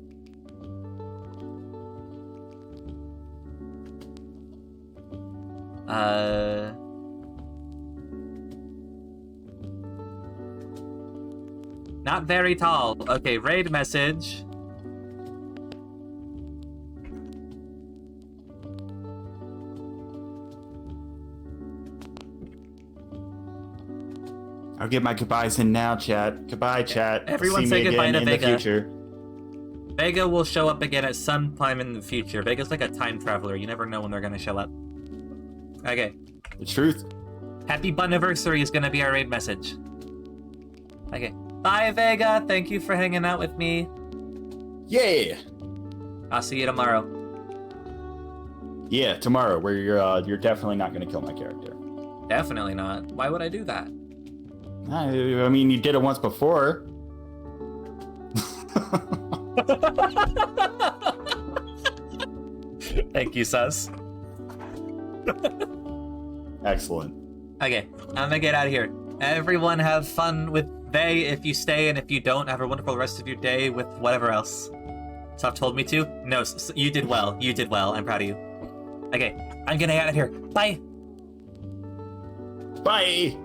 Not very tall. Okay, raid message. I'll get my goodbyes in now, chat. Goodbye, chat. Everyone See say me goodbye again to in Vega. the future. Vega will show up again at some time in the future. Vega's like a time traveler. You never know when they're gonna show up. Okay. The truth. Happy Buniversary is gonna be our raid message. Okay. Bye, Vega. Thank you for hanging out with me. Yeah. I'll see you tomorrow. Yeah, tomorrow, where you're definitely not going to kill my character. Definitely not. Why would I do that? I mean, you did it once before. Thank you, Sus. Excellent. Okay, I'm gonna get out of here. Everyone have fun with Vay if you stay, and if you don't, have a wonderful rest of your day with whatever else. Soph told me to? No, you did well. You did well. I'm proud of you. Okay, I'm gonna get out of here. Bye! Bye!